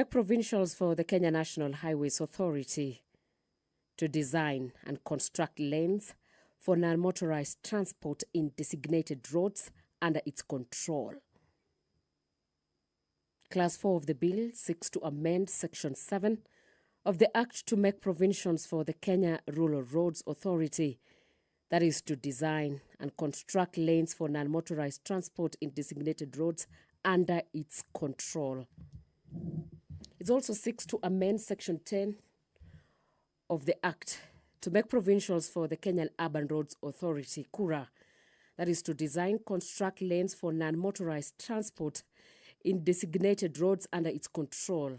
Provincials for the Kenya National Highways Authority to design and construct lanes for non-motorized transport in designated roads under its control. Class 4 of the bill seeks to amend Section 7 of the Act to make provisions for the Kenya Rural Roads Authority, that is to design and construct lanes for non-motorized transport in designated roads under its control. It also seeks to amend Section 10 of the Act to make provincials for the Kenyan Urban Roads Authority, KURA, that is to design, construct lanes for non-motorized transport in designated roads under its control.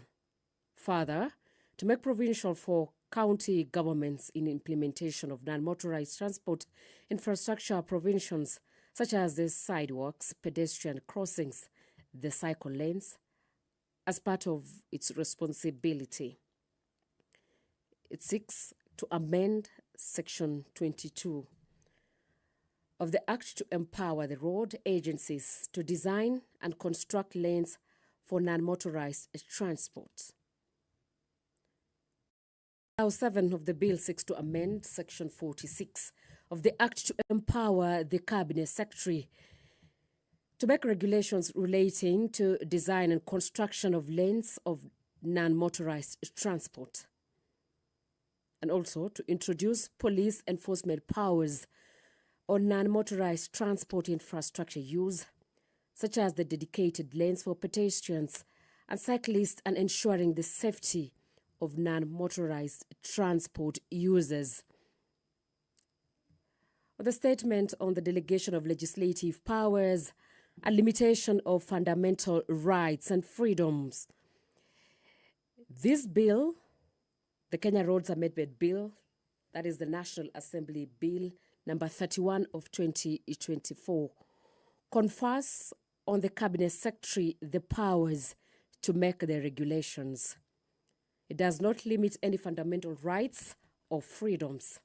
Further, to make provincial for county governments in implementation of non-motorized transport infrastructure provisions such as the sidewalks, pedestrian crossings, the cycle lanes, as part of its responsibility. It seeks to amend Section 22 of the Act to empower the road agencies to design and construct lanes for non-motorized transport. Clause 7 of the bill seeks to amend Section 46 of the Act to empower the Cabinet Secretary to make regulations relating to design and construction of lanes of non-motorized transport, and also to introduce police enforcement powers on non-motorized transport infrastructure use, such as the dedicated lanes for pedestrians and cyclists, and ensuring the safety of non-motorized transport users. The statement on the delegation of legislative powers and limitation of fundamental rights and freedoms. This bill, the Kenya Roads Amendment Bill, that is the National Assembly Bill number 31 of 2024, confers on the Cabinet Secretary the powers to make the regulations. It does not limit any fundamental rights or freedoms.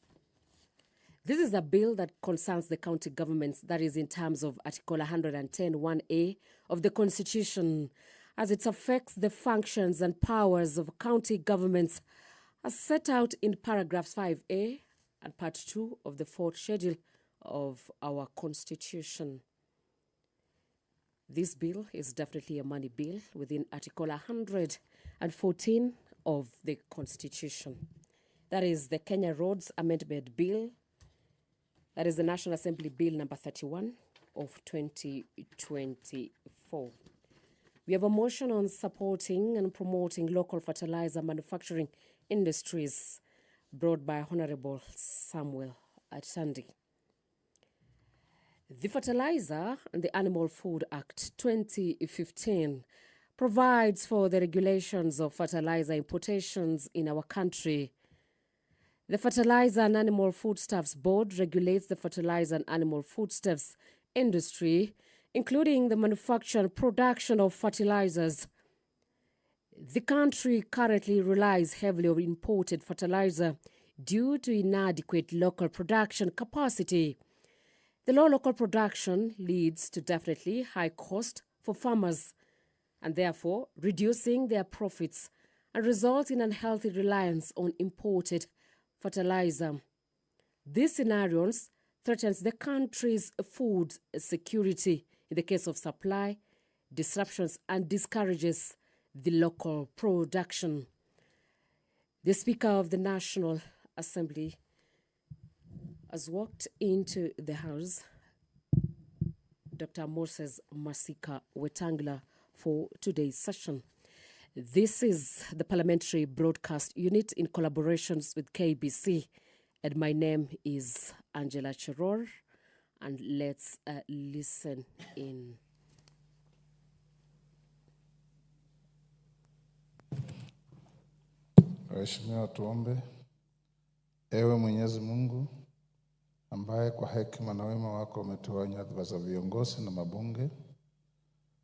This is a bill that concerns the county governments, that is in terms of Article 110(1)(a) of the Constitution, as it affects the functions and powers of county governments as set out in paragraphs 5A and part 2 of the 4th schedule of our Constitution. This bill is definitely a money bill within Article 114 of the Constitution. That is the Kenya Roads Amendment Bill. That is the National Assembly Bill number 31 of 2024. We have a motion on supporting and promoting local fertilizer manufacturing industries, brought by Honorable Samuel Atandi. The Fertilizer and the Animal Food Act 2015 provides for the regulations of fertilizer importations in our country. The Fertilizer and Animal Foodstuffs Board regulates the fertilizer and animal foodstuffs industry, including the manufacture and production of fertilizers. The country currently relies heavily on imported fertilizer due to inadequate local production capacity. The low local production leads to definitely high cost for farmers and therefore reducing their profits and results in unhealthy reliance on imported fertilizer. These scenarios threatens the country's food security in the case of supply disruptions and discourages the local production. The Speaker of the National Assembly has walked into the House, Dr. Moses Masika Wetangula, for today's session. This is the Parliamentary Broadcast Unit in collaborations with KBC, and my name is Angela Cheror, and let's listen in. Waheshimiwa, tuombe. Ewe Mwenyezi Mungu, ambaye kwa hekima na wema wako umetoa nyadhifa za viongozi na mabunge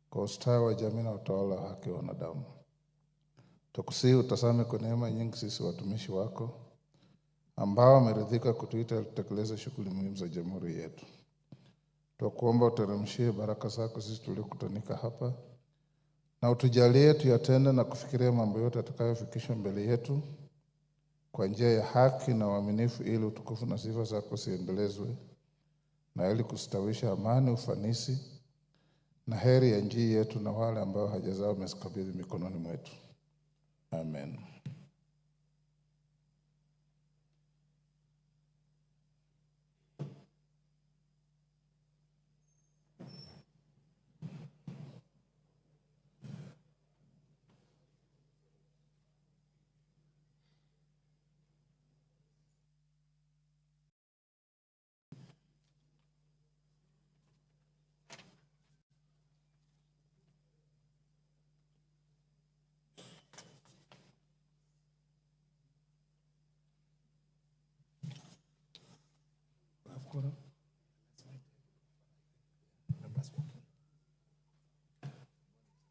kwa ustawi wa jamii na utawala wa haki wa wanadamu, tukusihi utazame kwa neema nyingi sisi watumishi wako ambao wameridhika kutuita tutekeleze shughuli muhimu za jamhuri yetu. Tukuomba uteremshie baraka zako sisi tuliokutanika hapa, na utujalie tuyatende na kufikiria mambo yote atakayofikishwa mbele yetu kwa njia ya haki na uaminifu, ili utukufu na sifa zako siendelezwe, na ili kustawisha amani, ufanisi na heri ya nchi yetu na wale ambao haja zao umezikabidhi mikononi mwetu. Amen.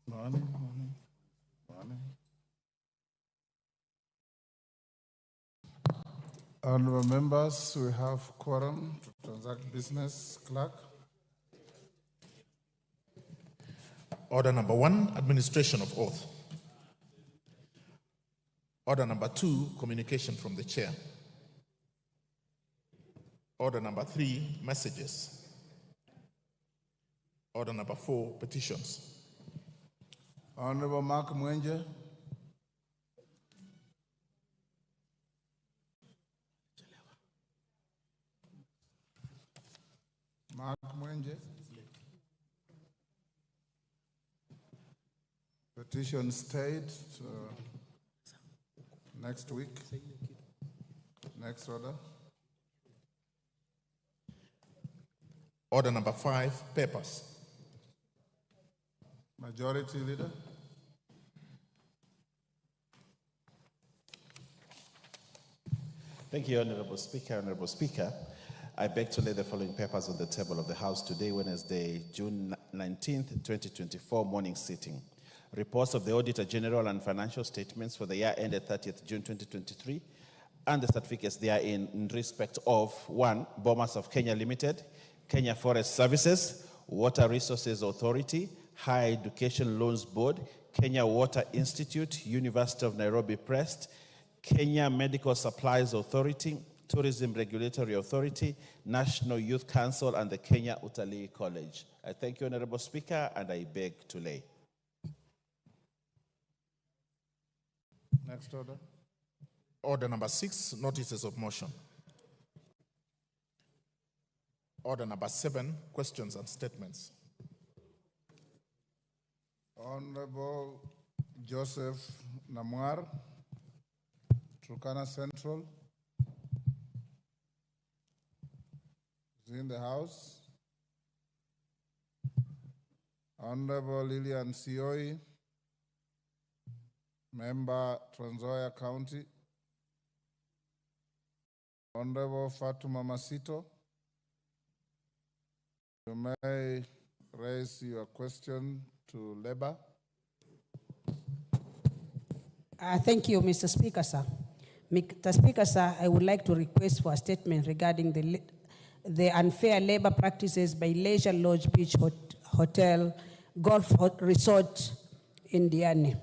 Morning. Honorable members, we have quorum to transact business. Clerk. Order number 1, administration of oath. Order number 2, communication from the chair. Order number 3, messages. Order number 4, petitions. Honorable Mark Mwenje. Mark Mwenje. Petition stayed next week. Next order. Order number 5, papers. Majority Leader. Thank you, Honorable Speaker. Honorable Speaker, I beg to lay the following papers on the table of the House today, Wednesday, June 19th, 2024, morning sitting. Reports of the Auditor General and financial statements for the year ended 30th June 2023, and the certificates therein in respect of 1. Bomas of Kenya Limited, Kenya Forest Services, Water Resources Authority, Higher Education Loans Board, Kenya Water Institute, University of Nairobi Press, Kenya Medical Supplies Authority, Tourism Regulatory Authority, National Youth Council, and the Kenya Utalii College. I thank you, Honorable Speaker, and I beg to lay. Next order. Order number 6, notices of motion. Order number 7, questions and statements. Honorable Joseph Namwar, Turkana Central, is in the House. Honorable Lillian Sioi, Member Trans Nzoia County. Honorable Fatuma Masito, you may raise your question to Labor. Thank you, Mr. Speaker, sir. Mr. Speaker, sir, I would like to request for a statement regarding the unfair labor practices by Leisure Lodge Beach Hotel Golf Resort in Diani.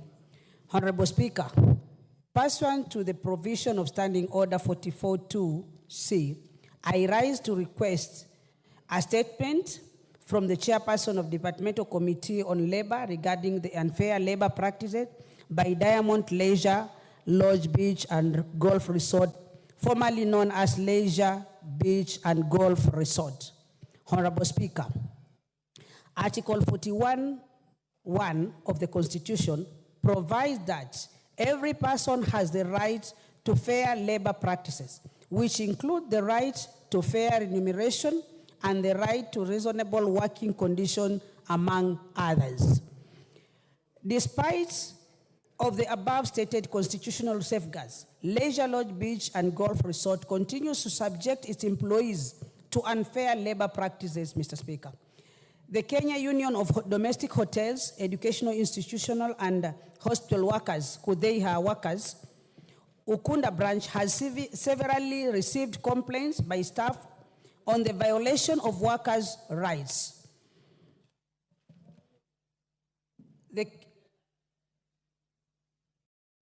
Honorable Speaker, pursuant to the provision of Standing Order 44.2c, I rise to request a statement from the chairperson of Departmental Committee on Labor regarding the unfair labor practices by Diamond Leisure Lodge Beach and Golf Resort, formerly known as Leisure Beach and Golf Resort. Honorable Speaker, Article 41(1) of the Constitution provides that every person has the right to fair labor practices, which include the right to fair remuneration and the right to reasonable working conditions, among others. Despite of the above stated constitutional safeguards, Leisure Lodge Beach and Golf Resort continues to subject its employees to unfair labor practices, Mr. Speaker. The Kenya Union of Domestic Hotels, Educational, Institutional, and Hospital Workers, KUDEIHA workers, Ukunda branch has severally received complaints by staff on the violation of workers' rights.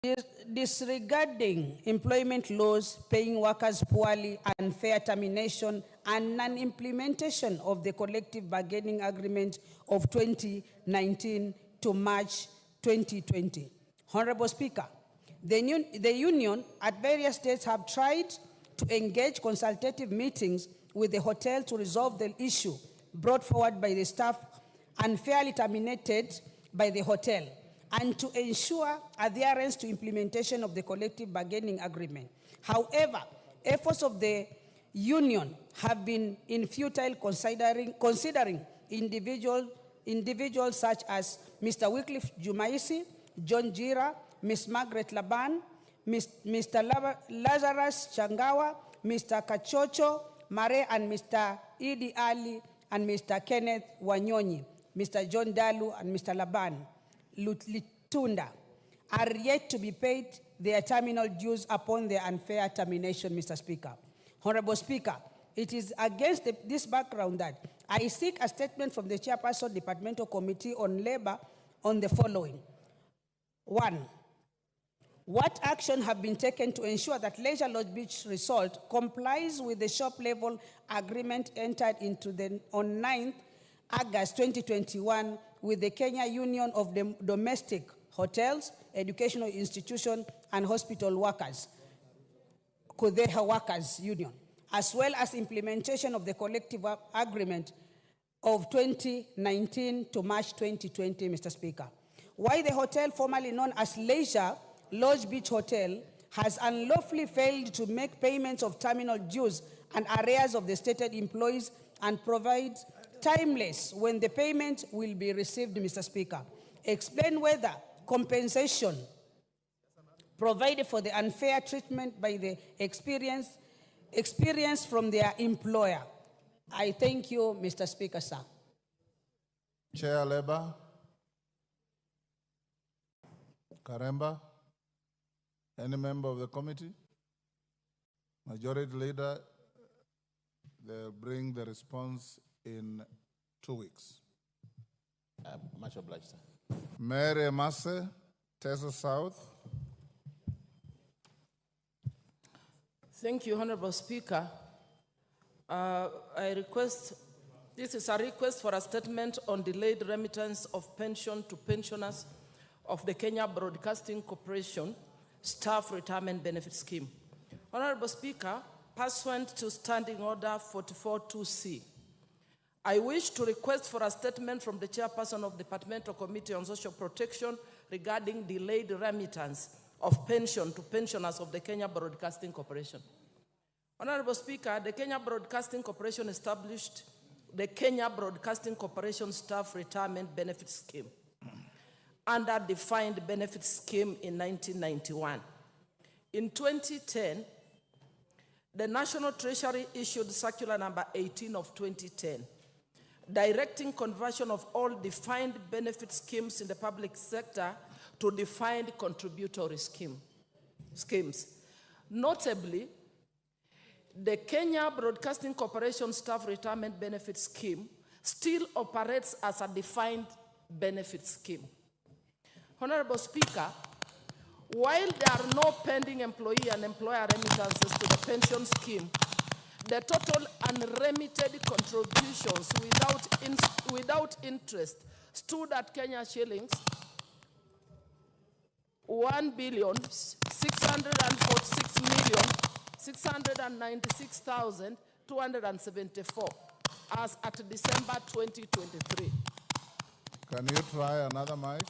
Disregarding employment laws, paying workers poorly, unfair termination, and non-implementation of the collective bargaining agreement of 2019 to March 2020. Honorable Speaker, the union at various states have tried to engage consultative meetings with the hotel to resolve the issue brought forward by the staff unfairly terminated by the hotel, and to ensure adherence to implementation of the collective bargaining agreement. However, efforts of the union have been futile, considering individuals such as Mr. Wycliffe Jumaisi, John Jira, Ms. Margaret Laban, Mr. Lazarus Changawa, Mr. Kachocho Mare, and Mr. Idi Ali, and Mr. Kenneth Wanyonyi, Mr. John Dalu, and Mr. Laban Litunda are yet to be paid their terminal dues upon their unfair termination, Mr. Speaker. Honorable Speaker, it is against this background that I seek a statement from the Chairperson Departmental Committee on Labor on the following. 1. What action have been taken to ensure that Leisure Lodge Beach Resort complies with the shop level agreement entered into on 9th August 2021 with the Kenya Union of Domestic Hotels, Educational Institutions, and Hospital Workers, Kudeha Workers Union, as well as implementation of the collective agreement of 2019 to March 2020, Mr. Speaker? Why the hotel, formerly known as Leisure Lodge Beach Hotel, has unlawfully failed to make payments of terminal dues and arrears of the stated employees and provides timeless when the payment will be received, Mr. Speaker. Explain whether compensation provided for the unfair treatment by the experience from their employer. I thank you, Mr. Speaker, sir. Chair Labor, Karemba, any member of the committee? Majority Leader, they'll bring the response in 2 weeks. Much obliged, sir. Mary Masse, Teso South. Thank you, Honorable Speaker. This is a request for a statement on delayed remittance of pension to pensioners of the Kenya Broadcasting Corporation Staff Retirement Benefit Scheme. Honorable Speaker, pursuant to Standing Order 44-2C, I wish to request for a statement from the Chairperson of the Departmental Committee on Social Protection regarding delayed remittance of pension to pensioners of the Kenya Broadcasting Corporation. Honorable Speaker, the Kenya Broadcasting Corporation established the Kenya Broadcasting Corporation Staff Retirement Benefit Scheme under defined benefit scheme in 1991. In 2010, the National Treasury issued Circular Number 18 of 2010, directing conversion of all defined benefit schemes in the public sector to defined contributory schemes. Notably, the Kenya Broadcasting Corporation Staff Retirement Benefit Scheme still operates as a defined benefit scheme. Honorable Speaker, while there are no pending employee and employer remittances to the pension scheme, the total unremitted contributions without interest stood at Kenya shillings 1,646,696,274 as at December 2023. Can you try another mic?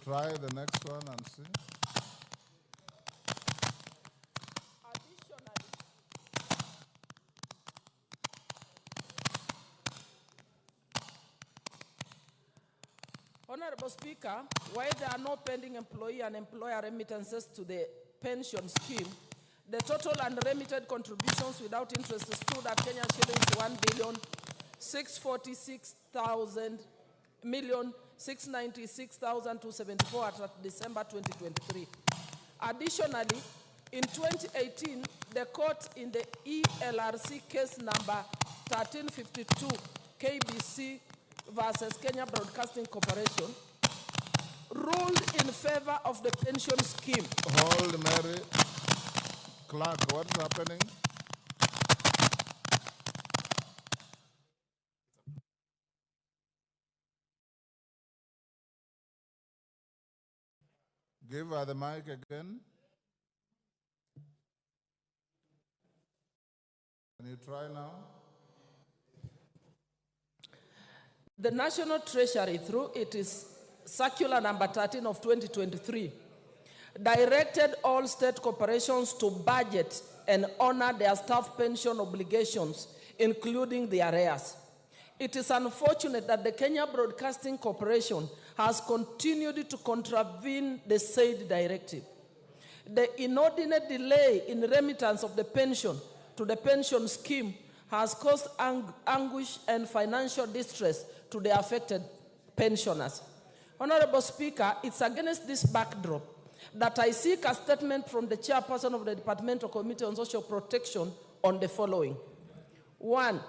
Try the next one and see. Honorable Speaker, while there are no pending employee and employer remittances to the pension scheme, the total unremitted contributions without interest stood at Kenya shillings 1,696,274 at December 2023. Additionally, in 2018, the court in the ELRC case number 1352 KBC versus Kenya Broadcasting Corporation ruled favor of the pension scheme. Hold, Mary. Clerk, what's happening? Give her the mic again. Can you try now? The National Treasury, through its circular number 13 of 2023, directed all state corporations to budget and honor their staff pension obligations, including the arrears. It is unfortunate that the Kenya Broadcasting Corporation has continued to contravene the said directive. The inordinate delay in remittance of the pension to the pension scheme has caused anguish and financial distress to the affected pensioners. Honorable Speaker, it's against this backdrop that I seek a statement from the chairperson of the Departmental Committee on Social Protection on the following. 1,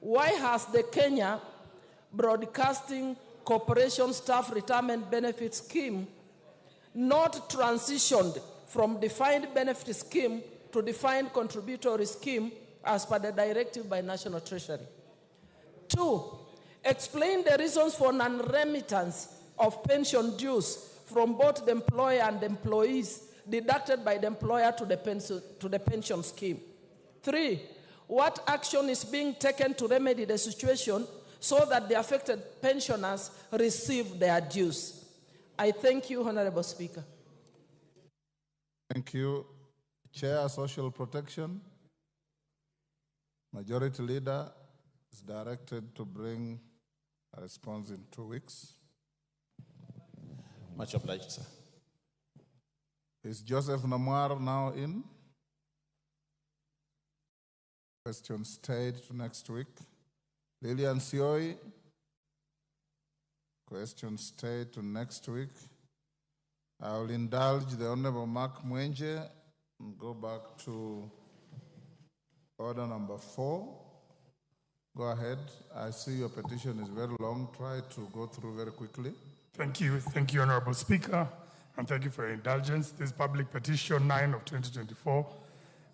why has the Kenya Broadcasting Corporation Staff Retirement Benefit Scheme not transitioned from defined benefit scheme to defined contributory scheme as per the directive by National Treasury? 2, explain the reasons for non-remittance of pension dues from both the employer and the employees deducted by the employer to the pension scheme. 3, what action is being taken to remedy the situation so that the affected pensioners receive their dues? I thank you, Honorable Speaker. Thank you. Chair, Social Protection. Majority Leader is directed to bring a response in 2 weeks. Much obliged, sir. Is Joseph Namwar now in? Question stayed to next week. Lillian Sioi. Question stayed to next week. I will indulge the Honorable Mark Mwenje and go back to order number 4. Go ahead. I see your petition is very long. Try to go through very quickly. Thank you, Honorable Speaker, and thank you for your indulgence. This public petition 9 of 2024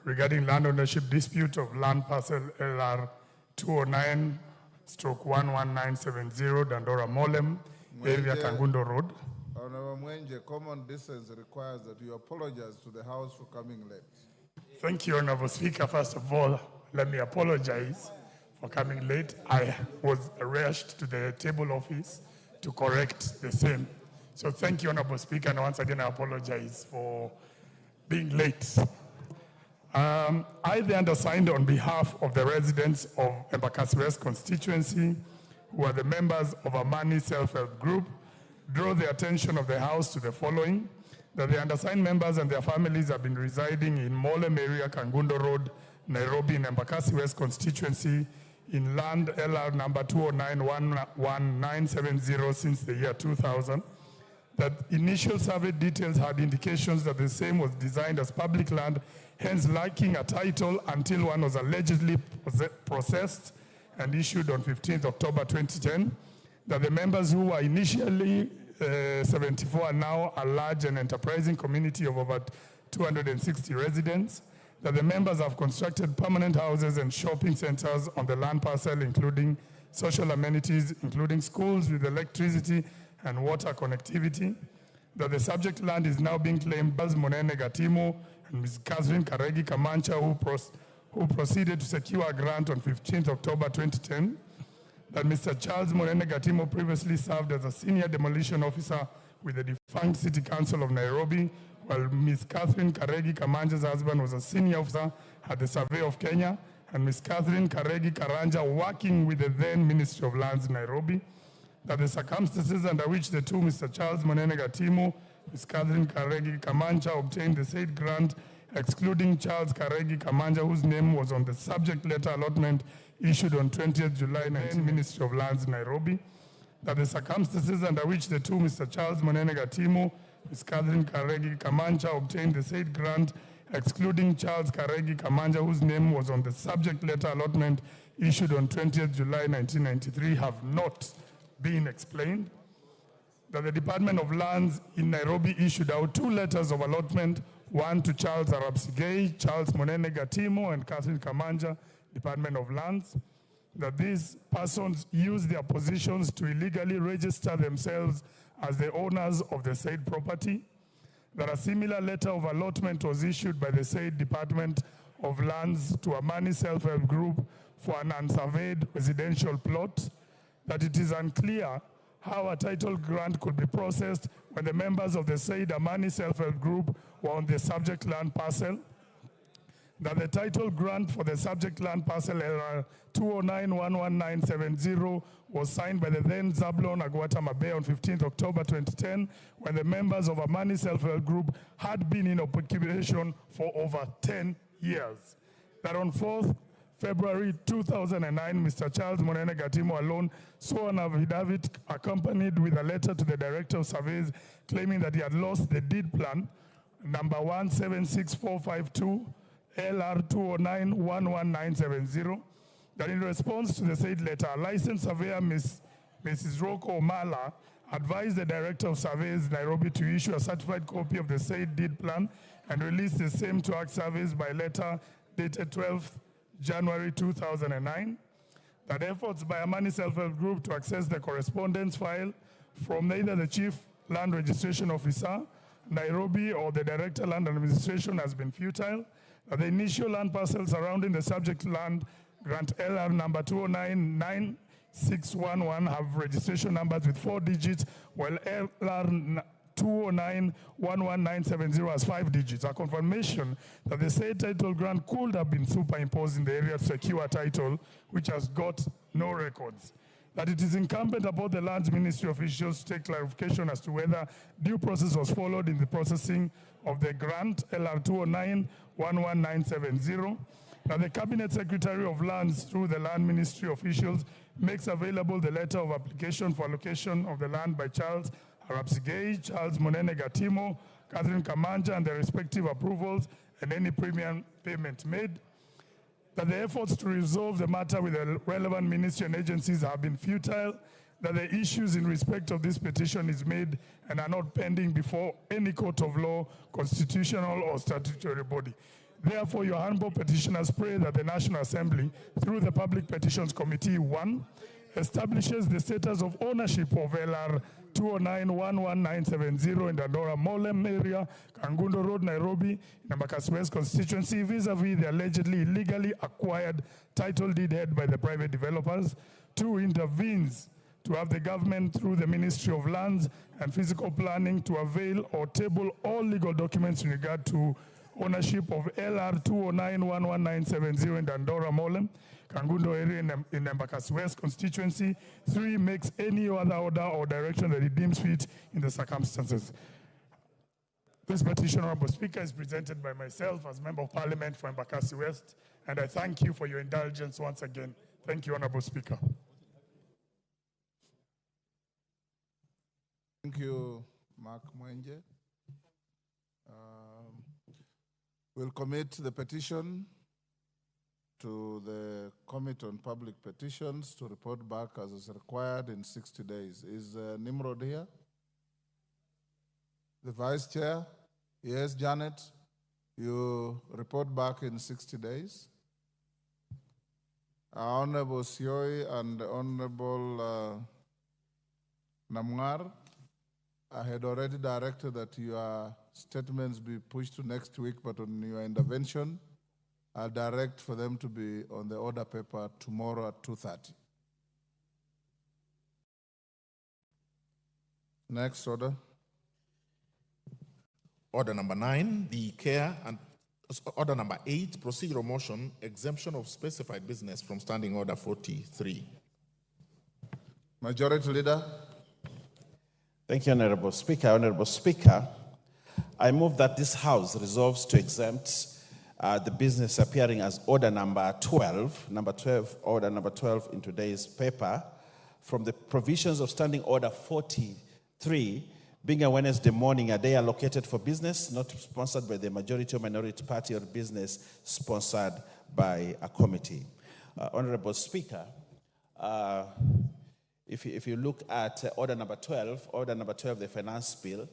regarding land ownership dispute of land parcel LR 209/11970 Dandora Molem, area Kangundo Road. Honorable Mwenje, common decency requires that you apologize to the House for coming late. Thank you, Honorable Speaker. First of all, let me apologize for coming late. I was rushed to the table office to correct the same. So thank you, Honorable Speaker, and once again I apologize for being late. I, the undersigned, on behalf of the residents of Embakasi West constituency, who are the members of Amani Self-Help Group, draw the attention of the House to the following: that the undersigned members and their families have been residing in Molem area, Kangundo Road, Nairobi, in Embakasi West constituency, in land LR number 209/11970 since the year 2000. That initial survey details had indications that the same was designed as public land, hence lacking a title until one was allegedly processed and issued on 15th October 2010. That the members who were initially 74 are now a large and enterprising community of over 260 residents. That the members have constructed permanent houses and shopping centers on the land parcel, including social amenities, including schools with electricity and water connectivity. That the subject land is now being claimed by Monene Gatimo and Ms. Catherine Karegi Kamancha, who proceeded to secure a grant on 15th October 2010. That Mr. Charles Monene Gatimo previously served as a senior demolition officer with the defunct City Council of Nairobi, while Ms. Catherine Karegi Kamanja's husband was a senior officer at the Survey of Kenya, and Ms. Catherine Karegi Karanja working with the then Ministry of Lands, Nairobi. That the circumstances under which the two Mr. Charles Monene Gatimo, Ms. Catherine Karegi Kamanja, obtained the said grant, excluding Charles Karegi Kamanja, whose name was on the subject letter allotment issued on 20th July 19, Ministry of Lands, Nairobi. That the circumstances under which the two Mr. Charles Monene Gatimo, Ms. Catherine Karegi Kamanja, obtained the said grant, excluding Charles Karegi Kamanja, whose name was on the subject letter allotment issued on 20th July 1993, have not been explained. that the Department of Lands in Nairobi issued out 2 letters of allotment, one to Charles Arabsigei, Charles Monene Gatimo, and Catherine Kamanja, Department of Lands, that these persons used their positions to illegally register themselves as the owners of the said property, that a similar letter of allotment was issued by the said Department of Lands to Amani Self-Help Group for an unsurveyed residential plot, that it is unclear how a title grant could be processed when the members of the said Amani Self-Help Group were on the subject land parcel, that the title grant for the subject land parcel LR 209-11970 was signed by the then Zablon Agwata Mabe on 15th October 2010, when the members of Amani Self-Help Group had been in occupation for over 10 years. That on 4th February 2009, Mr. Charles Monene Gatimo alone saw an affidavit accompanied with a letter to the Director of Surveys claiming that he had lost the deed plan number 176452 LR 209-11970, that in response to the said letter, licensed surveyor Mrs. Rocco Omala advised the Director of Surveys Nairobi to issue a certified copy of the said deed plan and release the same to Act Service by letter dated 12th January 2009, that efforts by Amani Self-Help Group to access the correspondence file from neither the Chief Land Registration Officer, Nairobi, or the Director Land Administration has been futile, that the initial land parcel surrounding the subject land grant LR number 209-9611 have registration numbers with 4 digits, while LR 209-11970 has 5 digits, a confirmation that the said title grant could have been superimposed in the area to secure a title which has got no records. That it is incumbent upon the Lands Ministry officials to take clarification as to whether due process was followed in the processing of the grant LR 209-11970. That the Cabinet Secretary of Lands through the Land Ministry officials makes available the letter of application for allocation of the land by Charles Arabsigei, Charles Monene Gatimo, Catherine Kamanja, and their respective approvals, and any premium payment made. That the efforts to resolve the matter with the relevant ministry and agencies have been futile, that the issues in respect of this petition is made and are not pending before any court of law, constitutional or statutory body. Therefore, your humble petitioners pray that the National Assembly, through the Public Petitions Committee 1, establishes the status of ownership of LR 209-11970 in the Dandora Molem area, Kangundo Road, Nairobi, Embakasi West constituency, vis-a-vis the allegedly illegally acquired title deed held by the private developers. 2, intervenes to have the government through the Ministry of Lands and Physical Planning to avail or table all legal documents in regard to ownership of LR 209-11970 in Dandora Molem, Kangundo area in Embakasi West constituency. 3, makes any other order or direction that it deems fit in the circumstances. This petition, Honorable Speaker, is presented by myself as Member of Parliament for Embakasi West, and I thank you for your indulgence once again. Thank you, Honorable Speaker. Thank you, Mark Mwenje. We'll commit the petition to the Committee on Public Petitions to report back as is required in 60 days. Is Nimrod here? The Vice Chair? Yes, Janet, you report back in 60 days. Honorable Sioi and Honorable Namwar, I had already directed that your statements be pushed to next week, but on your intervention, I'll direct for them to be on the order paper tomorrow at 2:30. Next order. Order number 9, the care and order number 8, procedural motion, exemption of specified business from standing order 43. Majority Leader. Thank you, Honorable Speaker. Honorable Speaker, I move that this House resolves to exempt the business appearing as order number 12, order number 12 in today's paper, from the provisions of standing order 43, being a Wednesday morning, a day allocated for business, not sponsored by the majority or minority party, or business sponsored by a committee. Honorable Speaker, if you look at order number 12, the finance bill,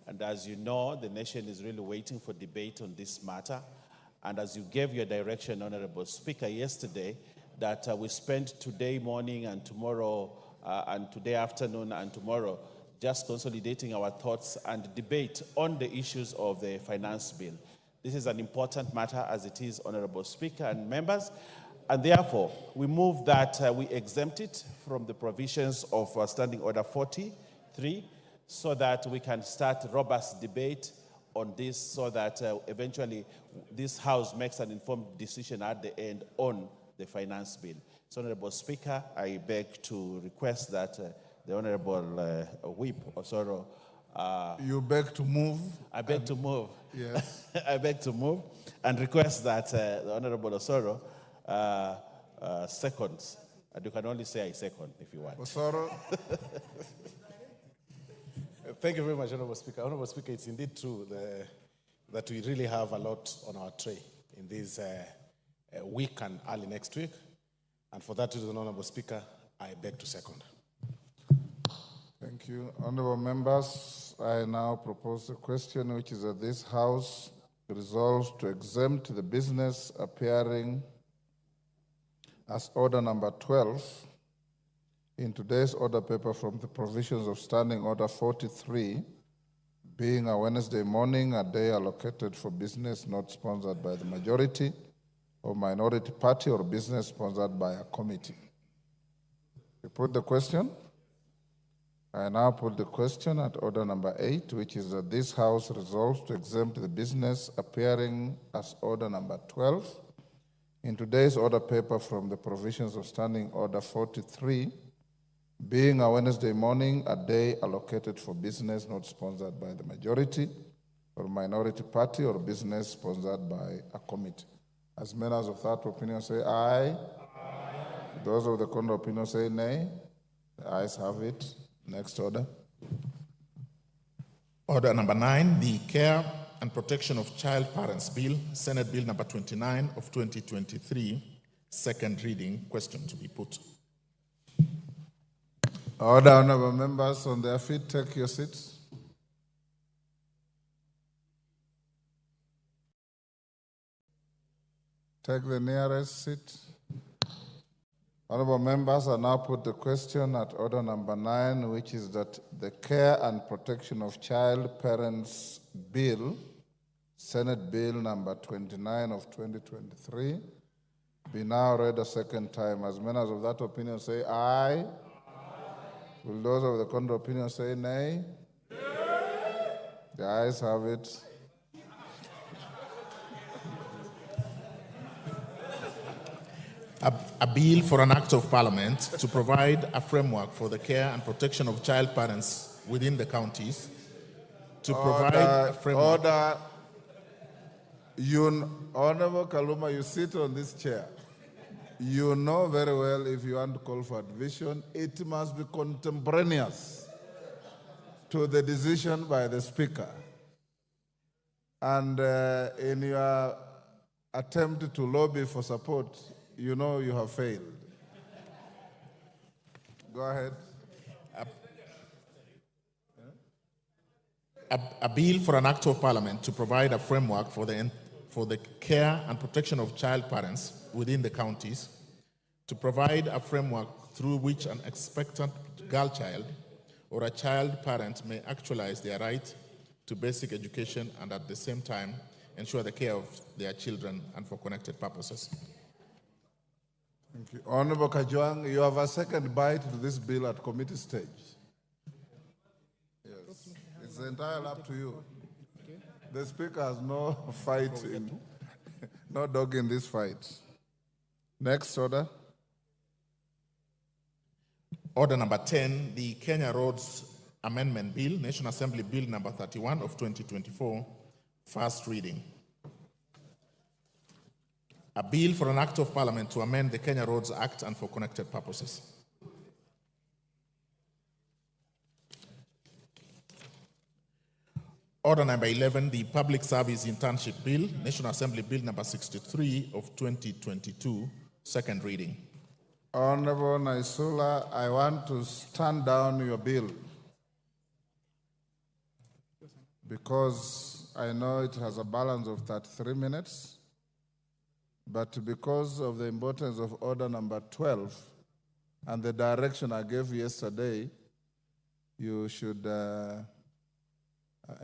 and as you know, the nation is really waiting for debate on this matter. And as you gave your direction, Honorable Speaker, yesterday, that we spend today morning and tomorrow, and today afternoon and tomorrow, just consolidating our thoughts and debate on the issues of the finance bill. This is an important matter as it is, Honorable Speaker and members, and therefore we move that we exempt it from the provisions of Standing Order 43 so that we can start robust debate on this so that eventually this House makes an informed decision at the end on the finance bill. So, Honorable Speaker, I beg to request that the Honorable Whip Osoro. You beg to move? I beg to move. Yes. I beg to move and request that the Honorable Osoro seconds. And you can only say I second if you want. Osoro? Thank you very much, Honorable Speaker. Honorable Speaker, it's indeed true that we really have a lot on our tray in this week and early next week. And for that reason, Honorable Speaker, I beg to second. Thank you. Honorable members, I now propose a question which is that this House resolves to exempt the business appearing as order number 12 in today's order paper from the provisions of Standing Order 43, being a Wednesday morning, a day allocated for business not sponsored by the majority or minority party or business sponsored by a committee. You put the question? I now put the question at order number 8, which is that this House resolves to exempt the business appearing as order number 12 in today's order paper from the provisions of Standing Order 43, being a Wednesday morning, a day allocated for business not sponsored by the majority or minority party or business sponsored by a committee. As members of that opinion say aye. Aye. Those of the contrary opinion say nay. The ayes have it. Next order. Order number 9, the Care and Protection of Child Parents Bill, Senate Bill number 29 of 2023, second reading. Question to be put. Order, honorable members on their feet, take your seats. Take the nearest seat. Honorable members, I now put the question at order number 9, which is that the Care and Protection of Child Parents Bill, Senate Bill number 29 of 2023, be now read a second time. As members of that opinion say aye. Aye. Will those of the contrary opinion say nay? Nay. The ayes have it. A bill for an act of parliament to provide a framework for the care and protection of child parents within the counties. To provide a framework. Order. Honorable Kaluma, you sit on this chair. You know very well if you want to call for division, it must be contemporaneous to the decision by the Speaker. And in your attempt to lobby for support, you know you have failed. Go ahead. A bill for an act of parliament to provide a framework for the care and protection of child parents within the counties, to provide a framework through which an expectant girl child or a child parent may actualize their right to basic education and at the same time ensure the care of their children and for connected purposes. Thank you. Honorable Kajwang, you have a second bite to this bill at committee stage. Yes. It's entirely up to you. The Speaker has no fight, no dog in this fight. Next order. Order number 10, the Kenya Roads Amendment Bill, National Assembly Bill number 31 of 2024, first reading. A bill for an act of parliament to amend the Kenya Roads Act and for connected purposes. Order number 11, the Public Service Internship Bill, National Assembly Bill number 63 of 2022, second reading. Honorable Naisula, I want to stand down your bill because I know it has a balance of 33 minutes, but because of the importance of order number 12 and the direction I gave yesterday, you should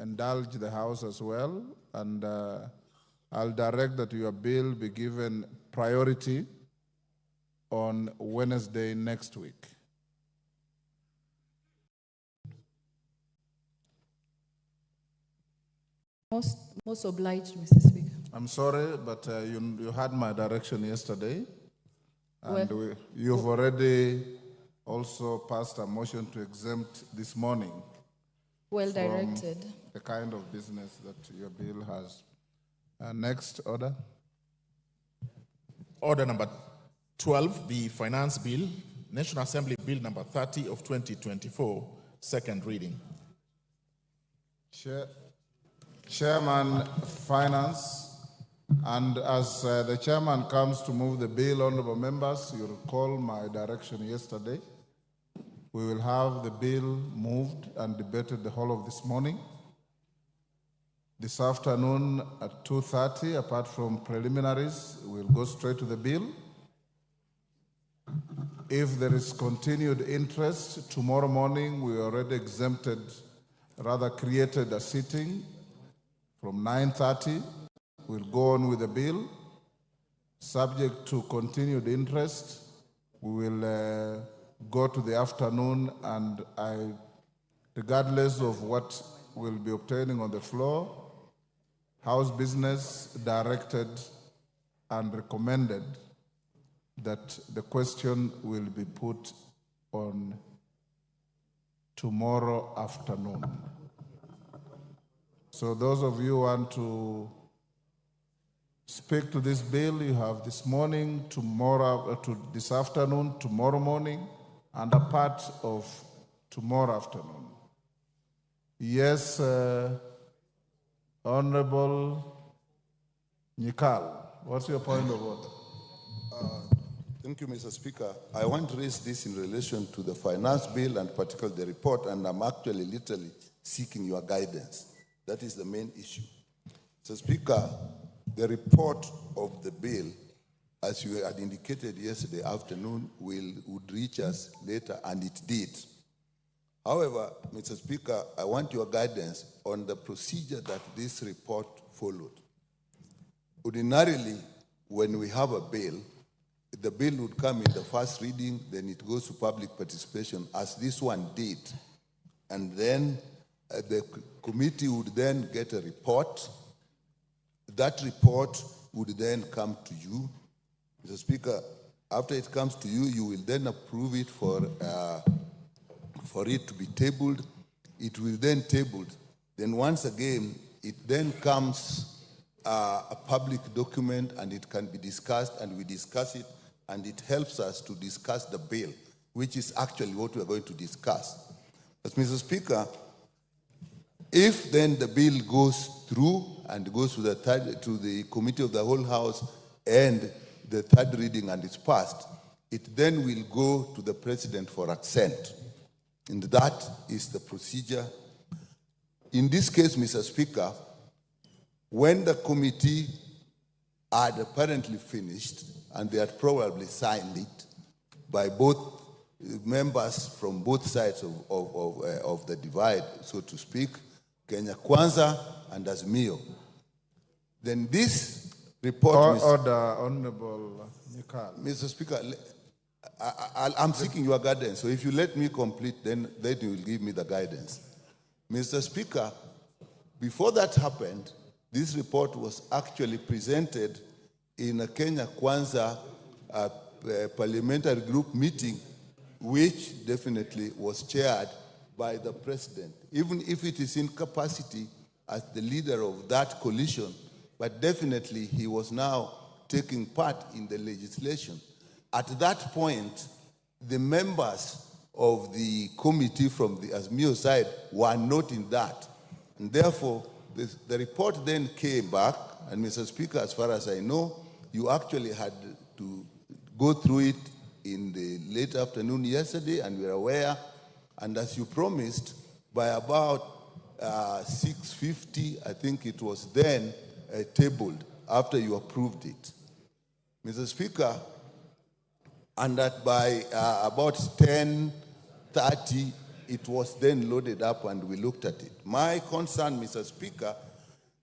indulge the House as well, and I'll direct that your bill be given priority on Wednesday next week. Most obliged, Mr. Speaker. I'm sorry, but you had my direction yesterday, and you've already also passed a motion to exempt this morning Well from directed. the kind of business that your bill has. Next order. Order number 12, the Finance Bill, National Assembly Bill number 30 of 2024, second reading. Chairman, Finance, and as the chairman comes to move the bill, honorable members, you recall my direction yesterday. We will have the bill moved and debated the whole of this morning. This afternoon at 2:30, apart from preliminaries, we'll go straight to the bill. If there is continued interest, tomorrow morning we already created a sitting from 9:30. We'll go on with the bill. Subject to continued interest, we will go to the afternoon, and regardless of what we'll be obtaining on the floor, House Business directed and recommended that the question will be put on tomorrow afternoon. So those of you who want to speak to this bill, you have this morning, this afternoon, tomorrow morning, and a part of tomorrow afternoon. Yes, Honorable Nikal, what's your point of order? Thank you, Mr. Speaker. I want to raise this in relation to the finance bill and particularly the report, and I'm actually literally seeking your guidance. That is the main issue. Mr. Speaker, the report of the bill, as you had indicated yesterday afternoon, would reach us later, and it did. However, Mr. Speaker, I want your guidance on the procedure that this report followed. Ordinarily, when we have a bill, the bill would come in the first reading, then it goes to public participation, as this one did. And then the committee would then get a report. That report would then come to you. Mr. Speaker, after it comes to you, you will then approve it for it to be tabled. It will then tabled. Then once again, it then comes a public document, and it can be discussed, and we discuss it, and it helps us to discuss the bill, which is actually what we are going to discuss. But Mr. Speaker, if then the bill goes through and goes to the Committee of the Whole House and the third reading and it's passed, it then will go to the President for assent. And that is the procedure. In this case, Mr. Speaker, when the committee had apparently finished and they had probably signed it by both members from both sides of the divide, so to speak, Kenya Kwanza and Azimio, then this report... Order, Honorable Nikal. Mr. Speaker, I'm seeking your guidance, so if you let me complete, then you will give me the guidance. Mr. Speaker, before that happened, this report was actually presented in a Kenya Kwanza parliamentary group meeting, which definitely was chaired by the President, even if it is in capacity as the leader of that coalition, but definitely he was now taking part in the legislation. At that point, the members of the committee from the Azimio side were not in that. And therefore, the report then came back, and Mr. Speaker, as far as I know, you actually had to go through it in the late afternoon yesterday, and we are aware. And as you promised, by about 6:50, I think it was then tabled after you approved it. Mr. Speaker, and that by about 10:30, it was then loaded up and we looked at it. My concern, Mr. Speaker,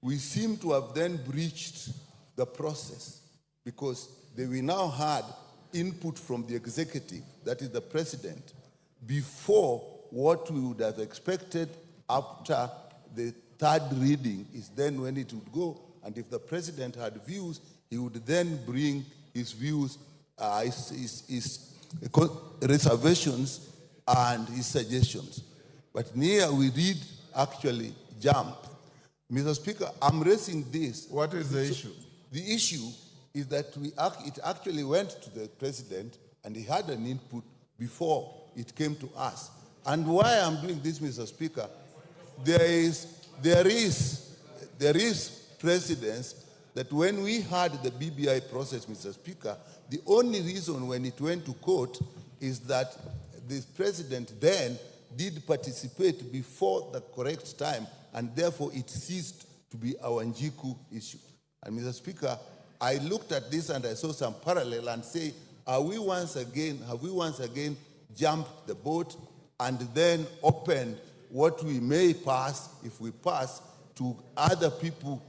we seem to have then breached the process because we now had input from the executive, that is the president, before what we would have expected after the third reading is then when it would go. And if the president had views, he would then bring his views, his reservations and his suggestions. But here we did actually jump. Mr. Speaker, I'm raising this. What is the issue? The issue is that it actually went to the president and he had an input before it came to us. And why I'm doing this, Mr. Speaker, there is precedence that when we had the BBI process, Mr. Speaker, the only reason when it went to court is that the president then did participate before the correct time, and therefore it ceased to be our Njiku issue. And Mr. Speaker, I looked at this and I saw some parallel and say, have we once again jumped the boat and then opened what we may pass, if we pass, to other people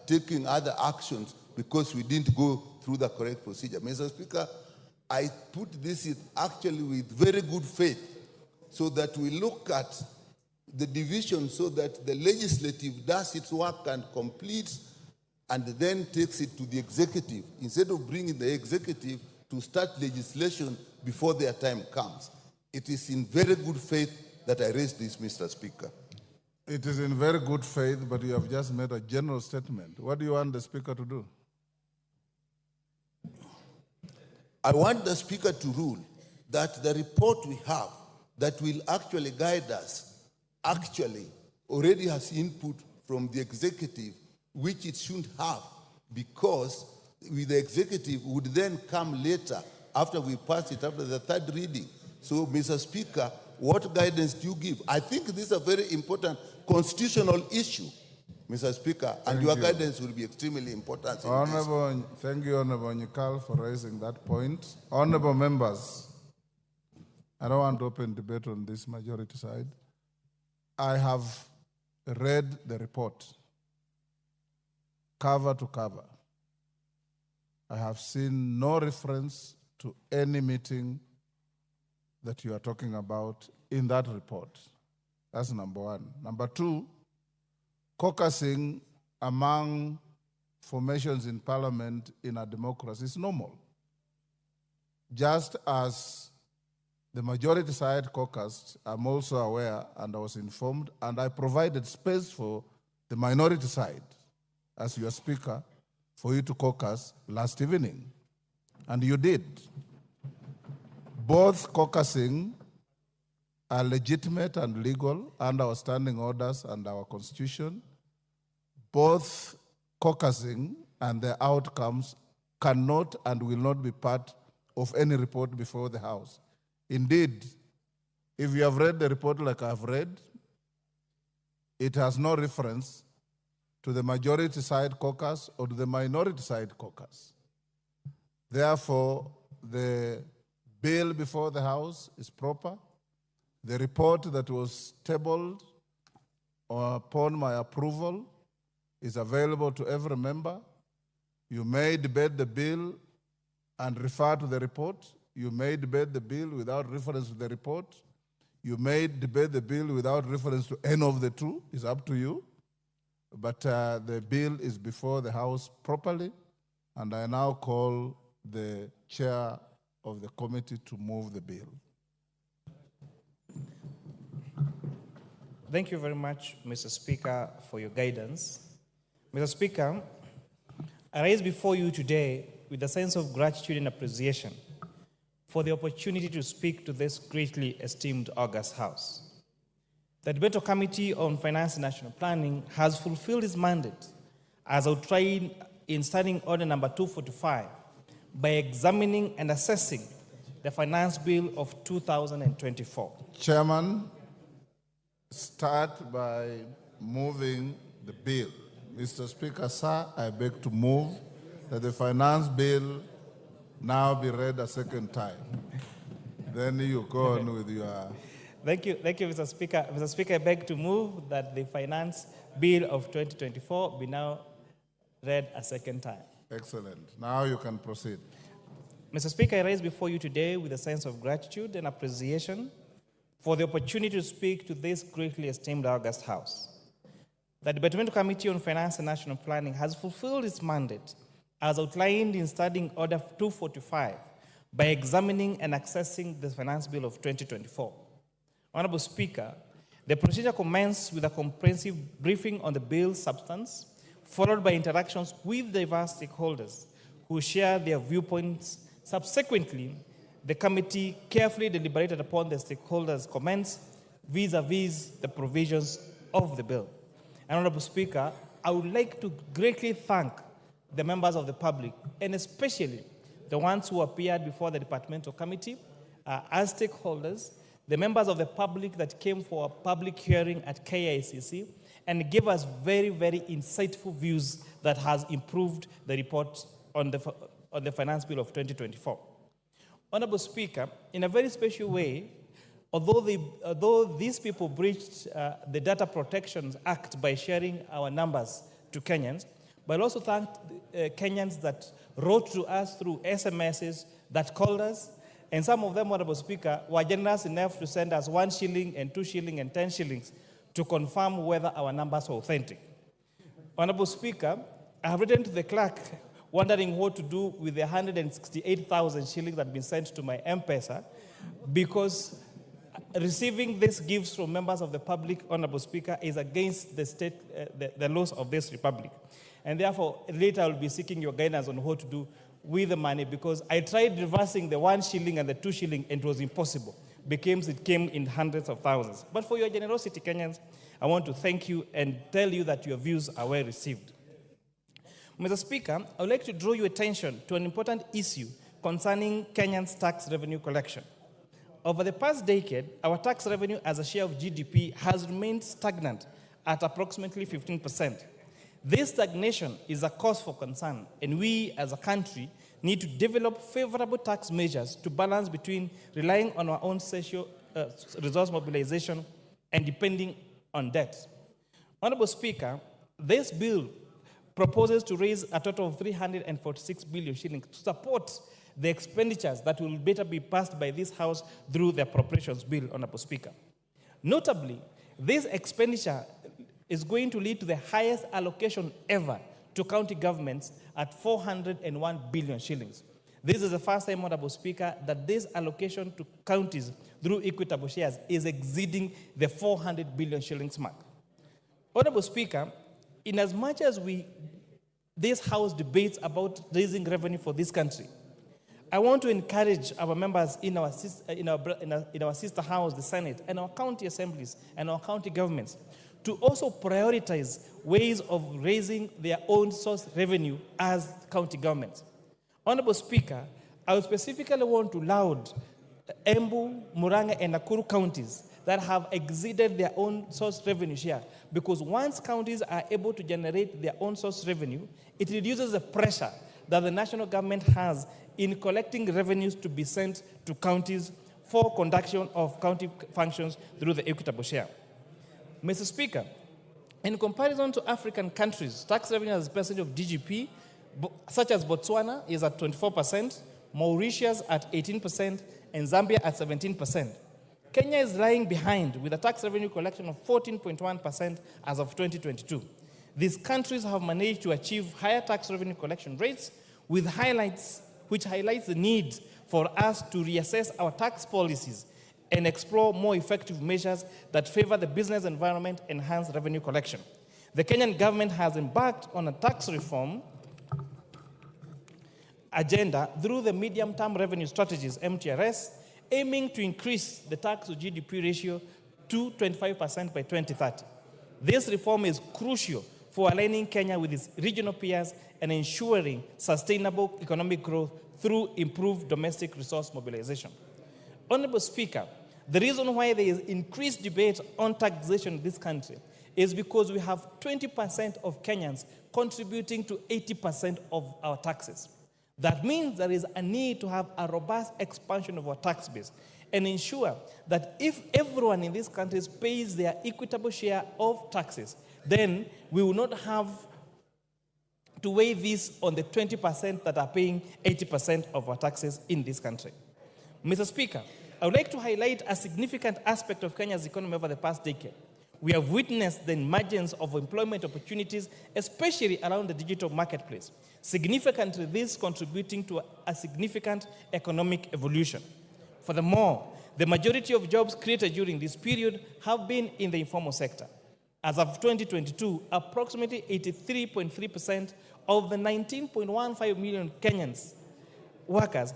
taking other actions because we didn't go through the correct procedure. Mr. Speaker, I put this in actually with very good faith so that we look at the division so that the legislative does its work and completes and then takes it to the executive instead of bringing the executive to start legislation before their time comes. It is in very good faith that I raise this, Mr. Speaker. It is in very good faith, but you have just made a general statement. What do you want the Speaker to do? I want the Speaker to rule that the report we have that will actually guide us actually already has input from the executive, which it shouldn't have, because with the executive would then come later after we pass it, after the third reading. So, Mr. Speaker, what guidance do you give? I think this is a very important constitutional issue, Mr. Speaker, and your guidance will be extremely important. Thank you, Honorable Nyikal, for raising that point. Honorable members, I don't want to open debate on this majority side. I have read the report, cover to cover. I have seen no reference to any meeting that you are talking about in that report. That's number one. Number two, caucusing among formations in parliament in a democracy is normal. Just as the majority side caucused, I'm also aware and I was informed, and I provided space for the minority side as your speaker for you to caucus last evening. And you did. Both caucusing are legitimate and legal under our standing orders and our constitution. Both caucusing and their outcomes cannot and will not be part of any report before the House. Indeed, if you have read the report like I have read, it has no reference to the majority side caucus or to the minority side caucus. Therefore, the bill before the House is proper. The report that was tabled upon my approval is available to every member. You may debate the bill and refer to the report. You may debate the bill without reference to the report. You may debate the bill without reference to any of the two. It's up to you. But the bill is before the House properly, and I now call the chair of the committee to move the bill. Thank you very much, Mr. Speaker, for your guidance. Mr. Speaker, I rise before you today with a sense of gratitude and appreciation for the opportunity to speak to this greatly esteemed August House. The Debate Committee on Finance and National Planning has fulfilled its mandate as outlined in Standing Order number 245 by examining and assessing the Finance Bill of 2024. Chairman, start by moving the bill. Mr. Speaker, sir, I beg to move that the finance bill now be read a second time. Then you go on with your... Thank you, Mr. Speaker. Mr. Speaker, I beg to move that the Finance Bill of 2024 be now read a second time. Excellent. Now you can proceed. Mr. Speaker, I rise before you today with a sense of gratitude and appreciation for the opportunity to speak to this greatly esteemed August House. The Departmental Committee on Finance and National Planning has fulfilled its mandate as outlined in Standing Order 245 by examining and accessing the Finance Bill of 2024. Honorable Speaker, the procedure commenced with a comprehensive briefing on the bill's substance, followed by interactions with diverse stakeholders who share their viewpoints. Subsequently, the committee carefully deliberated upon the stakeholders' comments vis-a-vis the provisions of the bill. And Honorable Speaker, I would like to greatly thank the members of the public, and especially the ones who appeared before the departmental committee as stakeholders, the members of the public that came for a public hearing at KICC and gave us very, very insightful views that has improved the report on the Finance Bill of 2024. Honorable Speaker, in a very special way, although these people breached the Data Protection Act by sharing our numbers to Kenyans, but also thank Kenyans that wrote to us through SMSs, that called us, and some of them, Honorable Speaker, were generous enough to send us 1 shilling and 2 shilling and 10 shillings to confirm whether our numbers were authentic. Honorable Speaker, I have written to the clerk wondering what to do with the 168,000 shillings that have been sent to my M-Pesa, because receiving these gifts from members of the public, Honorable Speaker, is against the state, the laws of this republic. And therefore, later I will be seeking your guidance on what to do with the money, because I tried reversing the 1 shilling and the 2 shilling, and it was impossible, because it came in hundreds of thousands. But for your generosity, Kenyans, I want to thank you and tell you that your views are well received. Mr. Speaker, I would like to draw your attention to an important issue concerning Kenyans' tax revenue collection. Over the past decade, our tax revenue as a share of GDP has remained stagnant at approximately 15%. This stagnation is a cause for concern, and we as a country need to develop favorable tax measures to balance between relying on our own social resource mobilization and depending on debt. Honorable Speaker, this bill proposes to raise a total of 346 billion shillings to support the expenditures that will better be passed by this House through the appropriations bill, Honorable Speaker. Notably, this expenditure is going to lead to the highest allocation ever to county governments at 401 billion shillings. This is the first time, Honorable Speaker, that this allocation to counties through equitable shares is exceeding the 400 billion shillings mark. Honorable Speaker, in as much as this House debates about raising revenue for this country, I want to encourage our members in our sister house, the Senate, and our county assemblies and our county governments to also prioritize ways of raising their own source revenue as county governments. Honorable Speaker, I would specifically want to laud Embu, Murang'a, and Nakuru counties that have exceeded their own source revenue share, because once counties are able to generate their own source revenue, it reduces the pressure that the national government has in collecting revenues to be sent to counties for conduction of county functions through the equitable share. Mr. Speaker, in comparison to African countries, tax revenue as a percentage of GDP, such as Botswana, is at 24%, Mauritius at 18%, and Zambia at 17%. Kenya is lying behind with a tax revenue collection of 14.1% as of 2022. These countries have managed to achieve higher tax revenue collection rates, which highlights the need for us to reassess our tax policies and explore more effective measures that favor the business environment and enhance revenue collection. The Kenyan government has embarked on a tax reform agenda through the medium-term revenue strategies, MTRS, aiming to increase the tax to GDP ratio to 25% by 2030. This reform is crucial for aligning Kenya with its regional peers and ensuring sustainable economic growth through improved domestic resource mobilization. Honorable Speaker, the reason why there is increased debate on taxation in this country is because we have 20% of Kenyans contributing to 80% of our taxes. That means there is a need to have a robust expansion of our tax base and ensure that if everyone in this country pays their equitable share of taxes, then we will not have to weigh this on the 20% that are paying 80% of our taxes in this country. Mr. Speaker, I would like to highlight a significant aspect of Kenya's economy over the past decade. We have witnessed the emergence of employment opportunities, especially around the digital marketplace. Significantly, this contributing to a significant economic evolution. Furthermore, the majority of jobs created during this period have been in the informal sector. As of 2022, approximately 83.3% of the 19.15 million Kenyans workers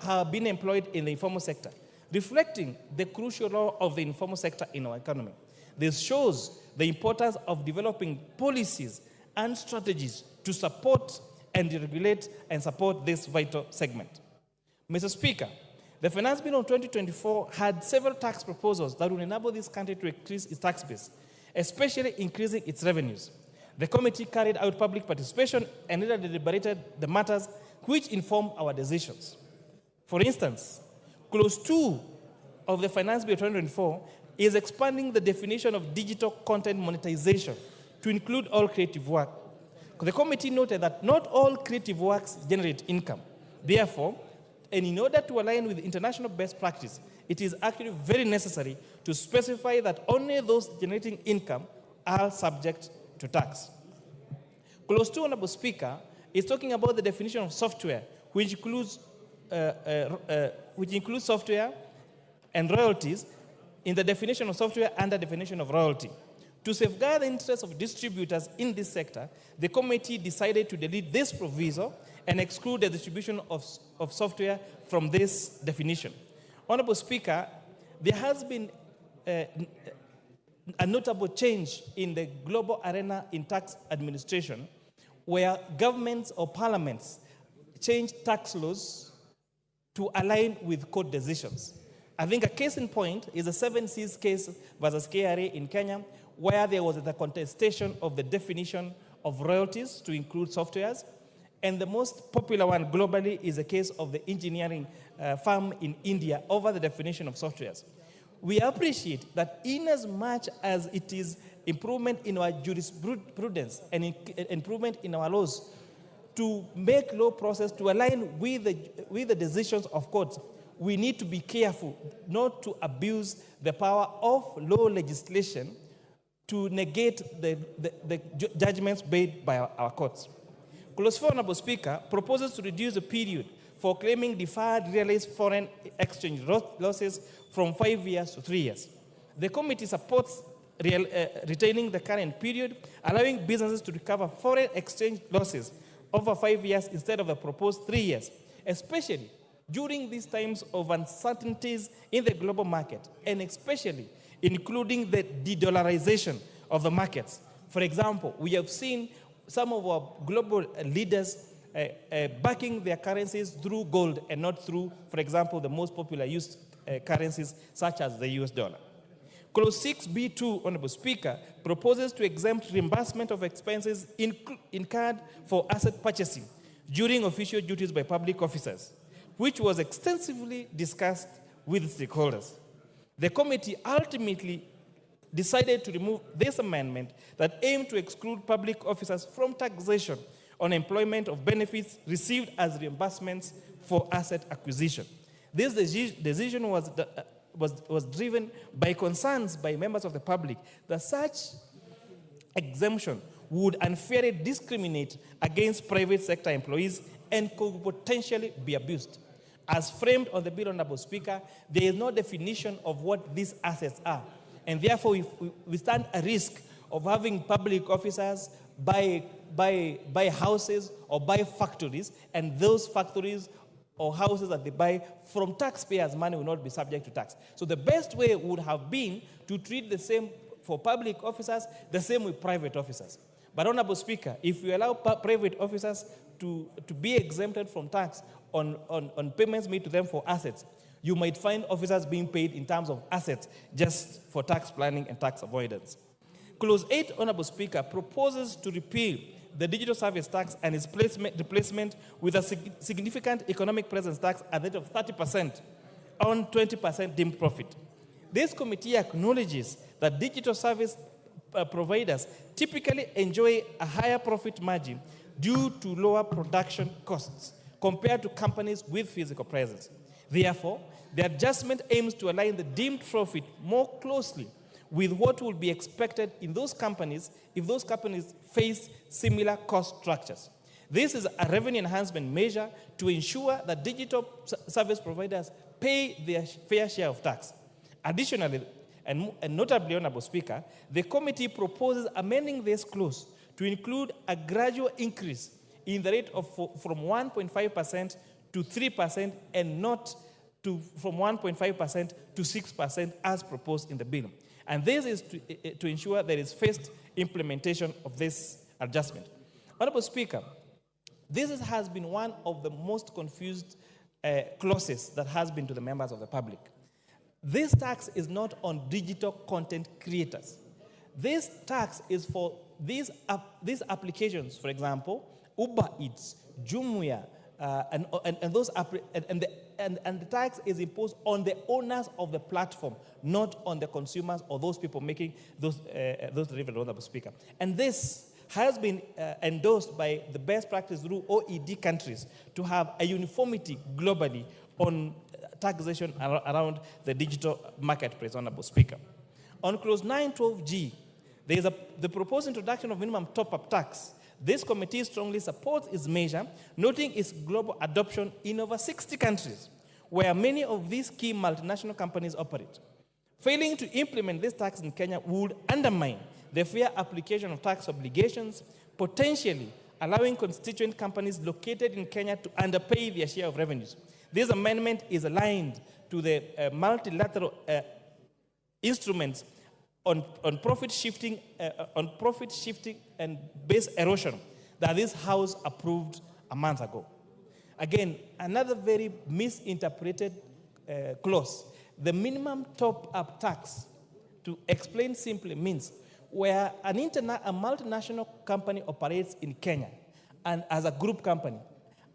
have been employed in the informal sector, reflecting the crucial role of the informal sector in our economy. This shows the importance of developing policies and strategies to support and regulate and support this vital segment. Mr. Speaker, the Finance Bill of 2024 had several tax proposals that would enable this country to increase its tax base, especially increasing its revenues. The committee carried out public participation and later deliberated the matters which inform our decisions. For instance, Clause 2 of the Finance Bill 2024 is expanding the definition of digital content monetization to include all creative work. The committee noted that not all creative works generate income. Therefore, and in order to align with international best practice, it is actually very necessary to specify that only those generating income are subject to tax. Clause 2, Honorable Speaker, is talking about the definition of software, which includes software and royalties in the definition of software and the definition of royalty. To safeguard the interests of distributors in this sector, the committee decided to delete this proviso and exclude the distribution of software from this definition. Honorable Speaker, there has been a notable change in the global arena in tax administration, where governments or parliaments change tax laws to align with court decisions. I think a case in point is the 7 Seas case versus KRA in Kenya, where there was the contestation of the definition of royalties to include softwares. And the most popular one globally is the case of the engineering firm in India over the definition of softwares. We appreciate that in as much as it is improvement in our jurisprudence and improvement in our laws to make law process to align with the decisions of courts, we need to be careful not to abuse the power of law legislation to negate the judgments made by our courts. Clause 4, Honorable Speaker, proposes to reduce the period for claiming deferred realized foreign exchange losses from 5 years to 3 years. The committee supports retaining the current period, allowing businesses to recover foreign exchange losses over 5 years instead of the proposed 3 years, especially during these times of uncertainties in the global market, and especially including the de-dollarization of the markets. For example, we have seen some of our global leaders backing their currencies through gold and not through, for example, the most popular used currencies such as the US dollar. Clause 6B2, Honorable Speaker, proposes to exempt reimbursement of expenses incurred for asset purchasing during official duties by public officers, which was extensively discussed with stakeholders. The committee ultimately decided to remove this amendment that aimed to exclude public officers from taxation on employment of benefits received as reimbursements for asset acquisition. This decision was driven by concerns by members of the public that such exemption would unfairly discriminate against private sector employees and could potentially be abused. As framed on the bill, Honorable Speaker, there is no definition of what these assets are. And therefore, we stand a risk of having public officers buy houses or buy factories, and those factories or houses that they buy from taxpayers' money will not be subject to tax. So the best way would have been to treat the same for public officers, the same with private officers. But Honorable Speaker, if you allow private officers to be exempted from tax on payments made to them for assets, you might find officers being paid in terms of assets just for tax planning and tax avoidance. Clause 8, Honorable Speaker, proposes to repeal the digital service tax and its replacement with a significant economic presence tax at the rate of 30% on 20% deemed profit. This committee acknowledges that digital service providers typically enjoy a higher profit margin due to lower production costs compared to companies with physical presence. Therefore, the adjustment aims to align the deemed profit more closely with what will be expected in those companies if those companies face similar cost structures. This is a revenue enhancement measure to ensure that digital service providers pay their fair share of tax. Additionally, and notably, Honorable Speaker, the committee proposes amending this clause to include a gradual increase in the rate of from 1.5% to 3% and not from 1.5% to 6% as proposed in the bill. And this is to ensure there is fast implementation of this adjustment. Honorable Speaker, this has been one of the most confused clauses that has been to the members of the public. This tax is not on digital content creators. This tax is for these applications, for example, Uber Eats, Jumia, and the tax is imposed on the owners of the platform, not on the consumers or those people making those deliveries, Honorable Speaker. And this has been endorsed by the best practice through OECD countries to have a uniformity globally on taxation around the digital marketplace, Honorable Speaker. On clause 912G, there is the proposed introduction of minimum top-up tax. This committee strongly supports its measure, noting its global adoption in over 60 countries, where many of these key multinational companies operate. Failing to implement this tax in Kenya would undermine the fair application of tax obligations, potentially allowing constituent companies located in Kenya to underpay their share of revenues. This amendment is aligned to the multilateral instruments on profit shifting and base erosion that this House approved a month ago. Again, another very misinterpreted clause. The minimum top-up tax, to explain simply, means where a multinational company operates in Kenya and as a group company,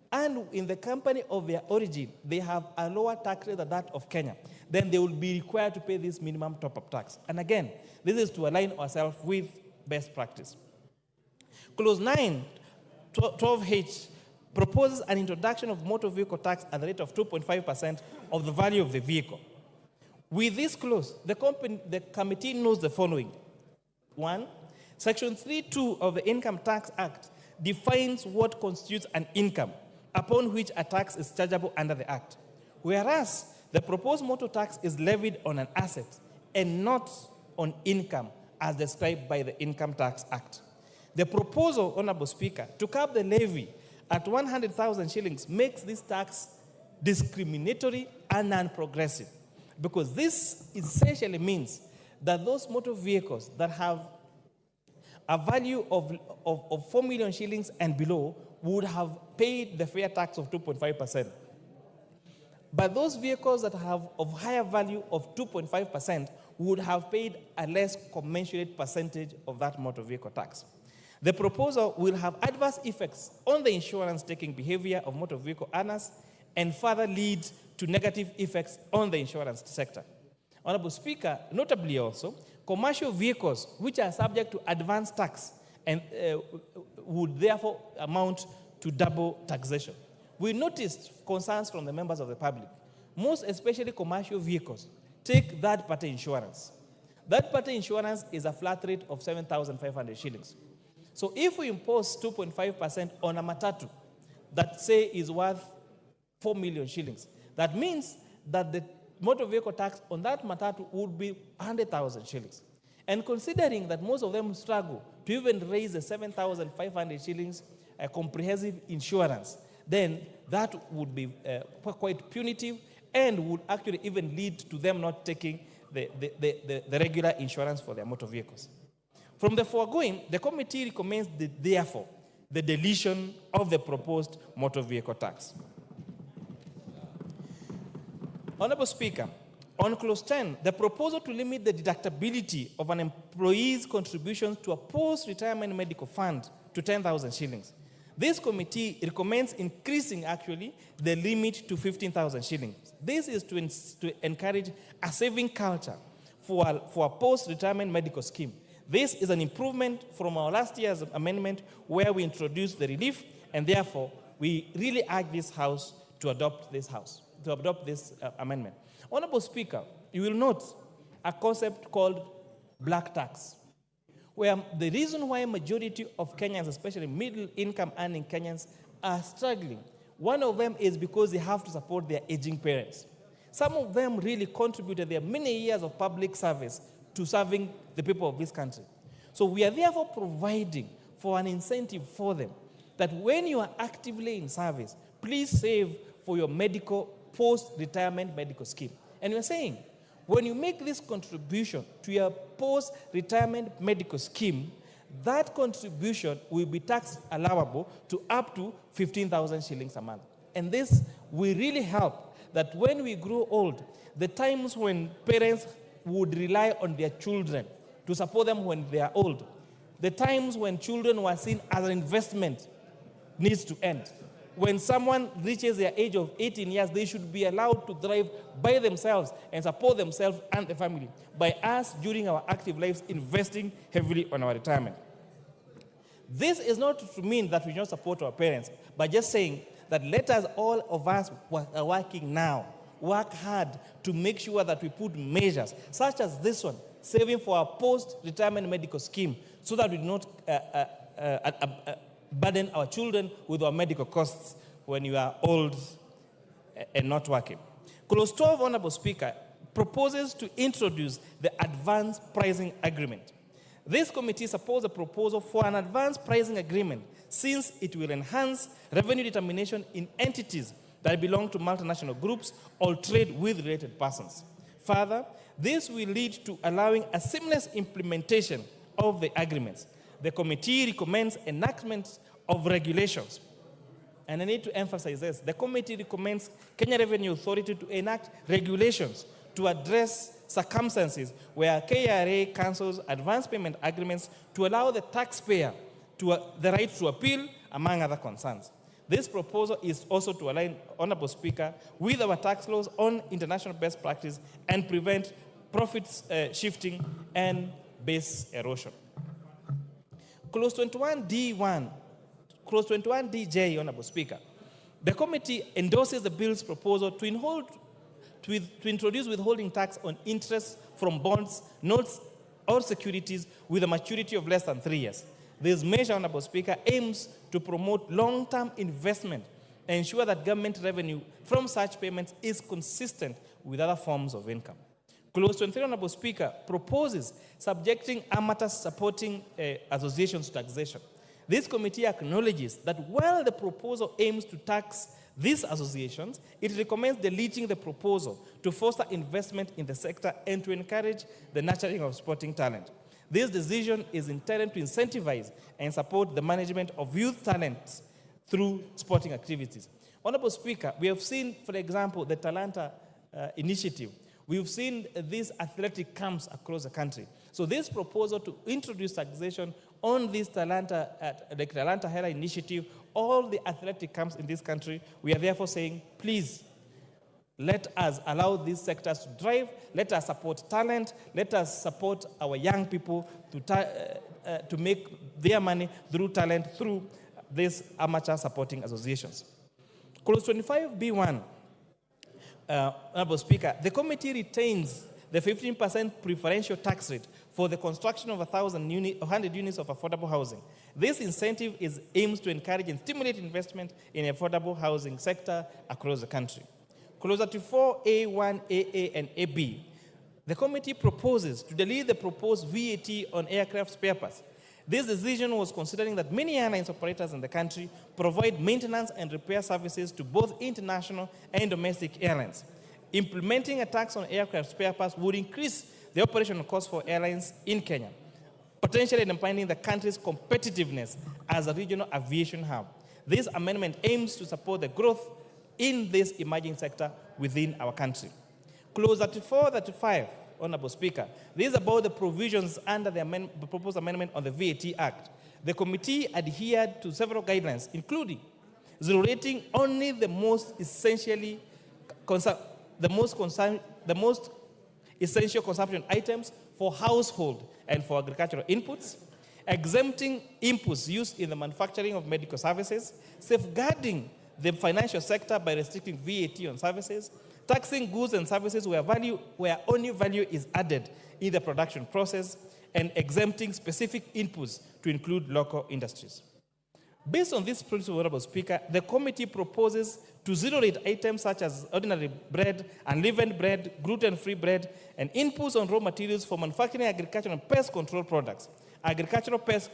and in the company of their origin, they have a lower tax rate than that of Kenya, then they will be required to pay this minimum top-up tax. And again, this is to align ourselves with best practice. Clause 9, 12H, proposes an introduction of motor vehicle tax at the rate of 2.5% of the value of the vehicle. With this clause, the committee knows the following. 1, Section 3.2 of the Income Tax Act defines what constitutes an income upon which a tax is chargeable under the Act, whereas the proposed motor tax is levied on an asset and not on income as described by the Income Tax Act. The proposal, Honorable Speaker, to cap the levy at 100,000 shillings makes this tax discriminatory and non-progressive, because this essentially means that those motor vehicles that have a value of 4 million shillings and below would have paid the fair tax of 2.5%. But those vehicles that have of higher value of 2.5% would have paid a less commensurate percentage of that motor vehicle tax. The proposal will have adverse effects on the insurance-taking behavior of motor vehicle owners and further lead to negative effects on the insurance sector. Honorable Speaker, notably also, commercial vehicles which are subject to advance tax and would therefore amount to double taxation. We noticed concerns from the members of the public. Most especially commercial vehicles take third-party insurance. Third-party insurance is a flat rate of 7,500 shillings. So if we impose 2.5% on a matatu that say is worth 4 million shillings, that means that the motor vehicle tax on that matatu would be 100,000 shillings. And considering that most of them struggle to even raise the 7,500 shillings comprehensive insurance, then that would be quite punitive and would actually even lead to them not taking the regular insurance for their motor vehicles. From the foregoing, the committee recommends therefore the deletion of the proposed motor vehicle tax. Honorable Speaker, on clause 10, the proposal to limit the deductibility of an employee's contributions to a post-retirement medical fund to 10,000 shillings. This committee recommends increasing actually the limit to 15,000 shillings. This is to encourage a saving culture for a post-retirement medical scheme. This is an improvement from our last year's amendment where we introduced the relief, and therefore we really urge this House to adopt this amendment. Honorable Speaker, you will note a concept called black tax, where the reason why majority of Kenyans, especially middle-income earning Kenyans, are struggling, one of them is because they have to support their aging parents. Some of them really contributed their many years of public service to serving the people of this country. So we are therefore providing for an incentive for them that when you are actively in service, please save for your post-retirement medical scheme. And we're saying, when you make this contribution to your post-retirement medical scheme, that contribution will be tax allowable to up to 15,000 shillings a month. And this will really help that when we grow old, the times when parents would rely on their children to support them when they are old, the times when children were seen as an investment needs to end. When someone reaches their age of 18 years, they should be allowed to drive by themselves and support themselves and the family by us during our active lives investing heavily on our retirement. This is not to mean that we don't support our parents, but just saying that let us, all of us are working now, work hard to make sure that we put measures such as this one, saving for our post-retirement medical scheme, so that we do not burden our children with our medical costs when you are old and not working. Clause 12, Honorable Speaker, proposes to introduce the advance pricing agreement. This committee supports a proposal for an advance pricing agreement since it will enhance revenue determination in entities that belong to multinational groups or trade with related persons. Further, this will lead to allowing a seamless implementation of the agreements. The committee recommends enactment of regulations. And I need to emphasize this. The committee recommends Kenya Revenue Authority to enact regulations to address circumstances where KRA cancels advance payment agreements to allow the taxpayer the right to appeal, among other concerns. This proposal is also to align, Honorable Speaker, with our tax laws on international best practice and prevent profits shifting and base erosion. Clause 21D1, Clause 21DJ, Honorable Speaker. The committee endorses the bill's proposal to introduce withholding tax on interest from bonds, notes, or securities with a maturity of less than 3 years. This measure, Honorable Speaker, aims to promote long-term investment and ensure that government revenue from such payments is consistent with other forms of income. Clause 23, Honorable Speaker, proposes subjecting amateur supporting associations to taxation. This committee acknowledges that while the proposal aims to tax these associations, it recommends deleting the proposal to foster investment in the sector and to encourage the nurturing of sporting talent. This decision is intended to incentivize and support the management of youth talent through sporting activities. Honorable Speaker, we have seen, for example, the Talanta initiative. We've seen these athletic camps across the country. So this proposal to introduce taxation on this Talanta, the Talanta Hera initiative, all the athletic camps in this country, we are therefore saying, please, let us allow these sectors to drive, let us support talent, let us support our young people to make their money through talent, through these amateur supporting associations. Clause 25B1, Honorable Speaker, the committee retains the 15% preferential tax rate for the construction of 100 units of affordable housing. This incentive aims to encourage and stimulate investment in the affordable housing sector across the country. Clause 34A1, AA, and AB, the committee proposes to delete the proposed VAT on aircraft spare parts. This decision was considering that many airlines operators in the country provide maintenance and repair services to both international and domestic airlines. Implementing a tax on aircraft spare parts would increase the operational cost for airlines in Kenya. potentially undermining the country's competitiveness as a regional aviation hub. This amendment aims to support the growth in this emerging sector within our country. Clause 34-35, Honorable Speaker, this is about the provisions under the proposed amendment on the VAT Act. The committee adhered to several guidelines, including zero rating only the most essential consumption items for household and for agricultural inputs, exempting inputs used in the manufacturing of medical services, safeguarding the financial sector by restricting VAT on services, taxing goods and services where only value is added in the production process, and exempting specific inputs to include local industries. Based on this principle, Honorable Speaker, the committee proposes to zero-rate items such as ordinary bread, unleavened bread, gluten-free bread, and inputs on raw materials for manufacturing agricultural and pest control products, agricultural pest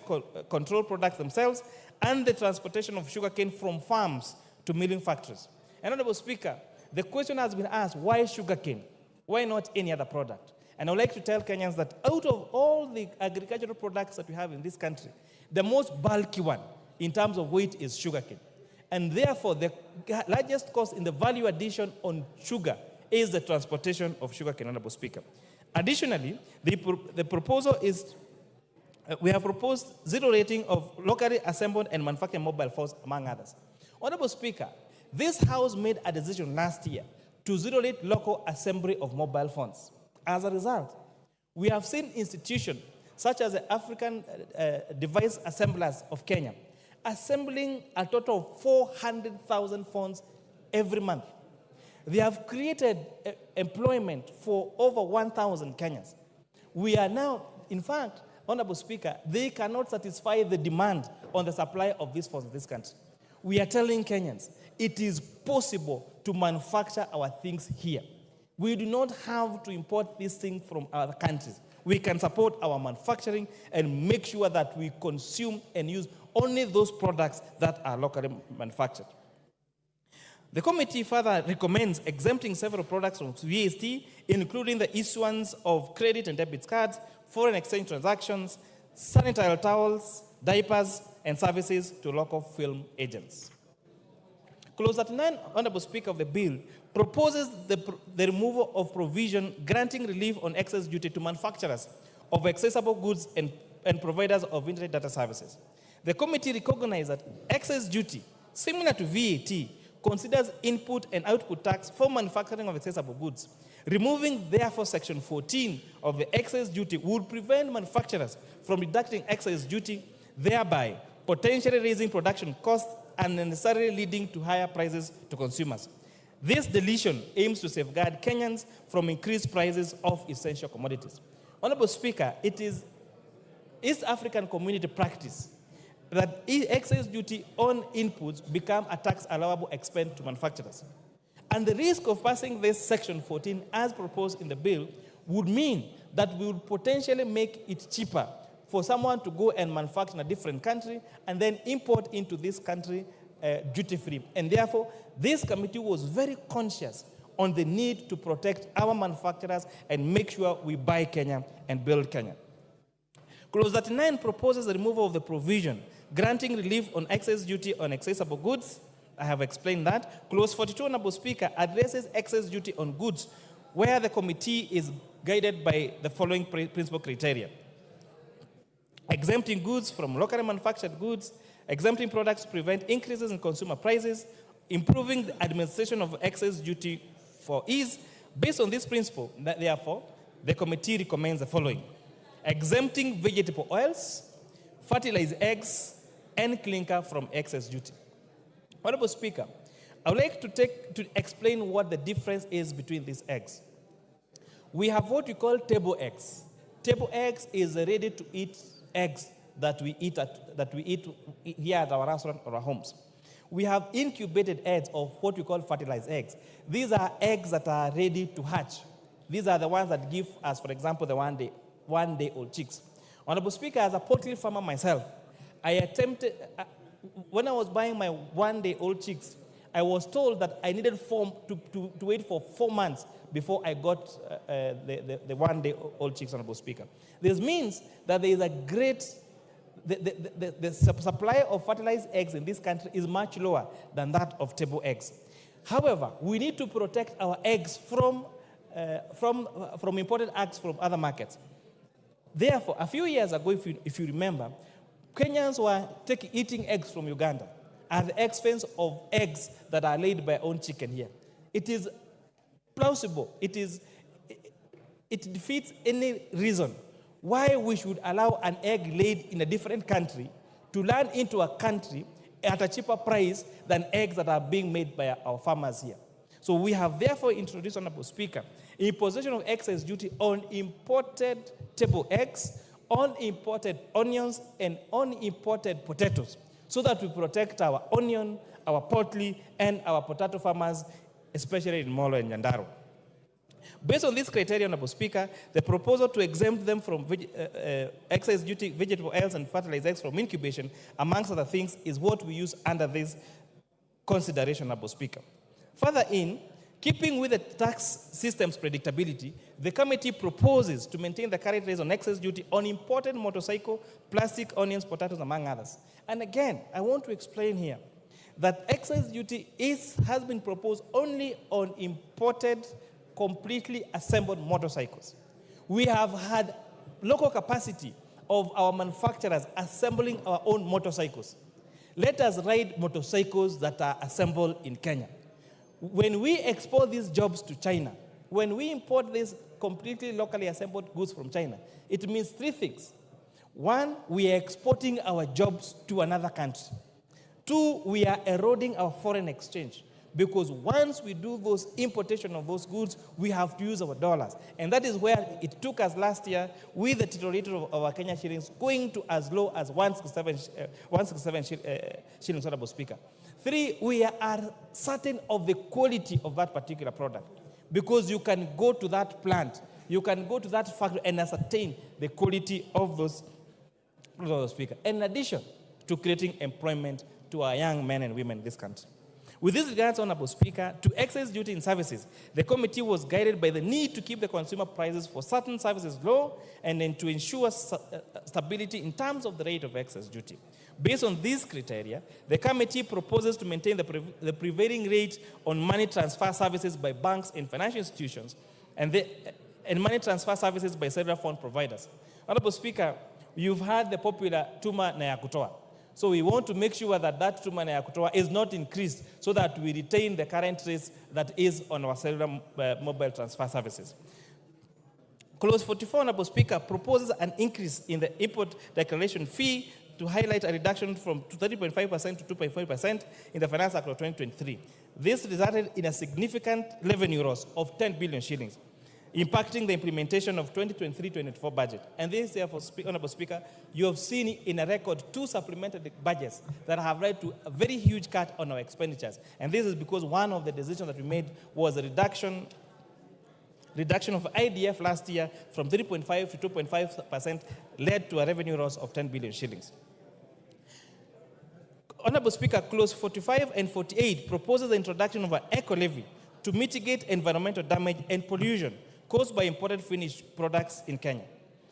control products themselves, and the transportation of sugarcane from farms to milling factories. And Honorable Speaker, the question has been asked, why sugarcane? Why not any other product? And I would like to tell Kenyans that out of all the agricultural products that we have in this country, the most bulky one in terms of weight is sugarcane. And therefore, the largest cost in the value addition on sugar is the transportation of sugarcane, Honorable Speaker. Additionally, the proposal is, we have proposed zero rating of locally assembled and manufactured mobile phones, among others. Honorable Speaker, this House made a decision last year to zero rate local assembly of mobile phones. As a result, we have seen institutions such as the African Device Assemblers of Kenya assembling a total of 400,000 phones every month. They have created employment for over 1,000 Kenyans. We are now, in fact, Honorable Speaker, they cannot satisfy the demand on the supply of these phones in this country. We are telling Kenyans, it is possible to manufacture our things here. We do not have to import these things from other countries. We can support our manufacturing and make sure that we consume and use only those products that are locally manufactured. The committee further recommends exempting several products from VAT, including the issuance of credit and debit cards, foreign exchange transactions, sanitary towels, diapers, and services to local film agents. Clause 39, Honorable Speaker, of the bill proposes the removal of provision granting relief on excess duty to manufacturers of accessible goods and providers of internet data services. The committee recognizes that excess duty, similar to VAT, considers input and output tax for manufacturing of accessible goods. Removing, therefore, Section 14 of the excess duty would prevent manufacturers from deducting excess duty, thereby potentially raising production costs and necessarily leading to higher prices to consumers. This deletion aims to safeguard Kenyans from increased prices of essential commodities. Honorable Speaker, it is East African community practice that excess duty on inputs become a tax allowable expense to manufacturers. And the risk of passing this Section 14 as proposed in the bill would mean that we would potentially make it cheaper for someone to go and manufacture in a different country and then import into this country duty-free. And therefore, this committee was very conscious on the need to protect our manufacturers and make sure we buy Kenya and build Kenya. Clause 39 proposes the removal of the provision granting relief on excess duty on accessible goods. I have explained that. Clause 42, Honorable Speaker, addresses excess duty on goods where the committee is guided by the following principal criteria: exempting goods from locally manufactured goods, exempting products to prevent increases in consumer prices, improving the administration of excess duty for ease. Based on this principle, therefore, the committee recommends the following: exempting vegetable oils, fertilized eggs, and clinker from excess duty. Honorable Speaker, I would like to explain what the difference is between these eggs. We have what we call table eggs. Table eggs is the ready-to-eat eggs that we eat here at our restaurant or our homes. We have incubated eggs of what we call fertilized eggs. These are eggs that are ready to hatch. These are the ones that give us, for example, the one-day-old chicks. Honorable Speaker, as a poultry farmer myself, I attempted, when I was buying my one-day-old chicks, I was told that I needed to wait for 4 months before I got the one-day-old chicks, Honorable Speaker. This means that there is a great, the supply of fertilized eggs in this country is much lower than that of table eggs. However, we need to protect our eggs from imported eggs from other markets. Therefore, a few years ago, if you remember, Kenyans were eating eggs from Uganda at the expense of eggs that are laid by our own chicken here. It is plausible. It defeats any reason why we should allow an egg laid in a different country to land into a country at a cheaper price than eggs that are being made by our farmers here. So we have therefore introduced, Honorable Speaker, imposition of excise duty on imported table eggs, on imported onions, and on imported potatoes, so that we protect our onion, our poultry, and our potato farmers, especially in Molo and Nyandarua. Based on this criteria, Honorable Speaker, the proposal to exempt them from excise duty, vegetable oils, and fertilized eggs from incubation, amongst other things, is what we use under this consideration, Honorable Speaker. Further in, keeping with the tax system's predictability, the committee proposes to maintain the current rates on excise duty on imported motorcycle, plastic, onions, potatoes, among others. And again, I want to explain here that excise duty has been proposed only on imported, completely assembled motorcycles. We have had local capacity of our manufacturers assembling our own motorcycles. Let us ride motorcycles that are assembled in Kenya. When we export these jobs to China, when we import these completely locally assembled goods from China, it means three things. One, we are exporting our jobs to another country. Two, we are eroding our foreign exchange, because once we do those importation of those goods, we have to use our dollars. And that is where it took us last year with the titulator of our Kenya shillings going to as low as 167 shillings, Honorable Speaker. Three, we are certain of the quality of that particular product, because you can go to that plant, you can go to that factory and ascertain the quality of those, Speaker, in addition to creating employment to our young men and women in this country. With this regards, Honorable Speaker, to excise duty in services, the committee was guided by the need to keep the consumer prices for certain services low and then to ensure stability in terms of the rate of excise duty. Based on these criteria, the committee proposes to maintain the prevailing rate on money transfer services by banks and financial institutions and money transfer services by several fund providers. Honorable Speaker, you've heard the popular Tuma na ya kutoa. So we want to make sure that that Tuma na ya kutoa is not increased so that we retain the current rates that is on our cellular mobile transfer services. Clause 44, Honorable Speaker, proposes an increase in the import declaration fee to highlight a reduction from 30.5% to 2.5% in the Finance Act of 2023. This resulted in a significant revenue loss of 10 billion shillings, impacting the implementation of 2023-24 budget. And this, therefore, Honorable Speaker, you have seen in a record 2 supplementary budgets that have led to a very huge cut on our expenditures. And this is because one of the decisions that we made was a reduction of IDF last year from 3.5 to 2.5% led to a revenue loss of 10 billion shillings. Honorable Speaker, clause 45 and 48 proposes the introduction of an eco levy to mitigate environmental damage and pollution caused by imported finished products in Kenya.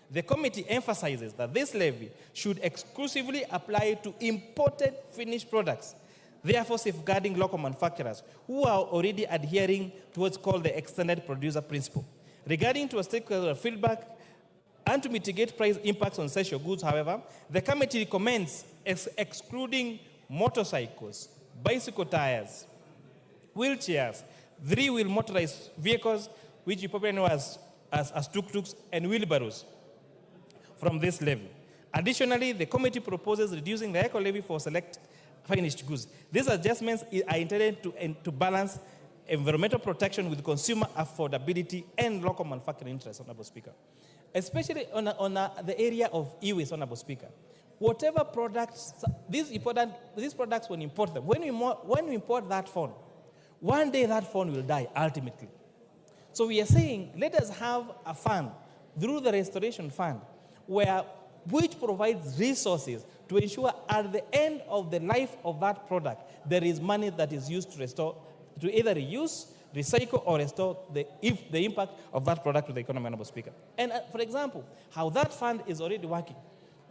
The committee emphasizes that this levy should exclusively apply to imported finished products, therefore safeguarding local manufacturers who are already adhering to what's called the extended producer principle. Regarding to a stakeholder feedback and to mitigate price impacts on essential goods, however, the committee recommends excluding motorcycles, bicycle tires, wheelchairs, 3-wheel motorized vehicles, which you probably know as tuk-tuks, and wheelbarrows from this levy. Additionally, the committee proposes reducing the eco levy for select finished goods. These adjustments are intended to balance environmental protection with consumer affordability and local manufacturing interests, Honorable Speaker. Especially on the area of e-waste, Honorable Speaker. Whatever products, these products, when you import them, when we import that phone, one day that phone will die ultimately. So we are saying, let us have a fund through the restoration fund which provides resources to ensure at the end of the life of that product, there is money that is used to restore, to either reuse, recycle, or restore the impact of that product to the economy, Honorable Speaker. And for example, how that fund is already working.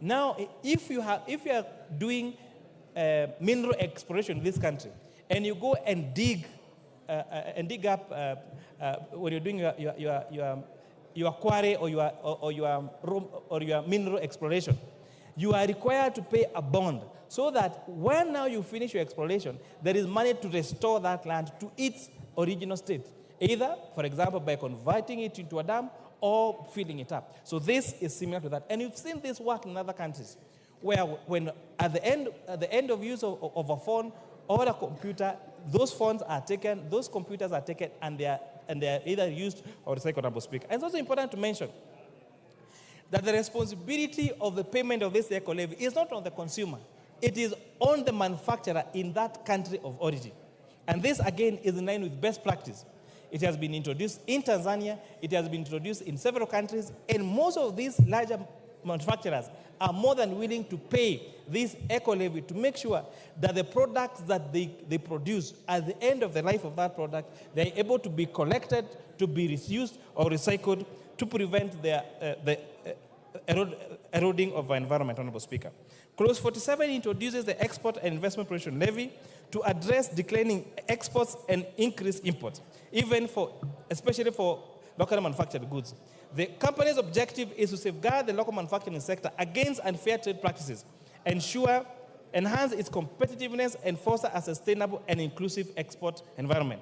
Now, if you are doing mineral exploration in this country, and you go and dig up when you're doing your quarry or your mineral exploration, you are required to pay a bond so that when now you finish your exploration, there is money to restore that land to its original state, either, for example, by converting it into a dam or filling it up. So this is similar to that. And you've seen this work in other countries, where when at the end of use of a phone or a computer, those phones are taken, those computers are taken, and they are either used or recycled, Honorable Speaker. And it's also important to mention that the responsibility of the payment of this eco levy is not on the consumer. It is on the manufacturer in that country of origin. And this, again, is in line with best practice. It has been introduced in Tanzania, it has been introduced in several countries, and most of these larger manufacturers are more than willing to pay this eco levy to make sure that the products that they produce at the end of the life of that product, they're able to be collected, to be reused or recycled to prevent the eroding of our environment, Honorable Speaker. Clause 47 introduces the Export and Investment Promotion Levy to address declining exports and increase imports, especially for locally manufactured goods. The company's objective is to safeguard the local manufacturing sector against unfair trade practices, enhance its competitiveness, and foster a sustainable and inclusive export environment.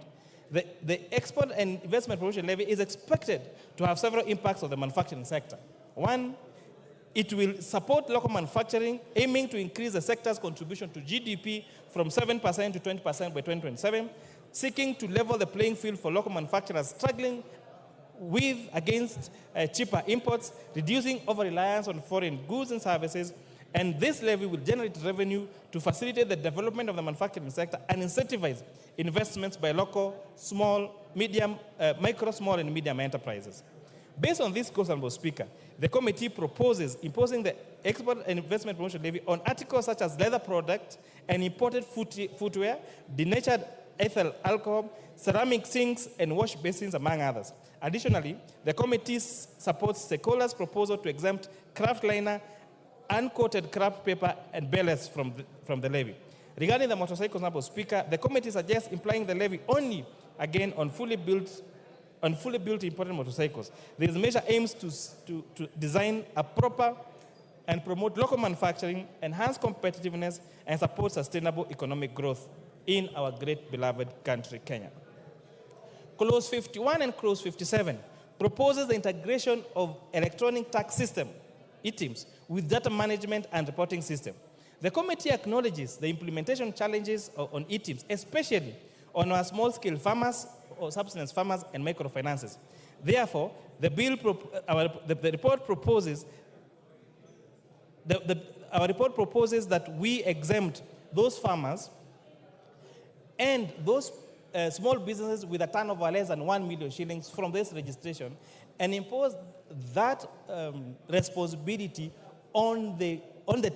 The Export and Investment Promotion Levy is expected to have several impacts on the manufacturing sector. One, it will support local manufacturing, aiming to increase the sector's contribution to GDP from 7% to 20% by 2027, seeking to level the playing field for local manufacturers struggling against cheaper imports, reducing over-reliance on foreign goods and services. And this levy will generate revenue to facilitate the development of the manufacturing sector and incentivize investments by local, micro, small, and medium enterprises. Based on this course, Honorable Speaker, the committee proposes imposing the Export and Investment Promotion Levy on articles such as leather products and imported footwear, denatured ethyl alcohol, ceramic sinks, and wash basins, among others. Additionally, the committee supports stakeholders' proposal to exempt craft liner, uncoated craft paper, and ballast from the levy. Regarding the motorcycles, Honorable Speaker, the committee suggests implying the levy only, again, on fully built imported motorcycles. This measure aims to design a proper and promote local manufacturing, enhance competitiveness, and support sustainable economic growth in our great beloved country, Kenya. Clause 51 and Clause 57 proposes the integration of electronic tax system, ETIMS, with data management and reporting system. The committee acknowledges the implementation challenges on ETIMS, especially on our small-scale farmers, or subsistence farmers, and microfinances. Therefore, our report proposes that we exempt those farmers and those small businesses with a turnover less than 1 million shillings from this registration, and impose that responsibility on the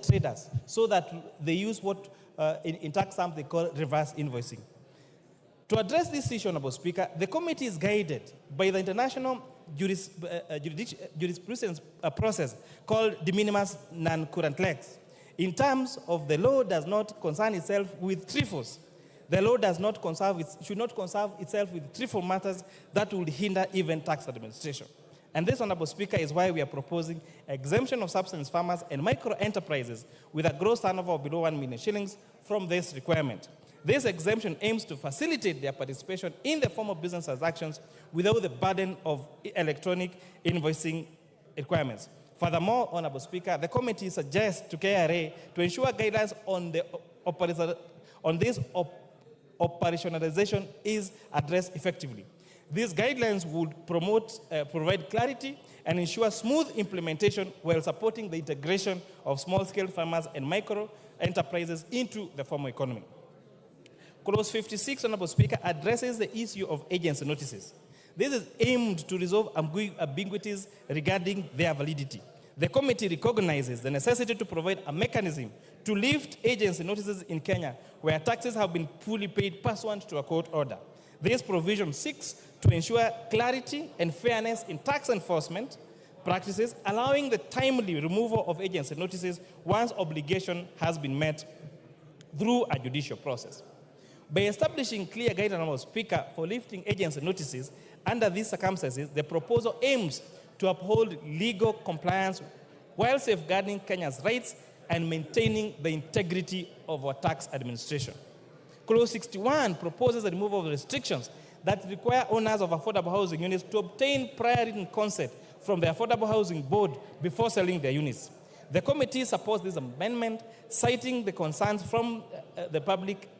traders, so that they use what in tax terms they call reverse invoicing. To address this issue, Honorable Speaker, the committee is guided by the international jurisprudence process called de minimis non current lex. In terms of the law does not concern itself with trifles. The law should not concern itself with trivial matters that would hinder even tax administration. And this, Honorable Speaker, is why we are proposing exemption of subsistence farmers and micro enterprises with a gross turnover of below 1 million shillings from this requirement. This exemption aims to facilitate their participation in the form of business transactions without the burden of electronic invoicing requirements. Furthermore, Honorable Speaker, the committee suggests to KRA to ensure guidelines on this operationalization is addressed effectively. These guidelines would provide clarity and ensure smooth implementation while supporting the integration of small-scale farmers and micro enterprises into the formal economy. Clause 56, Honorable Speaker, addresses the issue of agency notices. This is aimed to resolve ambiguities regarding their validity. The committee recognizes the necessity to provide a mechanism to lift agency notices in Kenya where taxes have been fully paid pursuant to a court order. This provision seeks to ensure clarity and fairness in tax enforcement practices, allowing the timely removal of agency notices once obligation has been met through a judicial process. By establishing clear guidelines, Honorable Speaker, for lifting agency notices under these circumstances, the proposal aims to uphold legal compliance while safeguarding Kenya's rights and maintaining the integrity of our tax administration. Clause 61 proposes the removal of restrictions that require owners of affordable housing units to obtain prior written consent from the Affordable Housing Board before selling their units. The committee supports this amendment, citing the concerns from the public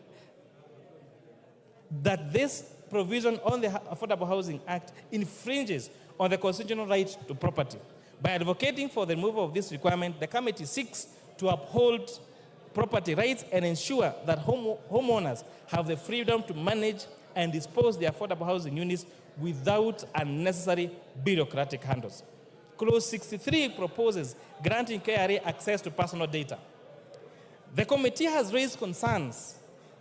that this provision on the Affordable Housing Act infringes on the constitutional right to property. By advocating for the removal of this requirement, the committee seeks to uphold property rights and ensure that homeowners have the freedom to manage and dispose their affordable housing units without unnecessary bureaucratic handles. Clause 63 proposes granting KRA access to personal data. The committee has raised concerns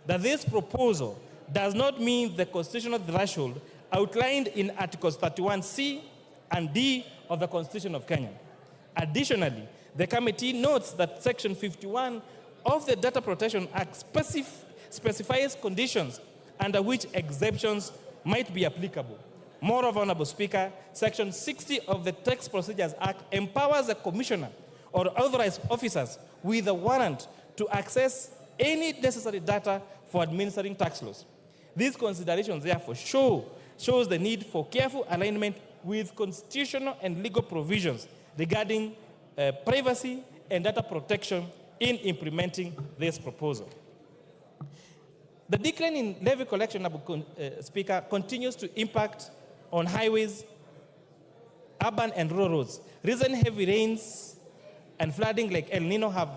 that this proposal does not meet the constitutional threshold outlined in Articles 31C and D of the Constitution of Kenya. Additionally, the committee notes that Section 51 of the Data Protection Act specifies conditions under which exemptions might be applicable. Moreover, Honorable Speaker, Section 60 of the Tax Procedures Act empowers the commissioner or authorized officers with a warrant to access any necessary data for administering tax laws. These considerations, therefore, shows the need for careful alignment with constitutional and legal provisions regarding privacy and data protection in implementing this proposal. The decline in levy collection, Honorable Speaker, continues to impact on highways, urban and rural roads. Recent heavy rains and flooding like El Nino have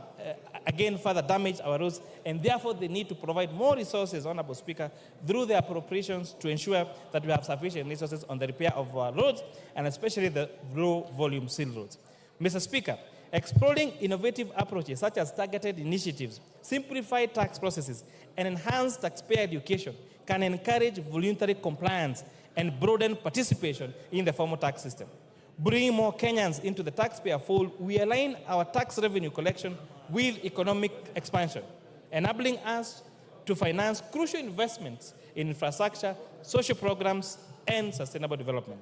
again further damaged our roads, and therefore they need to provide more resources, Honorable Speaker, through the appropriations to ensure that we have sufficient resources on the repair of our roads, and especially the low-volume seal roads. Mr. Speaker, exploring innovative approaches such as targeted initiatives, simplified tax processes, and enhanced taxpayer education can encourage voluntary compliance and broaden participation in the formal tax system. Bringing more Kenyans into the taxpayer fold, we align our tax revenue collection with economic expansion, enabling us to finance crucial investments in infrastructure, social programs, and sustainable development.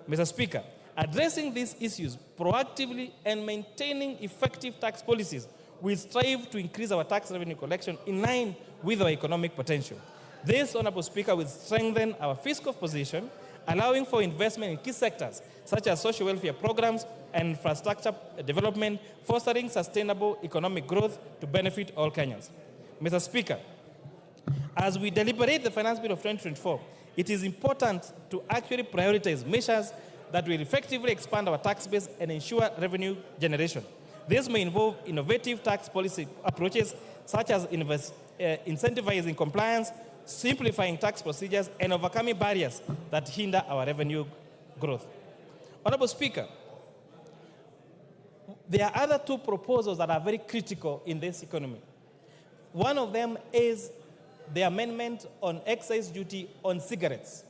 Mr. Speaker, addressing these issues proactively and maintaining effective tax policies, we strive to increase our tax revenue collection in line with our economic potential. This, Honorable Speaker, will strengthen our fiscal position, allowing for investment in key sectors such as social welfare programs and infrastructure development, fostering sustainable economic growth to benefit all Kenyans. Mr. Speaker, as we deliberate the Finance Bill of 2024, it is important to actually prioritize measures that will effectively expand our tax base and ensure revenue generation. This may involve innovative tax policy approaches such as incentivizing compliance, simplifying tax procedures, and overcoming barriers that hinder our revenue growth. Honorable Speaker, there are other two proposals that are very critical in this economy. One of them is the amendment on excise duty on cigarettes,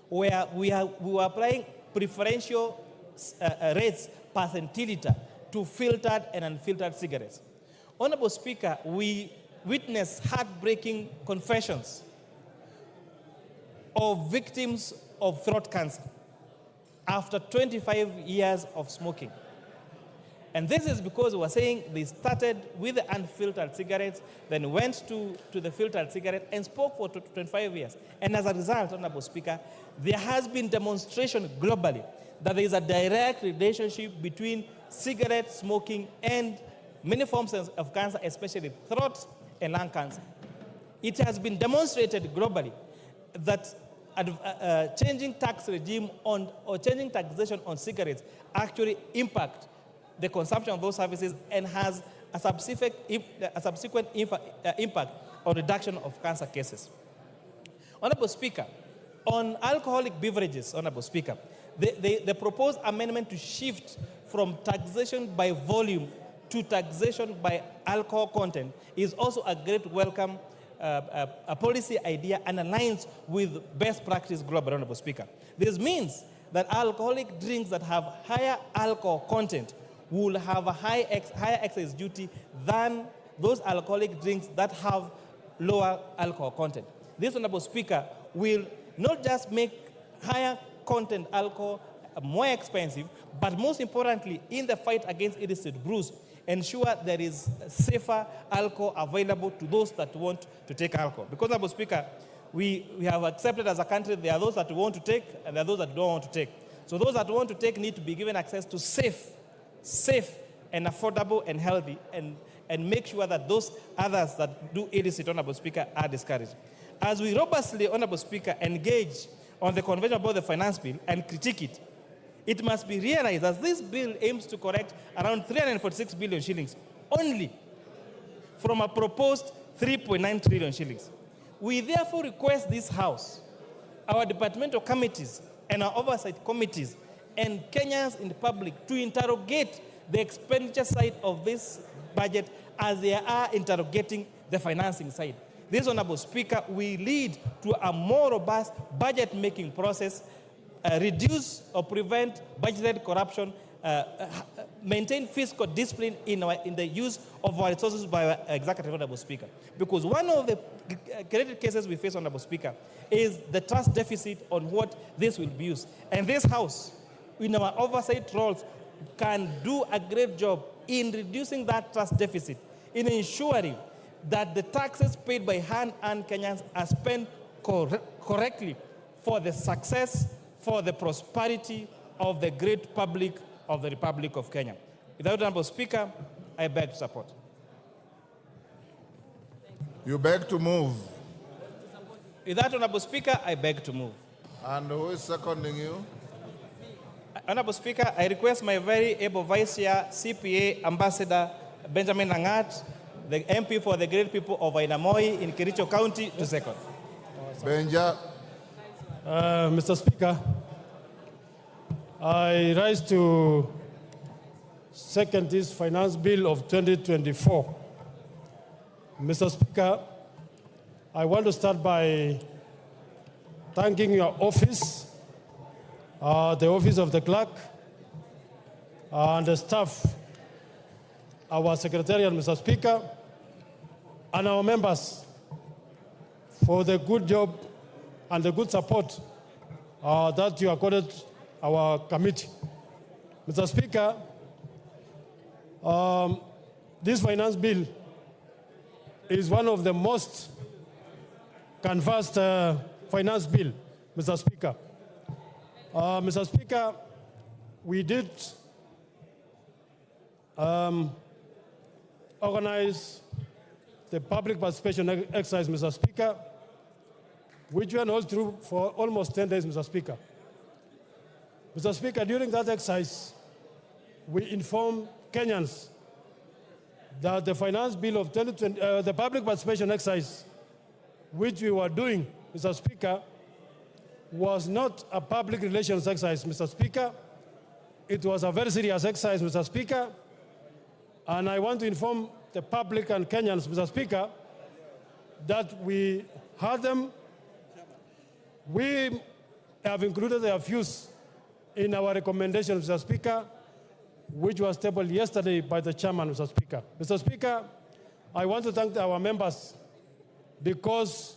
where we were applying preferential rates per centiliter to filtered and unfiltered cigarettes. Honorable Speaker, we witnessed heartbreaking confessions of victims of throat cancer after 25 years of smoking. And this is because we were saying they started with the unfiltered cigarettes, then went to the filtered cigarette and spoke for 25 years. And as a result, Honorable Speaker, there has been demonstration globally that there is a direct relationship between cigarette smoking and many forms of cancer, especially throat and lung cancer. It has been demonstrated globally that changing tax regime or changing taxation on cigarettes actually impact the consumption of those services and has a subsequent impact on reduction of cancer cases. Honorable Speaker, on alcoholic beverages, Honorable Speaker, the proposed amendment to shift from taxation by volume to taxation by alcohol content is also a great welcome a policy idea and aligns with best practice global, Honorable Speaker. This means that alcoholic drinks that have higher alcohol content will have a higher excise duty than those alcoholic drinks that have lower alcohol content. This, Honorable Speaker, will not just make higher content alcohol more expensive, but most importantly, in the fight against illicit brews, ensure there is safer alcohol available to those that want to take alcohol. Because, Honorable Speaker, we have accepted as a country there are those that want to take and there are those that don't want to take. So those that want to take need to be given access to safe and affordable and healthy, and make sure that those others that do illicit, Honorable Speaker, are discouraged. As we robustly, Honorable Speaker, engage on the Convention about the Finance Bill and critique it, it must be realized that this bill aims to correct around 346 billion shillings only from a proposed 3.9 trillion shillings. We therefore request this House, our departmental committees and our oversight committees and Kenyans in the public to interrogate the expenditure side of this budget as they are interrogating the financing side. This, Honorable Speaker, will lead to a more robust budget-making process, reduce or prevent budgeted corruption, maintain fiscal discipline in the use of our resources by our executive, Honorable Speaker. Because one of the credit cases we face, Honorable Speaker, is the trust deficit on what this will be used. And this House, in our oversight roles, can do a great job in reducing that trust deficit, in ensuring that the taxes paid by hand-earned Kenyans are spent correctly for the success, for the prosperity of the great public of the Republic of Kenya. Without Honorable Speaker, I beg to support. You beg to move. Without Honorable Speaker, I beg to move. And who is seconding you? Honorable Speaker, I request my very able Vice Chair, CPA Ambassador Benjamin Nangat, the MP for the great people of Ainamoi in Kericho County, to second. Benja. Mr. Speaker, I rise to second this finance bill of 2024. Mr. Speaker, I want to start by thanking your office, the office of the clerk, and the staff, our secretariat, Mr. Speaker, and our members for the good job and the good support that you accorded our committee. Mr. Speaker, this finance bill is one of the most canvassed finance bill, Mr. Speaker. Mr. Speaker, we did organize the public participation exercise, Mr. Speaker, which went all through for almost 10 days, Mr. Speaker. Mr. Speaker, during that exercise, we informed Kenyans that the finance bill of 2020, the public participation exercise, which we were doing, Mr. Speaker, was not a public relations exercise, Mr. Speaker. It was a very serious exercise, Mr. Speaker. And I want to inform the public and Kenyans, Mr. Speaker, that we heard them. We have included their views in our recommendation, Mr. Speaker, which was tabled yesterday by the chairman, Mr. Speaker. Mr. Speaker, I want to thank our members because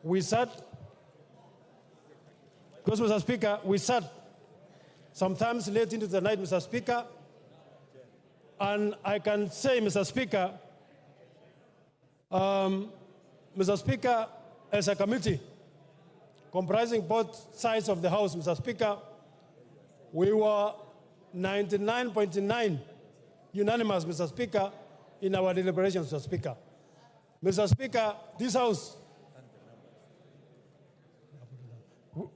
we sat, Mr. Speaker, we sat sometimes late into the night, Mr. Speaker, and I can say, Mr. Speaker, Mr. Speaker, as a committee comprising both sides of the House, Mr. Speaker, we were 99.9 unanimous, Mr. Speaker, in our deliberations, Mr. Speaker. Mr. Speaker, this House,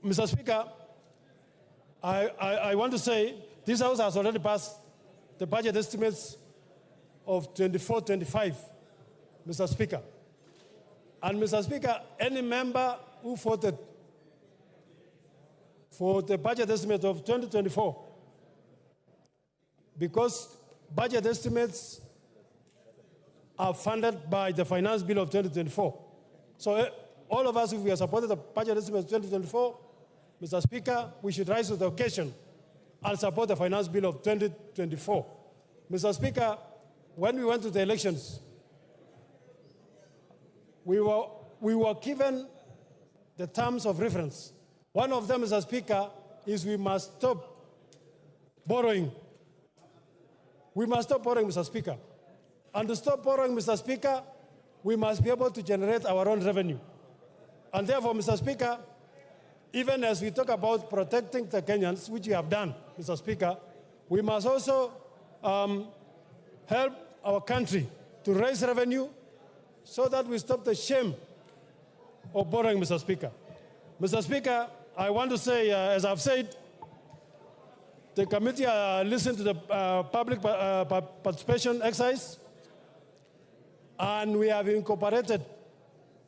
Mr. Speaker, I want to say this House has already passed the budget estimates of 24-25, Mr. Speaker. And Mr. Speaker, any member who voted for the budget estimate of 2024, because budget estimates are funded by the Finance Bill of 2024. So all of us, if we are supporting the budget estimates 2024, Mr. Speaker, we should rise to the occasion and support the Finance Bill of 2024. Mr. Speaker, when we went to the elections, we were given the terms of reference. One of them, Mr. Speaker, is we must stop borrowing. We must stop borrowing, Mr. Speaker. And to stop borrowing, Mr. Speaker, we must be able to generate our own revenue. And therefore, Mr. Speaker, even as we talk about protecting the Kenyans, which we have done, Mr. Speaker, we must also help our country to raise revenue so that we stop the shame of borrowing, Mr. Speaker. Mr. Speaker, I want to say, as I've said, the committee listened to the public participation exercise, and we have incorporated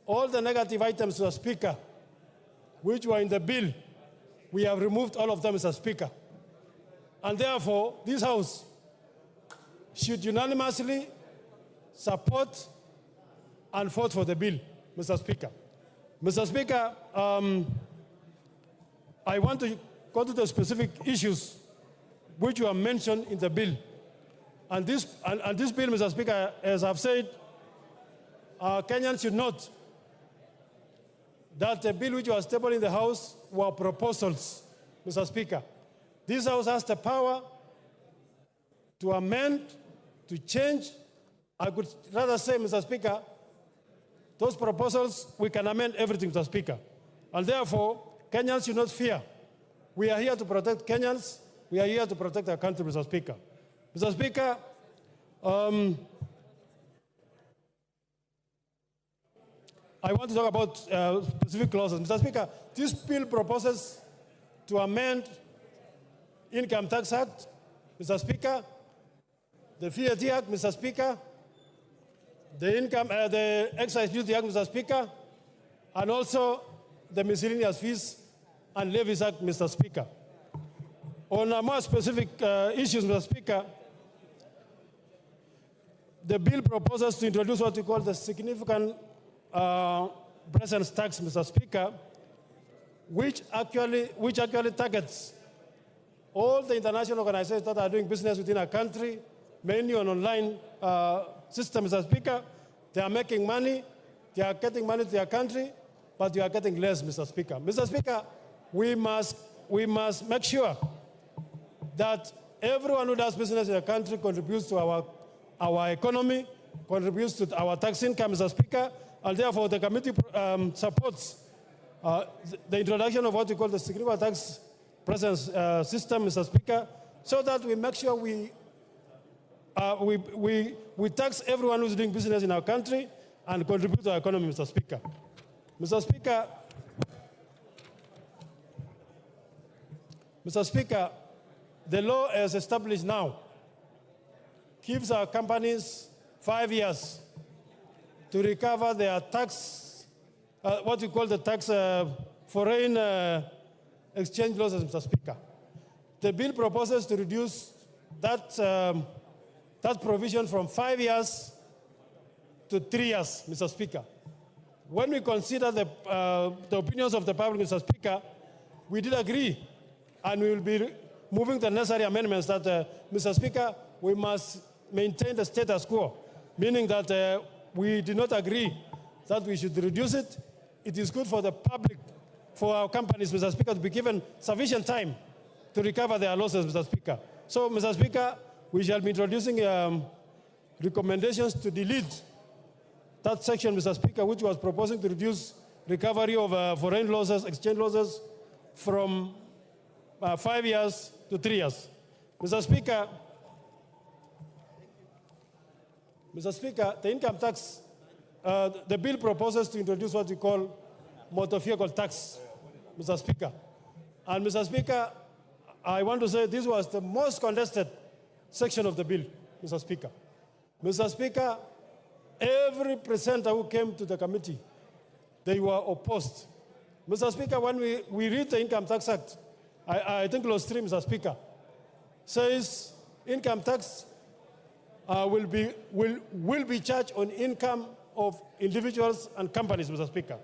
all the negative items, Mr. Speaker, which were in the bill. We have removed all of them, Mr. Speaker. And therefore, this House should unanimously support and vote for the bill, Mr. Speaker. Mr. Speaker, I want to go to the specific issues which were mentioned in the bill. And this bill, Mr. Speaker, as I've said, Kenyans should note that the bill which was tabled in the House were proposals, Mr. Speaker. This House has the power to amend, to change. I could rather say, Mr. Speaker, those proposals, we can amend everything, Mr. Speaker. And therefore, Kenyans should not fear. We are here to protect Kenyans. We are here to protect our country, Mr. Speaker. Mr. Speaker, I want to talk about specific clauses. Mr. Speaker, this bill proposes to amend Income Tax Act, Mr. Speaker, the VAT Act, Mr. Speaker, the Excise Duty Act, Mr. Speaker, and also the Miscellaneous Fees and Levies Act, Mr. Speaker. On more specific issues, Mr. Speaker, the bill proposes to introduce what we call the significant presence tax, Mr. Speaker, which actually targets all the international organizations that are doing business within our country, mainly on online systems, Mr. Speaker. They are making money, they are getting money to their country, but they are getting less, Mr. Speaker. Mr. Speaker, we must make sure that everyone who does business in the country contributes to our economy, contributes to our tax income, Mr. Speaker, and therefore the committee supports the introduction of what we call the significant tax presence system, Mr. Speaker, so that we make sure we tax everyone who's doing business in our country and contribute to our economy, Mr. Speaker. Mr. Speaker, the law as established now gives our companies 5 years to recover their tax, what we call the tax foreign exchange losses, Mr. Speaker. The bill proposes to reduce that provision from 5 years to 3 years, Mr. Speaker. When we consider the opinions of the public, Mr. Speaker, we did agree, and we will be moving the necessary amendments that, Mr. Speaker, we must maintain the status quo, meaning that we did not agree that we should reduce it. It is good for the public, for our companies, Mr. Speaker, to be given sufficient time to recover their losses, Mr. Speaker. So, Mr. Speaker, we shall be introducing recommendations to delete that section, Mr. Speaker, which was proposing to reduce recovery of foreign losses, exchange losses, from 5 years to 3 years. Mr. Speaker, the income tax, the bill proposes to introduce what we call motor vehicle tax, Mr. Speaker. And Mr. Speaker, I want to say this was the most contested section of the bill, Mr. Speaker. Mr. Speaker, every presenter who came to the committee, they were opposed. Mr. Speaker, when we read the Income Tax Act, I think clause 3, Mr. Speaker, says income tax will be charged on income of individuals and companies, Mr. Speaker.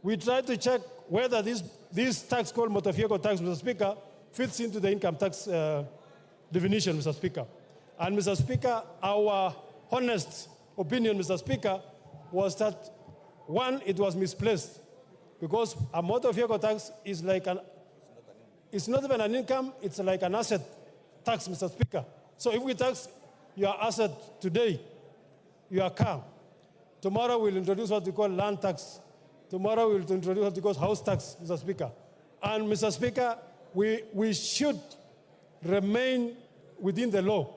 We tried to check whether this tax called motor vehicle tax, Mr. Speaker, fits into the income tax definition, Mr. Speaker. And Mr. Speaker, our honest opinion, Mr. Speaker, was that, one, it was misplaced, because a motor vehicle tax is like it's not even an income, it's like an asset tax, Mr. Speaker. So if we tax your asset today, your car, tomorrow we'll introduce what we call land tax. Tomorrow we'll introduce what we call house tax, Mr. Speaker. And Mr. Speaker, we should remain within the law.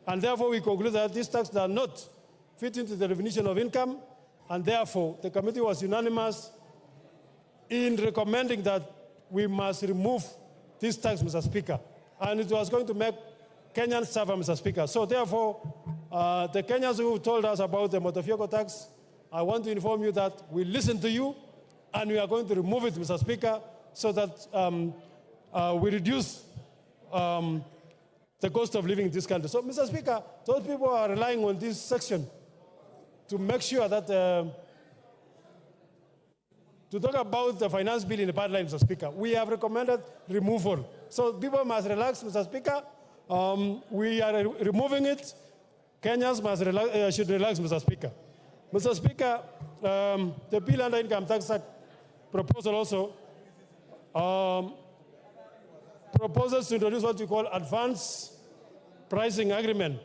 And therefore we conclude that these taxes are not fit into the definition of income, and therefore the committee was unanimous in recommending that we must remove this tax, Mr. Speaker. And it was going to make Kenyans suffer, Mr. Speaker. So therefore, the Kenyans who told us about the motor vehicle tax, I want to inform you that we listened to you, and we are going to remove it, Mr. Speaker, so that we reduce the cost of living in this country. So, Mr. Speaker, those people are relying on this section to make sure that, to talk about the finance bill in the pipeline, Mr. Speaker. We have recommended removal. So people must relax, Mr. Speaker. We are removing it. Kenyans must should relax, Mr. Speaker. Mr. Speaker, the bill under Income Tax Act proposal also proposes to introduce what we call advance pricing agreement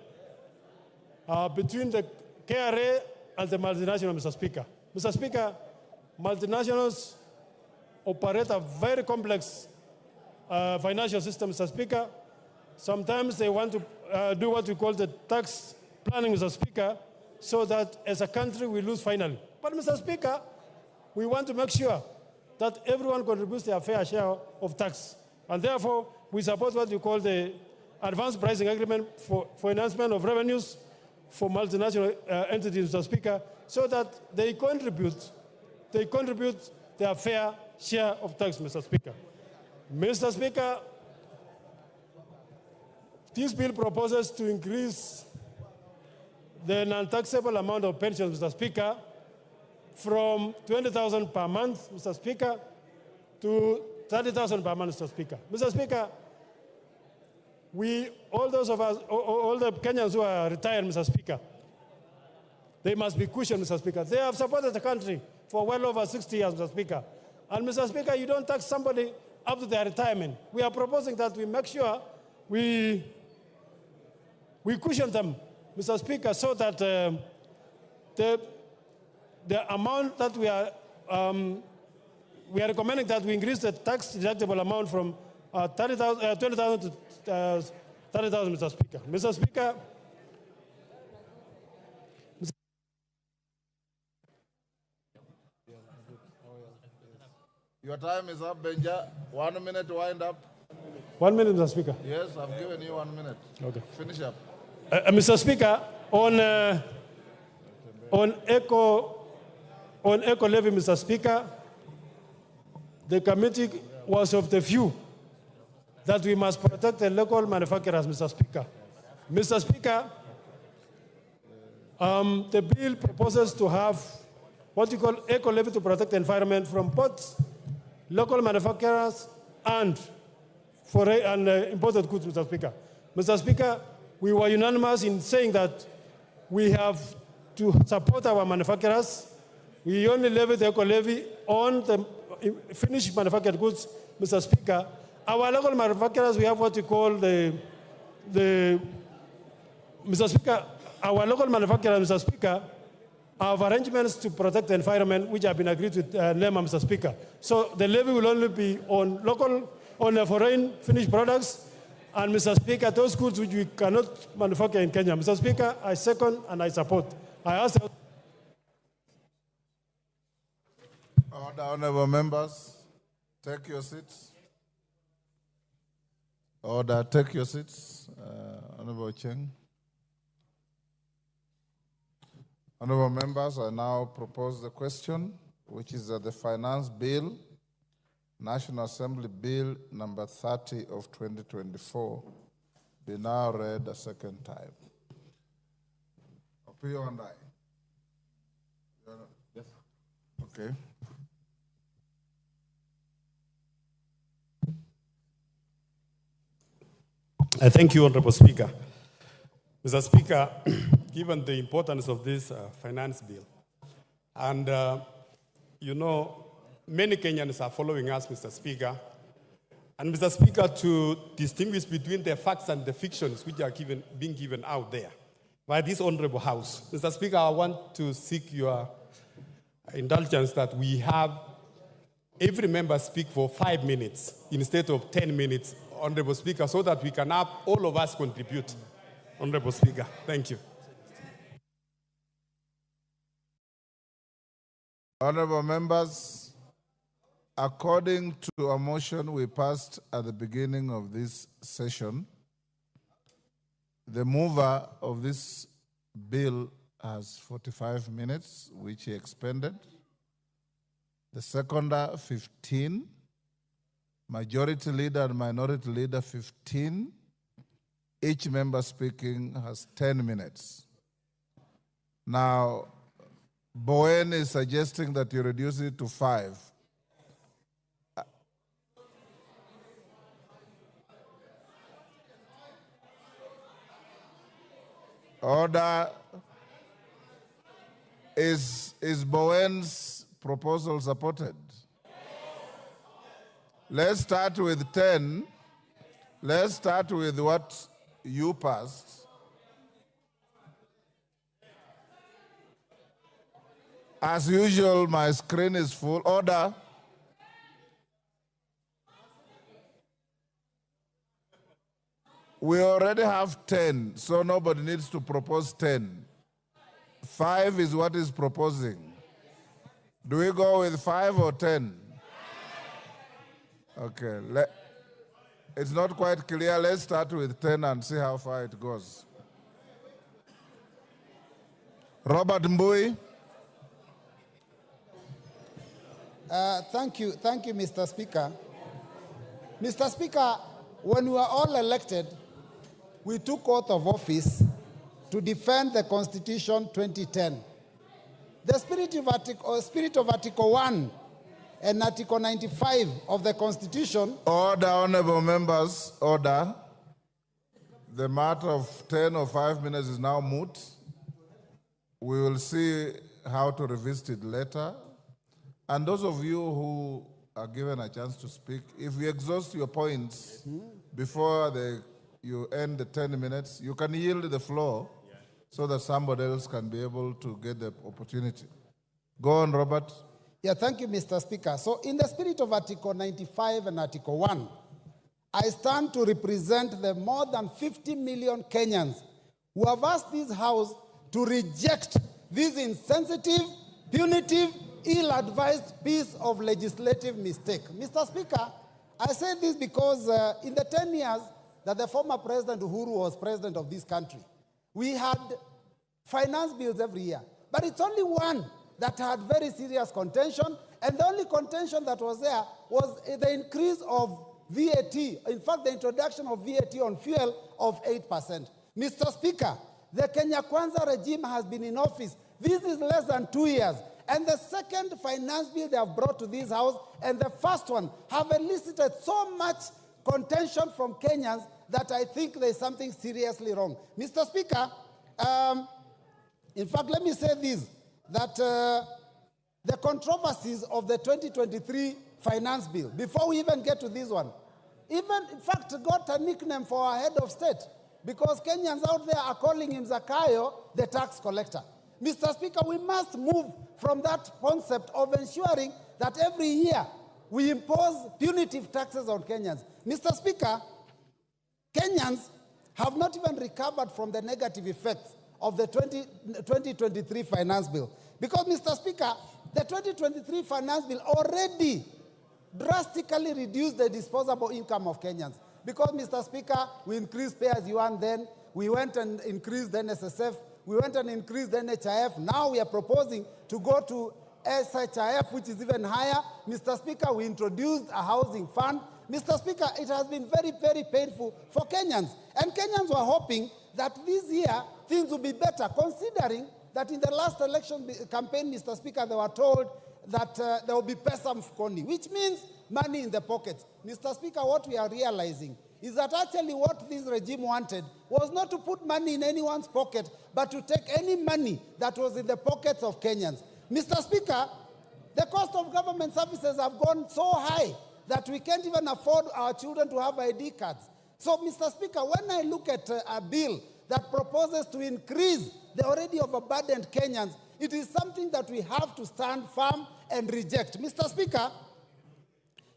between the KRA and the multinational, Mr. Speaker. Mr. Speaker, multinationals operate a very complex financial system, Mr. Speaker. Sometimes they want to do what we call the tax planning, Mr. Speaker, so that as a country we lose finally. But, Mr. Speaker, we want to make sure that everyone contributes their fair share of tax. And therefore, we support what we call the advanced pricing agreement for enhancement of revenues for multinational entities, Mr. Speaker, so that they contribute their fair share of tax, Mr. Speaker. Mr. Speaker, this bill proposes to increase the non-taxable amount of pensions, Mr. Speaker, from 20,000 per month, Mr. Speaker, to 30,000 per month, Mr. Speaker. Mr. Speaker, all the Kenyans who are retired, Mr. Speaker, they must be cushioned, Mr. Speaker. They have supported the country for well over 60 years, Mr. Speaker. And, Mr. Speaker, you don't tax somebody up to their retirement. We are proposing that we make sure we cushion them, Mr. Speaker, so that the amount that we are recommending that we increase the tax deductible amount from 20,000 to 30,000, Mr. Speaker. Mr. Speaker, Your time is up, Benja. 1 minute to wind up. 1 minute, Mr. Speaker. Yes, I've given you 1 minute. Okay. Finish up. Mr. Speaker, on eco levy, Mr. Speaker, the committee was of the view that we must protect the local manufacturers, Mr. Speaker. Mr. Speaker, the bill proposes to have what you call eco levy to protect the environment from both local manufacturers and imported goods, Mr. Speaker. Mr. Speaker, we were unanimous in saying that we have to support our manufacturers. We only levy the eco levy on the finished manufactured goods, Mr. Speaker. Our local manufacturers, we have what we call Mr. Speaker, our local manufacturers, Mr. Speaker, have arrangements to protect the environment which have been agreed with NEMA, Mr. Speaker. So the levy will only be on foreign finished products, and Mr. Speaker, those goods which we cannot manufacture in Kenya. Mr. Speaker, I second and I support. I ask. Order, honorable members, take your seats. Order, take your seats. Honorable Cheng. Honorable members, I now propose the question, which is that the Finance Bill, National Assembly Bill number 30 of 2024, be now read a second time. Opio and I. Yes. Okay. I thank you, Honorable Speaker. Mr. Speaker, given the importance of this finance bill, and you know, many Kenyans are following us, Mr. Speaker, and Mr. Speaker, to distinguish between the facts and the fictions which are being given out there by this Honorable House. Mr. Speaker, I want to seek your indulgence that we have every member speak for 5 minutes instead of 10 minutes, Honorable Speaker, so that we can have all of us contribute. Honorable Speaker, thank you. Honorable members, according to a motion we passed at the beginning of this session, the mover of this bill has 45 minutes, which he expended. The seconder, 15. Majority leader and minority leader, 15. Each member speaking has 10 minutes. Now, Bowen is suggesting that you reduce it to 5. Order. Is Bowen's proposal supported? Let's start with 10. Let's start with what you passed. As usual, my screen is full. Order. We already have 10, so nobody needs to propose 10. 5 is what is proposing. Do we go with 5 or 10? Okay. It's not quite clear. Let's start with 10 and see how far it goes. Robert Mbui. Thank you, Mr. Speaker. Mr. Speaker, when we were all elected, we took oath of office to defend the Constitution 2010. The spirit of Article 1 and Article 95 of the Constitution. Order, honorable members, order. The matter of 10 or 5 minutes is now moot. We will see how to revisit it later. And those of you who are given a chance to speak, if you exhaust your points before you end the 10 minutes, you can yield the floor so that somebody else can be able to get the opportunity. Go on, Robert. Yeah, thank you, Mr. Speaker. So in the spirit of Article 95 and Article 1, I stand to represent the more than 50 million Kenyans who have asked this House to reject this insensitive, punitive, ill-advised piece of legislative mistake. Mr. Speaker, I say this because in the 10 years that the former President Uhuru was president of this country, we had finance bills every year. But it's only one that had very serious contention, and the only contention that was there was the increase of VAT, in fact, the introduction of VAT on fuel of 8%. Mr. Speaker, the Kenya Kwanza regime has been in office. This is less than 2 years. And the second finance bill they have brought to this House and the first one have elicited so much contention from Kenyans that I think there's something seriously wrong. Mr. Speaker, in fact, let me say this, that the controversies of the 2023 finance bill, before we even get to this one, even, in fact, got a nickname for our head of state, because Kenyans out there are calling him Zakayo, the tax collector. Mr. Speaker, we must move from that concept of ensuring that every year we impose punitive taxes on Kenyans. Mr. Speaker, Kenyans have not even recovered from the negative effects of the 2023 finance bill. Because, Mr. Speaker, the 2023 finance bill already drastically reduced the disposable income of Kenyans. Because, Mr. Speaker, we increased pay as you earn then, we went and increased the NSSF, we went and increased the NHIF. Now we are proposing to go to SHIF, which is even higher. Mr. Speaker, we introduced a housing fund. Mr. Speaker, it has been very, very painful for Kenyans. And Kenyans were hoping that this year, things will be better, considering that in the last election campaign, Mr. Speaker, they were told that there will be pesa mfukoni, which means money in the pockets. Mr. Speaker, what we are realizing is that actually what this regime wanted was not to put money in anyone's pocket, but to take any money that was in the pockets of Kenyans. Mr. Speaker, the cost of government services have gone so high that we can't even afford our children to have ID cards. So, Mr. Speaker, when I look at a bill that proposes to increase the already overburdened Kenyans, it is something that we have to stand firm and reject. Mr. Speaker,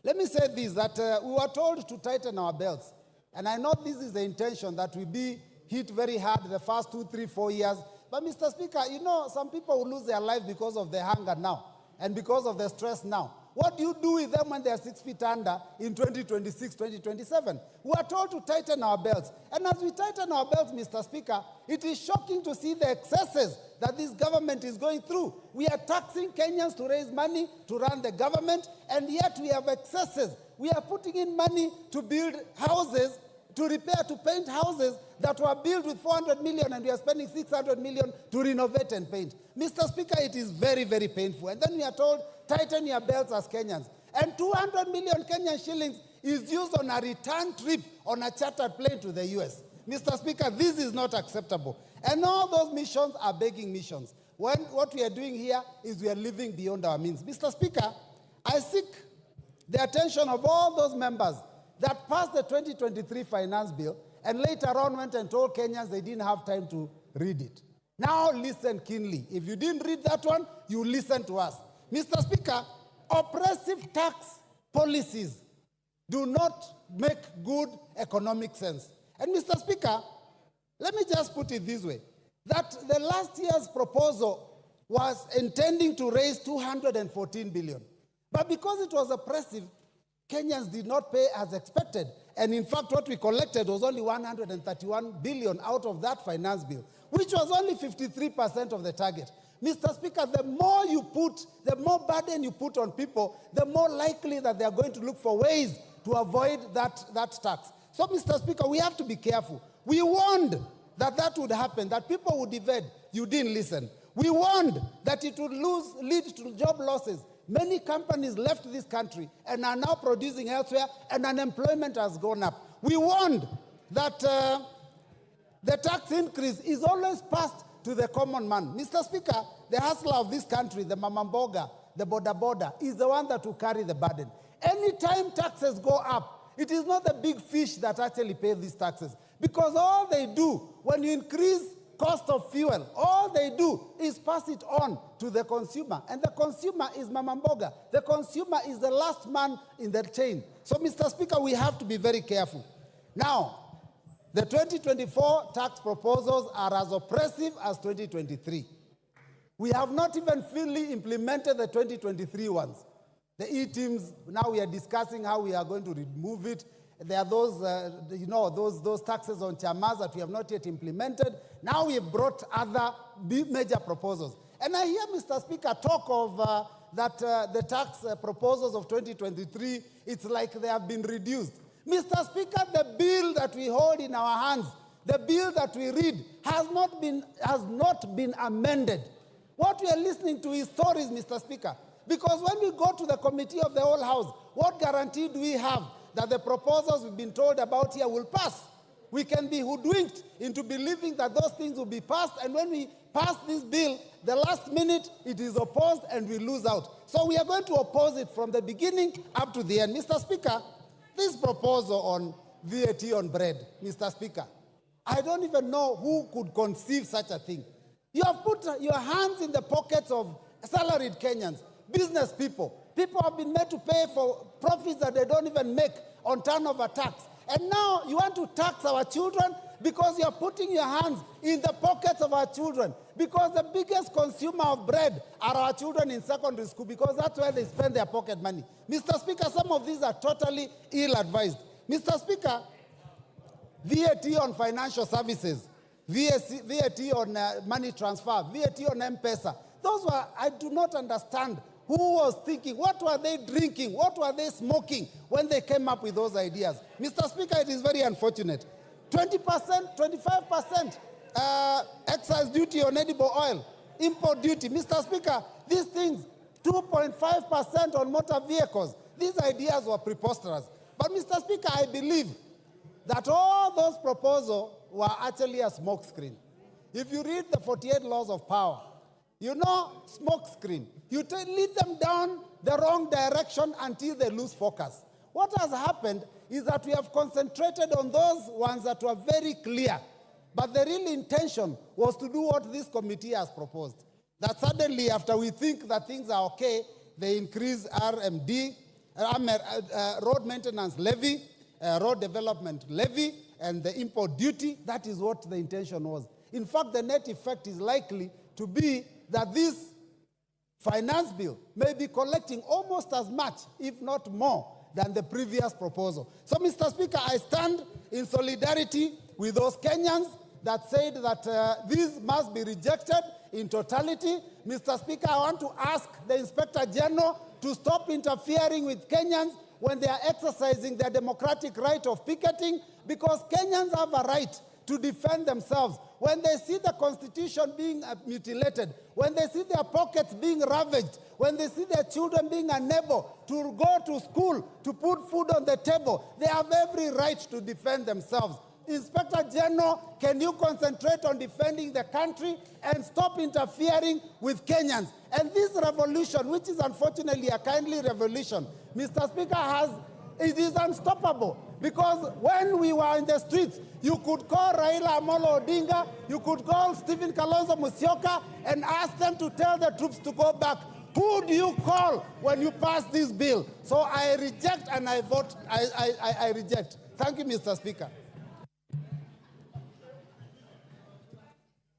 let me say this, that we were told to tighten our belts. And I know this is the intention, that we be hit very hard the first 2, 3, 4 years. But Mr. Speaker, you know, some people will lose their life because of the hunger now and because of the stress now. What do you do with them when they are 6 feet under in 2026, 2027? We are told to tighten our belts. And as we tighten our belts, Mr. Speaker, it is shocking to see the excesses that this government is going through. We are taxing Kenyans to raise money to run the government, and yet we have excesses. We are putting in money to build houses, to repair, to paint houses that were built with 400 million, and we are spending 600 million to renovate and paint. Mr. Speaker, it is very, very painful. And then we are told, tighten your belts as Kenyans. And 200 million Kenyan shillings is used on a return trip on a chartered plane to the US. Mr. Speaker, this is not acceptable. And all those missions are begging missions. When what we are doing here is we are living beyond our means. Mr. Speaker, I seek the attention of all those members that passed the 2023 finance bill and later on went and told Kenyans they didn't have time to read it. Now listen keenly. If you didn't read that one, you listen to us. Mr. Speaker, oppressive tax policies do not make good economic sense. And Mr. Speaker, let me just put it this way, that the last year's proposal was intending to raise 214 billion. But because it was oppressive, Kenyans did not pay as expected. And in fact, what we collected was only 131 billion out of that finance bill, which was only 53% of the target. Mr. Speaker, the more you put, the more burden you put on people, the more likely that they are going to look for ways to avoid that tax. So, Mr. Speaker, we have to be careful. We warned that that would happen, that people would evade. You didn't listen. We warned that it would lead to job losses. Many companies left this country and are now producing elsewhere, and unemployment has gone up. We warned that the tax increase is always passed to the common man. Mr. Speaker, the hustler of this country, the mamamboga, the boda, is the one that will carry the burden. Anytime taxes go up, it is not the big fish that actually pay these taxes. Because all they do, when you increase cost of fuel, all they do is pass it on to the consumer. And the consumer is mamamboga. The consumer is the last man in the chain. So, Mr. Speaker, we have to be very careful. Now, the 2024 tax proposals are as oppressive as 2023. We have not even fully implemented the 2023 ones. The E-teams, now we are discussing how we are going to remove it. There are those, those taxes on chamas that we have not yet implemented. Now we have brought other major proposals. And I hear, Mr. Speaker, talk of that the tax proposals of 2023, it's like they have been reduced. Mr. Speaker, the bill that we hold in our hands, the bill that we read, has not been amended. What we are listening to is stories, Mr. Speaker. Because when we go to the committee of the whole House, what guarantee do we have that the proposals we've been told about here will pass? We can be hoodwinked into believing that those things will be passed, and when we pass this bill, the last minute it is opposed and we lose out. So we are going to oppose it from the beginning up to the end. Mr. Speaker, this proposal on VAT on bread, Mr. Speaker, I don't even know who could conceive such a thing. You have put your hands in the pockets of salaried Kenyans, business people. People have been made to pay for profits that they don't even make on turnover tax. And now you want to tax our children because you're putting your hands in the pockets of our children. Because the biggest consumer of bread are our children in secondary school, because that's where they spend their pocket money. Mr. Speaker, some of these are totally ill-advised. Mr. Speaker, VAT on financial services, VAT on money transfer, VAT on M-Pesa, those were, I do not understand who was thinking, what were they drinking, what were they smoking when they came up with those ideas. Mr. Speaker, it is very unfortunate. 20%, 25%, excise duty on edible oil, import duty. Mr. Speaker, these things, 2.5% on motor vehicles, these ideas were preposterous. But Mr. Speaker, I believe that all those proposals were actually a smokescreen. If you read the 48 laws of power, you know, smokescreen. You lead them down the wrong direction until they lose focus. What has happened is that we have concentrated on those ones that were very clear, but the real intention was to do what this committee has proposed. That suddenly, after we think that things are okay, they increase RMD, road maintenance levy, road development levy, and the import duty. That is what the intention was. In fact, the net effect is likely to be that this finance bill may be collecting almost as much, if not more, than the previous proposal. So, Mr. Speaker, I stand in solidarity with those Kenyans that said that this must be rejected in totality. Mr. Speaker, I want to ask the Inspector General to stop interfering with Kenyans when they are exercising their democratic right of picketing, because Kenyans have a right to defend themselves. When they see the Constitution being mutilated, when they see their pockets being ravaged, when they see their children being unable to go to school, to put food on the table, they have every right to defend themselves. Inspector General, can you concentrate on defending the country and stop interfering with Kenyans? And this revolution, which is unfortunately a kindly revolution, Mr. Speaker, it is unstoppable. Because when we were in the streets, you could call Raila Amolo Odinga, you could call Stephen Kalonzo Musyoka and ask them to tell the troops to go back. Who do you call when you pass this bill? So I reject and I vote, I reject. Thank you, Mr. Speaker.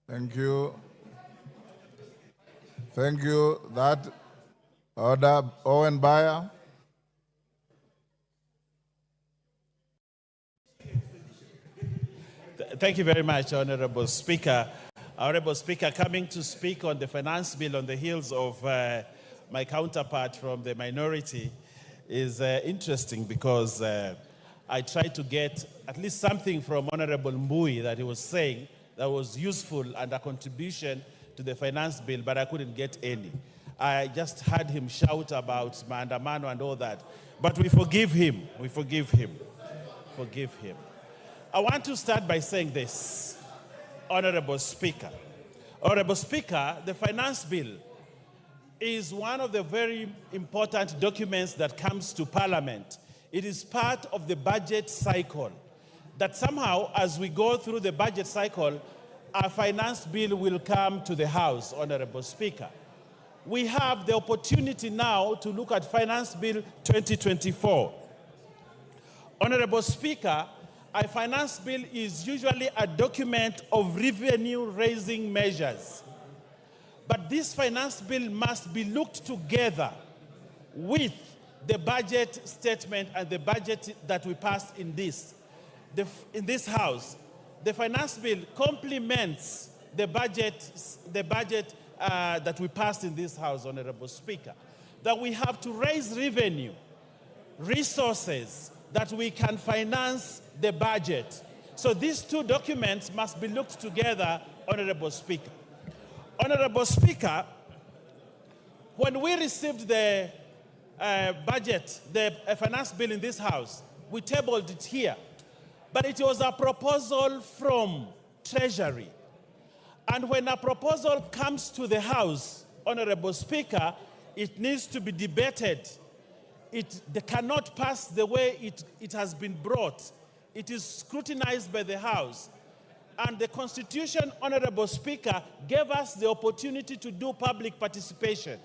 Thank you. Thank you. That order, Owen Bayer. Thank you very much, Honorable Speaker. Honorable Speaker, coming to speak on the finance bill on the heels of my counterpart from the minority is interesting because I tried to get at least something from Honorable Mbui that he was saying that was useful and a contribution to the finance bill, but I couldn't get any. I just heard him shout about maandamano and all that. But we forgive him. We forgive him. Forgive him. I want to start by saying this, Honorable Speaker. Honorable Speaker, the finance bill is one of the very important documents that comes to Parliament. It is part of the budget cycle. That somehow, as we go through the budget cycle, a finance bill will come to the House, Honorable Speaker. We have the opportunity now to look at Finance Bill 2024. Honorable Speaker, a finance bill is usually a document of revenue-raising measures. But this finance bill must be looked together with the budget statement and the budget that we passed in this House. The finance bill complements the budget that we passed in this House, Honorable Speaker. That we have to raise revenue, resources, that we can finance the budget. So these two documents must be looked together, Honorable Speaker. Honorable Speaker, when we received the budget, the finance bill in this House, we tabled it here. But it was a proposal from Treasury. And when a proposal comes to the House, Honorable Speaker, it needs to be debated. They cannot pass the way it has been brought. It is scrutinized by the House. And the Constitution, Honorable Speaker, gave us the opportunity to do public participation.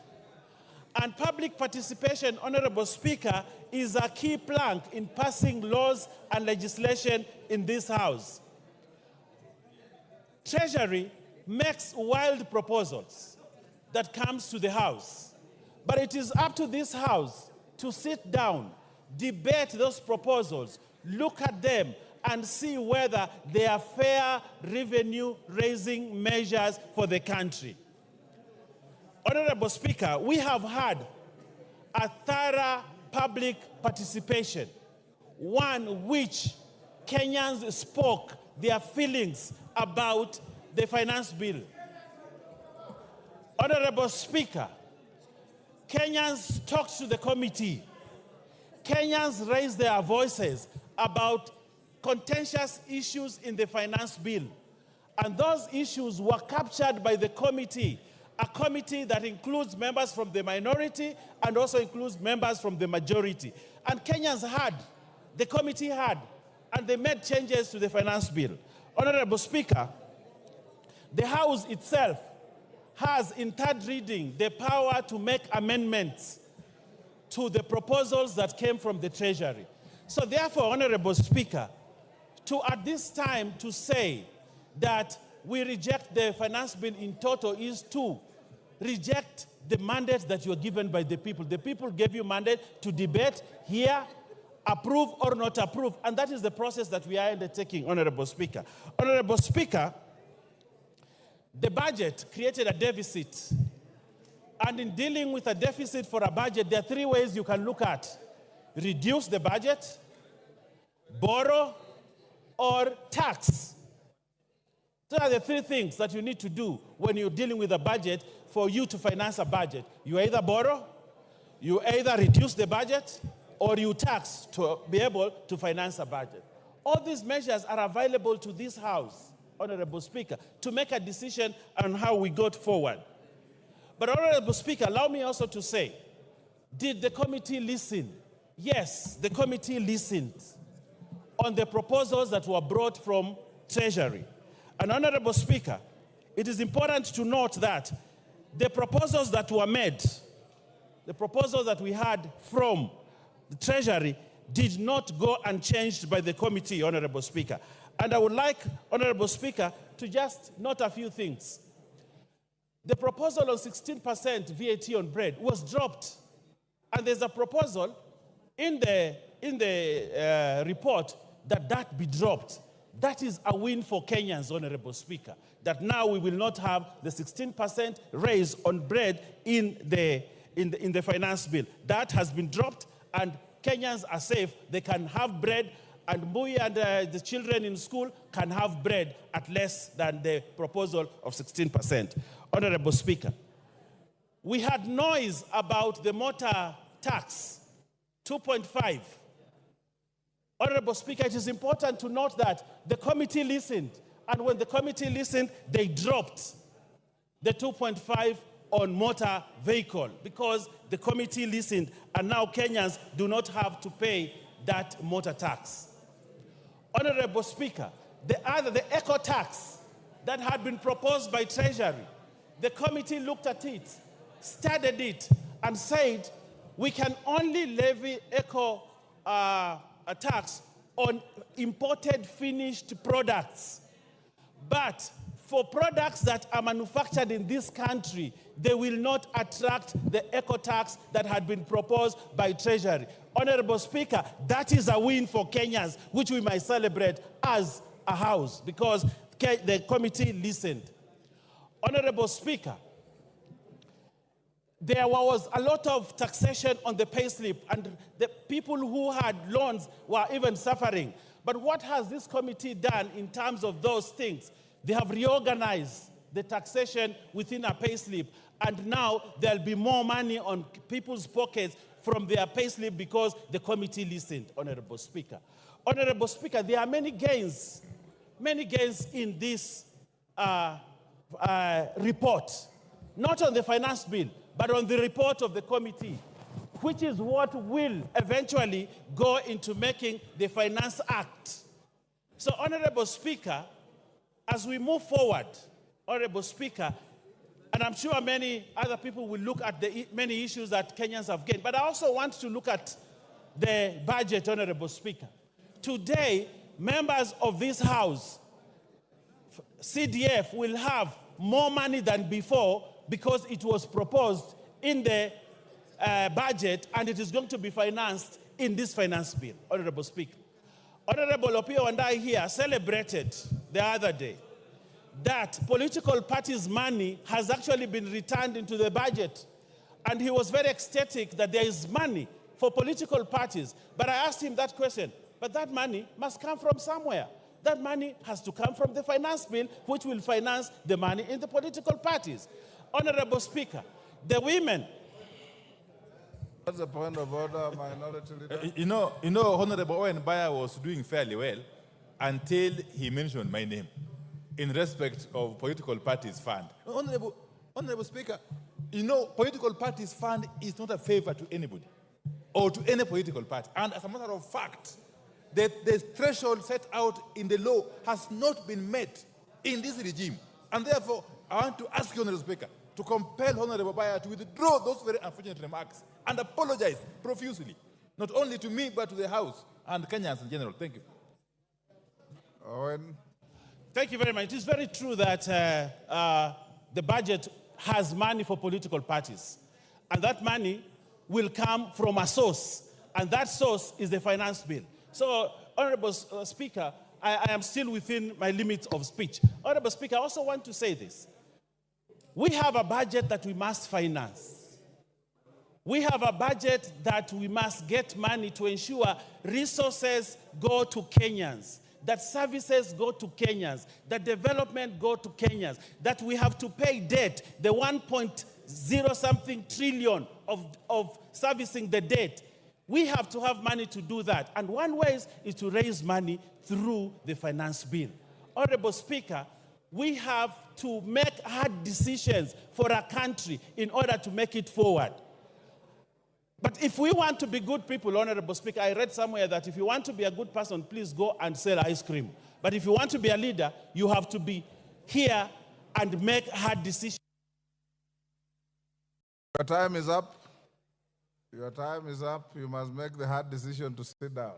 And public participation, Honorable Speaker, is a key plank in passing laws and legislation in this House. Treasury makes wild proposals that comes to the House. But it is up to this House to sit down, debate those proposals, look at them, and see whether they are fair revenue-raising measures for the country. Honorable Speaker, we have had a thorough public participation, one which Kenyans spoke their feelings about the finance bill. Honorable Speaker, Kenyans talked to the committee. Kenyans raised their voices about contentious issues in the finance bill. And those issues were captured by the committee, a committee that includes members from the minority and also includes members from the majority. And Kenyans had, the committee had, and they made changes to the finance bill. Honorable Speaker, the House itself has, in third reading, the power to make amendments to the proposals that came from the Treasury. So therefore, Honorable Speaker, at this time to say that we reject the finance bill in total is to reject the mandate that you are given by the people. The people gave you mandate to debate, hear, approve or not approve, and that is the process that we are undertaking, Honorable Speaker. Honorable Speaker, the budget created a deficit, and in dealing with a deficit for a budget, there are three ways you can look at: reduce the budget, borrow, or tax. Those are the three things that you need to do when you're dealing with a budget for you to finance a budget. You either borrow, you either reduce the budget, or you tax to be able to finance a budget. All these measures are available to this House, Honorable Speaker, to make a decision on how we go forward. But Honorable Speaker, allow me also to say, did the committee listen? Yes, the committee listened on the proposals that were brought from Treasury. And Honorable Speaker, it is important to note that the proposals that were made, the proposals that we had from the Treasury, did not go unchanged by the committee, Honorable Speaker. And I would like, Honorable Speaker, to just note a few things. The proposal on 16% VAT on bread was dropped. And there's a proposal in the report that be dropped. That is a win for Kenyans, Honorable Speaker, that now we will not have the 16% raise on bread in the finance bill. That has been dropped, and Kenyans are safe. They can have bread, and Mui and the children in school can have bread at less than the proposal of 16%. Honorable Speaker, we had noise about the motor tax, 2.5. Honorable Speaker, it is important to note that the committee listened, and when the committee listened, they dropped the 2.5 on motor vehicle because the committee listened, and now Kenyans do not have to pay that motor tax. Honorable Speaker, the eco tax that had been proposed by Treasury, the committee looked at it, studied it, and said we can only levy eco a tax on imported finished products. But for products that are manufactured in this country, they will not attract the eco tax that had been proposed by Treasury. Honorable Speaker, that is a win for Kenyans, which we might celebrate as a House because the committee listened. Honorable Speaker, there was a lot of taxation on the payslip, and the people who had loans were even suffering. But what has this committee done in terms of those things? They have reorganized the taxation within a payslip, and now there'll be more money on people's pockets from their payslip because the committee listened, Honorable Speaker. Honorable Speaker, there are many gains in this report, not on the finance bill, but on the report of the committee, which is what will eventually go into making the Finance Act. So, Honorable Speaker, as we move forward, Honorable Speaker, and I'm sure many other people will look at the many issues that Kenyans have gained, but I also want to look at the budget, Honorable Speaker. Today, members of this House, CDF, will have more money than before because it was proposed in the budget and it is going to be financed in this finance bill, Honorable Speaker. Honorable Opio and I here celebrated the other day that political parties' money has actually been returned into the budget. And he was very ecstatic that there is money for political parties. But I asked him that question, but that money must come from somewhere. that money has to come from the finance bill, which will finance the money in the political parties. Honorable Speaker, the women. What's the point of order, Minority Leader? You know, Honorable Owen Baya was doing fairly well until he mentioned my name in respect of political parties fund. Honorable Speaker, political parties fund is not a favor to anybody or to any political party. And as a matter of fact, the threshold set out in the law has not been met in this regime. And therefore, I want to ask you, Honorable Speaker, to compel Honorable Baya to withdraw those very unfortunate remarks and apologize profusely, not only to me, but to the House and Kenyans in general. Thank you. Owen. Thank you very much. It is very true that the budget has money for political parties. And that money will come from a source. And that source is the finance bill. So, Honorable Speaker, I am still within my limits of speech. Honorable Speaker, I also want to say this. We have a budget that we must finance. We have a budget that we must get money to ensure resources go to Kenyans, that services go to Kenyans, that development go to Kenyans, that we have to pay debt, the 1.0-something trillion of servicing the debt. We have to have money to do that. And one way is to raise money through the finance bill. Honorable Speaker, we have to make hard decisions for our country in order to make it forward. But if we want to be good people, Honorable Speaker, I read somewhere that if you want to be a good person, please go and sell ice cream. But if you want to be a leader, you have to be here and make hard decisions. Your time is up. Your time is up. You must make the hard decision to sit down.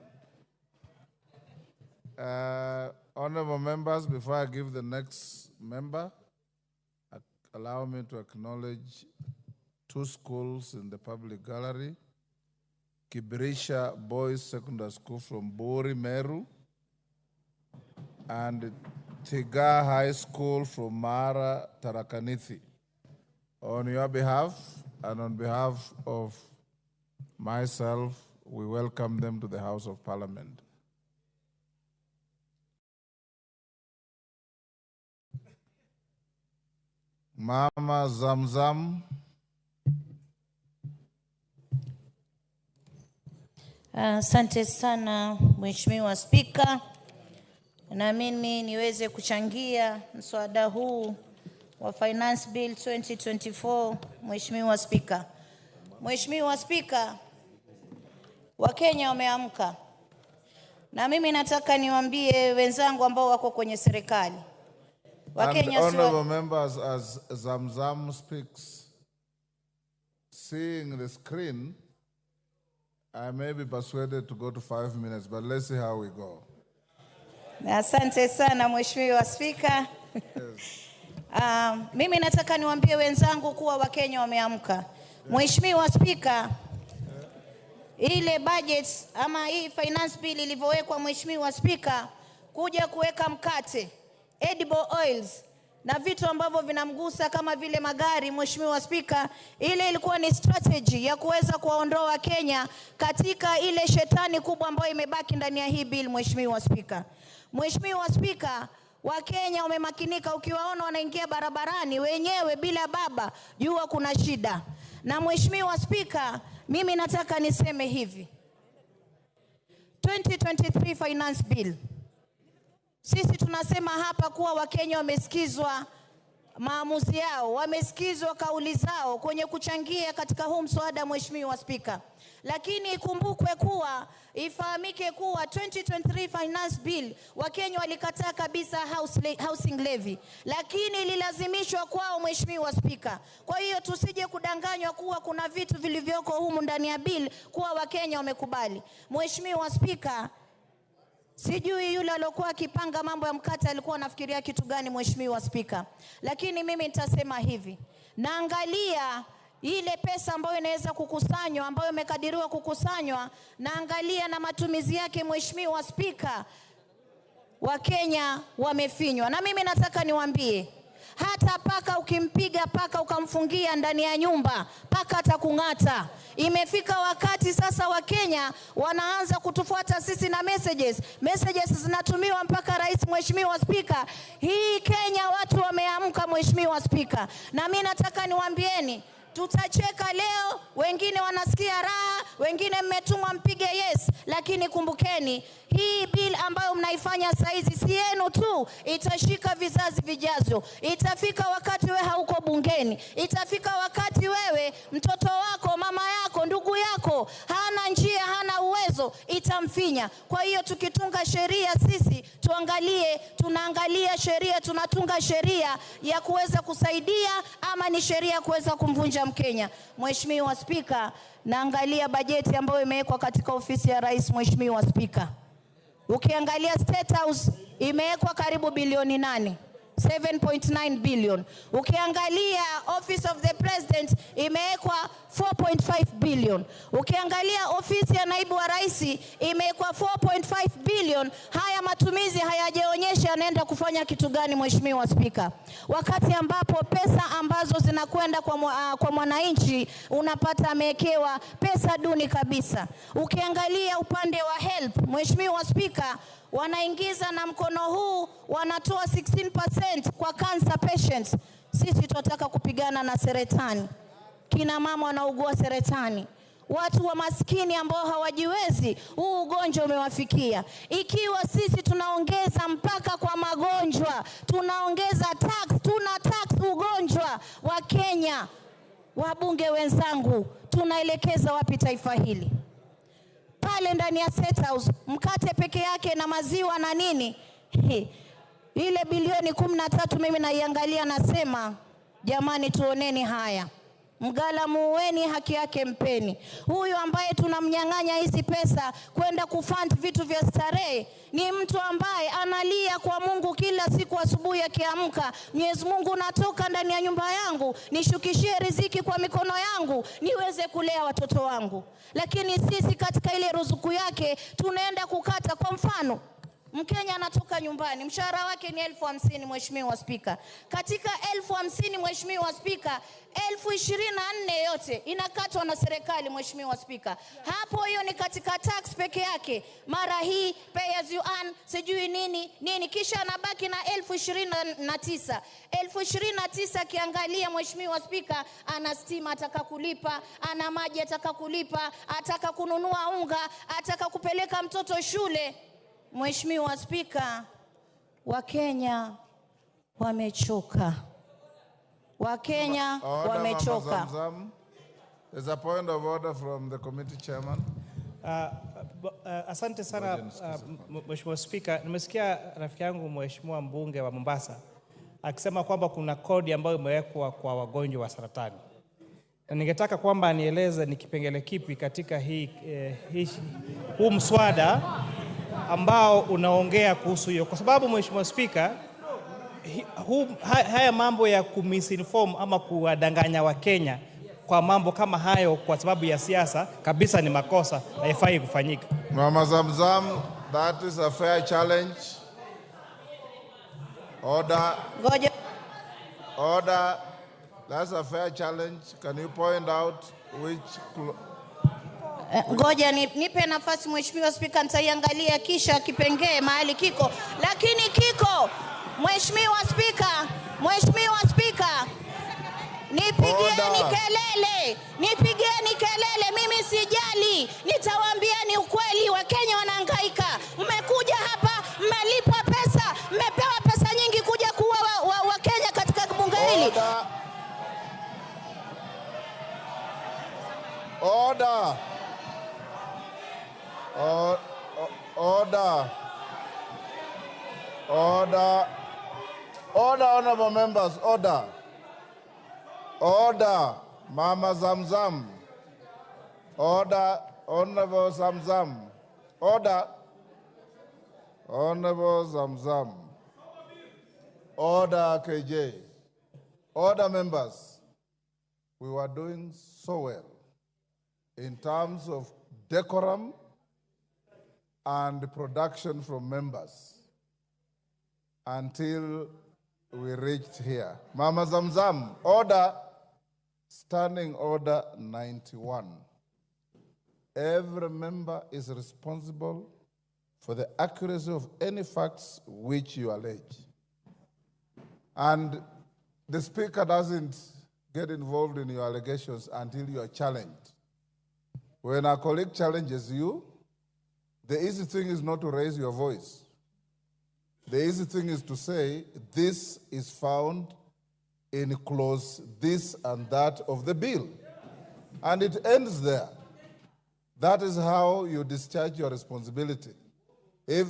Honorable members, before I give the next member, allow me to acknowledge 2 schools in the public gallery. Kibirisha Boys Secondary School from Bori, Meru, and Tiga High School from Mara, Tharaka-Nithi. On your behalf and on behalf of myself, we welcome them to the House of Parliament. Mama Zamzam. Asante sana Mheshimiwa Spika, na mimi niweze kuchangia mswada huu wa Finance Bill 2024. Mheshimiwa Spika, Mheshimiwa Spika, Wakenya wameamka, na mimi nataka niwaambie wenzangu ambao wako kwenye serikali. And honorable members, as Zamzam speaks, seeing the screen, I may be persuaded to go to 5 minutes, but let's see how we go. Asante sana Mheshimiwa Spika. Mimi nataka niwaambie wenzangu kuwa Wakenya wameamka. Mheshimiwa Spika, ile budget ama hii finance bill ilivyowekwa Mheshimiwa Spika, kuja kuweka mkate, edible oils na vitu ambavyo vinamgusa kama vile magari, Mheshimiwa Spika, ile ilikuwa ni strategy ya kuweza kuwaondoa Kenya katika ile shetani kubwa ambayo imebaki ndani ya hii bill, Mheshimiwa Spika. Mheshimiwa Spika, Wakenya wamemakinika, ukiwaona wanaingia barabarani wenyewe bila baba, jua kuna shida. Na Mheshimiwa Spika, mimi nataka niseme hivi. 2023 finance bill. Sisi tunasema hapa kuwa Wakenya wamesikizwa maamuzi yao, wamesikizwa kauli zao kwenye kuchangia katika huu mswada, Mheshimiwa Spika. Lakini ikumbukwe kuwa, ifahamike kuwa 2023 finance bill, Wakenya walikataa kabisa housing levy, lakini ililazimishwa kwao, Mheshimiwa Spika. Kwa hiyo tusije kudanganywa kuwa kuna vitu vilivyoko humu ndani ya bill kuwa Wakenya wamekubali. Mheshimiwa Spika, sijui yule aliyokuwa akipanga mambo ya mkate alikuwa anafikiria kitu gani, Mheshimiwa Spika. Lakini mimi nitasema hivi, naangalia ile pesa ambayo inaweza kukusanywa, ambayo imekadiriwa kukusanywa, naangalia na matumizi yake, Mheshimiwa Spika, Wakenya wamefinywa. Na mimi nataka niwaambie, Hata paka ukimpiga paka ukamfungia ndani ya nyumba, paka atakung'ata. Imefika wakati sasa wa Kenya wanaanza kutufuata sisi na messages zinatumiwa mpaka rais. Mheshimiwa Spika, hii Kenya watu wameamka Mheshimiwa Spika, na mimi nataka niwaambieni, tutacheka leo, wengine wanasikia raha, wengine mmetumwa mpige yes, lakini kumbukeni hii bill ambayo mnaifanya saizi si yenu tu, itashika vizazi vijazo. Itafika wakati wewe hauko bungeni, itafika wakati wewe mtoto wako, mama yako, ndugu yako hana njia, hana uwezo, itamfinya. Kwa hiyo tukitunga sheria sisi tunaangalia sheria, tunatunga sheria ya kuweza kusaidia ama ni sheria ya kuweza kumvunja Mkenya. Mheshimiwa Spika, naangalia bajeti ambayo imewekwa katika ofisi ya rais. Mheshimiwa Spika, ukiangalia State House imewekwa karibu bilioni 8, 7.9 billion. Ukiangalia Office of the President imewekwa 4.5 billion. Ukiangalia ofisi ya naibu wa rais imewekwa 4.5 billion. Haya matumizi hayajaonyesha yanaenda kufanya kitu gani Mheshimiwa Spika. Wakati ambapo pesa ambazo zinakwenda kwa mwananchi unapata amewekewa pesa duni kabisa. Ukiangalia upande wa health Mheshimiwa Spika, wanaingiza na mkono huu wanatoa 16% kwa cancer patients. Sisi tunataka kupigana na saratani. Kina mama wanaugua saratani, watu wa maskini ambao hawajiwezi, huu ugonjwa umewafikia. Ikiwa sisi tunaongeza mpaka kwa magonjwa, tunaongeza tuna tax ugonjwa wa Kenya, wabunge wenzangu, tunaelekeza wapi taifa hili? Pale ndani ya State House mkate peke yake na maziwa na nini, ile bilioni 13 mimi naiangalia nasema, jamani tuoneni haya. Mgala muweni, haki yake mpeni. Huyu ambaye tunamnyang'anya hizi pesa kwenda kufund vitu vya starehe ni mtu ambaye analia kwa Mungu kila siku asubuhi akiamka, Mwenyezi Mungu, natoka ndani ya nyumba yangu, nishukishie riziki kwa mikono yangu niweze kulea watoto wangu. Lakini sisi katika ile ruzuku yake tunaenda kukata. Kwa mfano, Mkenya anatoka nyumbani, mshahara wake ni 50,000 Mheshimiwa Spika. Katika 50,000 Mheshimiwa Spika, 24,000 yote inakatwa na serikali Mheshimiwa Spika. Hapo hiyo ni katika tax peke yake. Mara hii pay as you earn, sijui nini, kisha anabaki na 29,000. 29,000 kiangalia Mheshimiwa Spika, ana stima ataka kulipa, ana maji ataka kulipa, ataka kununua unga, ataka kupeleka mtoto shule. Mheshimiwa Spika, Wakenya wamechoka. Wakenya wamechoka. There's a point of order from the committee chairman. Asante sana Mheshimiwa Spika. Nimesikia rafiki yangu Mheshimiwa mbunge wa Mombasa akisema kwamba kuna kodi ambayo imewekwa kwa wagonjwa wa saratani. Na ningetaka kwamba anieleze ni kipengele kipi katika huu mswada ambao unaongea kuhusu hiyo, kwa sababu Mheshimiwa Spika, haya mambo ya kumisinform ama kuwadanganya wa Kenya kwa mambo kama hayo kwa sababu ya siasa kabisa ni makosa na haifai kufanyika. Mama Zamzam, that is a fair challenge. Order. That's a fair challenge. Can you point out which Ngoja nipe nafasi Mheshimiwa Spika, nitaiangalia kisha kipengee mahali kiko. Lakini kiko Mheshimiwa Spika, Nipigieni kelele, mimi sijali. Nitawaambieni ukweli, Wakenya wanahangaika. Mmekuja hapa, mmelipwa pesa, mmepewa pesa nyingi kuja kuwa Wakenya katika bunge hili. Order. Order, honorable members, order. Order, Mama Zamzam. Order, Honorable Zamzam. Order, Honorable Zamzam. Order, KJ. Order, members. We were doing so well in terms of decorum and production from members until we reached here. Mama Zamzam, order, standing order 91. Every member is responsible for the accuracy of any facts which you allege. And the speaker doesn't get involved in your allegations until you are challenged. When a colleague challenges you, the easy thing is not to raise your voice. The easy thing is to say, this is found in clause this and that of the bill. And it ends there. That is how you discharge your responsibility. If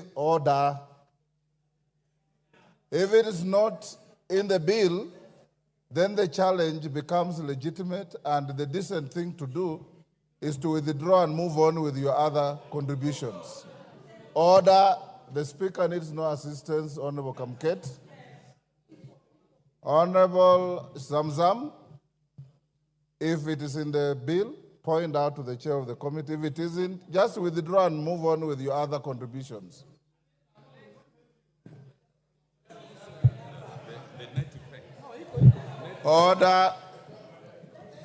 it is not in the bill, then the challenge becomes legitimate, and the decent thing to do is to withdraw and move on with your other contributions. Order, the speaker needs no assistance, Honorable Kamket. Honorable Zamzam, if it is in the bill, point out to the chair of the committee. If it isn't, just withdraw and move on with your other contributions. Order.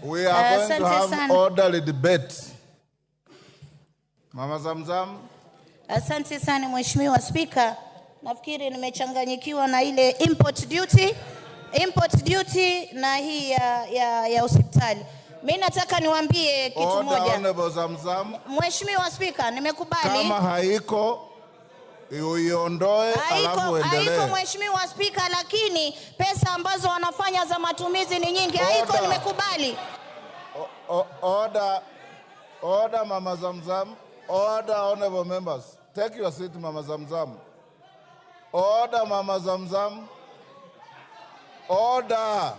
We are going to have orderly debate. Mama Zamzam. Asante sana Mheshimiwa Spika. Nafikiri nimechanganyikiwa na ile import duty na hii ya hospitali. Mimi nataka niwaambie kitu moja. Mheshimiwa Spika, nimekubali. Kama haiko uiondoe alafu uendelee. Haiko Mheshimiwa Spika, lakini pesa ambazo wanafanya za matumizi ni nyingi. Haiko, nimekubali. Order, Mama Zamzam. Order, honorable members. Take your seat, Mama Zamzam. Order, Mama Zamzam. Order.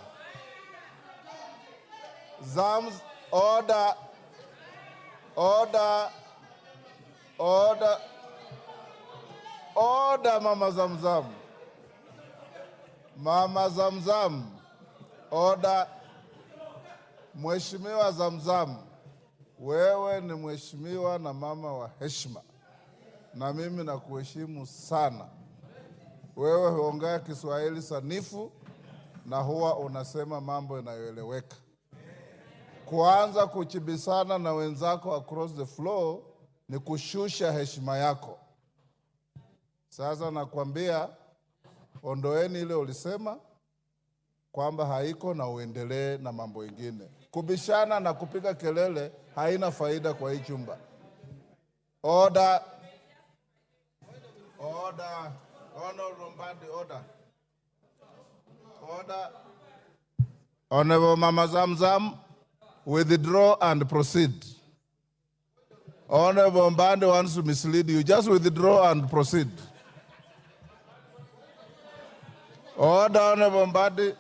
Order. Order, Mama Zamzam. Mama Zamzam. Order. Mheshimiwa Zamzam, wewe ni mheshimiwa na mama wa heshima, na mimi nakuheshimu sana. Wewe huongea Kiswahili sanifu na huwa unasema mambo yanayoeleweka. Kuanza kuchibisana na wenzako across the floor ni kushusha heshima yako. Sasa nakwambia, ondoeni ile ulisema kwamba haiko na uendelee na mambo mengine. Kubishana na kupiga kelele haina faida kwa hii chumba. Order. Order. Honorable Mbadi, order. Order. Honorable Mama Zamzam, withdraw and proceed. Honorable Mbadi wants to mislead you. Just withdraw and proceed. Order, Honorable Mbadi.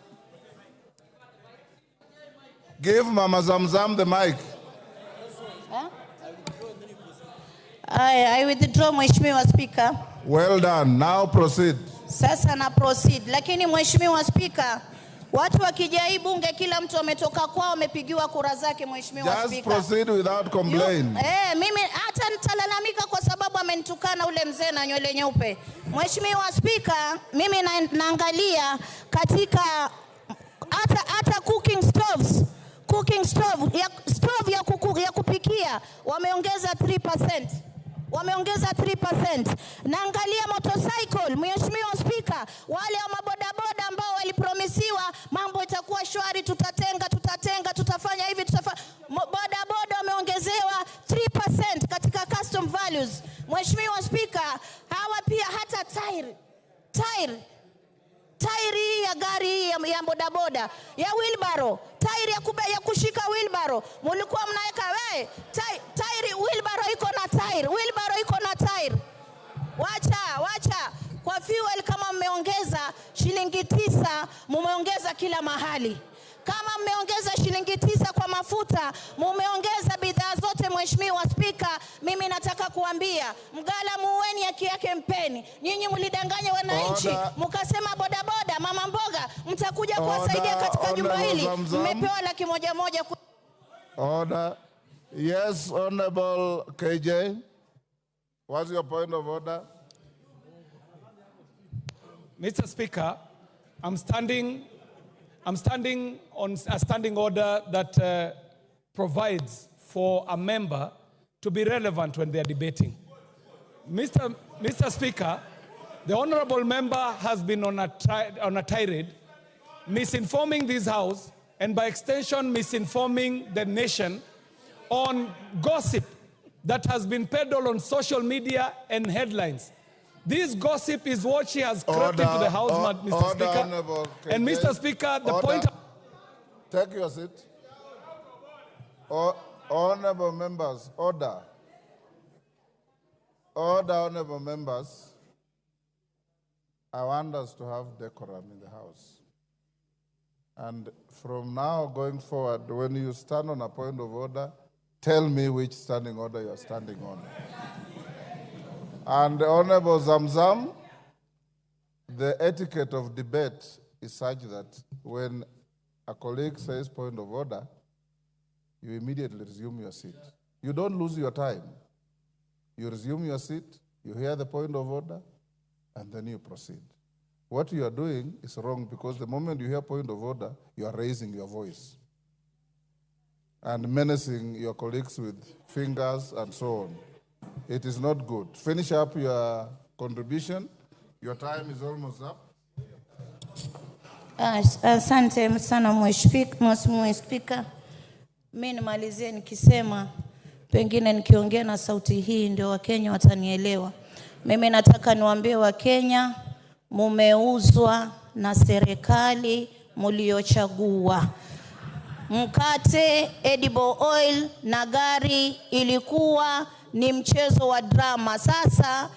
Give Mama Zamzam the mic. Huh? I withdraw, Mheshimiwa Speaker. Well done. Now proceed. Sasa na proceed. Lakini Mheshimiwa Speaker, watu wakija hii bunge kila mtu ametoka kwao amepigiwa kura zake Mheshimiwa Speaker. Just proceed without complaint. Mimi hata nitalalamika kwa sababu amenitukana ule mzee na nywele nyeupe. Mheshimiwa Speaker, mimi naangalia katika hata cooking stove ya kupikia wameongeza 3%. Wameongeza 3%. Naangalia motorcycle, Mheshimiwa Speaker, wale wa mabodaboda ambao walipromisiwa mambo itakuwa shwari, tutafanya hivi, bodaboda wameongezewa 3% katika custom values. Mheshimiwa Speaker, hawa pia hata tairi ya gari ya bodaboda, ya wheelbarrow, tairi ya kushika wheelbarrow. Mulikuwa mnaweka tairi wheelbarrow iko na tairi. Wacha. Kwa fuel kama mmeongeza shilingi 9, mumeongeza kila mahali. Kama mmeongeza shilingi 9 kwa mafuta, mumeongeza bidhaa zote Mheshimiwa Speaker. Mimi nataka kuambia, mgala muweni haki yake mpeni. Nyinyi mlidanganya wananchi, mkasema bodaboda, mama mboga, mtakuja kuwasaidia katika jumba hili. Mmepewa 100,000. Order. Yes, Honorable KJ. What's your point of order? Mr. Speaker, I'm standing on a standing order that provides for a member to be relevant when they are debating. Mr. Speaker, the honorable member has been on a tirade, misinforming this House, and by extension, misinforming the nation on gossip that has been peddled on social media and headlines. This gossip is what she has crept into the House, Mr. Speaker. And Mr. Speaker, the point... Take your seat. Honorable members, order. Order, honorable members. I want us to have decorum in the House. And from now going forward, when you stand on a point of order, tell me which standing order you're standing on. And Honorable Zamzam, the etiquette of debate is such that when a colleague says point of order, you immediately resume your seat. You don't lose your time. You resume your seat, you hear the point of order, and then you proceed. What you are doing is wrong because the moment you hear point of order, you are raising your voice and menacing your colleagues with fingers and so on. It is not good. Finish up your contribution. Your time is almost up. Asante sana Mheshimiwa Spika. Mimi nimalizie nikisema pengine nikiongea na sauti hii ndio Wakenya watanielewa. Mimi nataka niwaambie Wakenya mumeuzwa na serikali mliochagua. Mkate, edible oil na gari ilikuwa ni mchezo wa drama. Sasa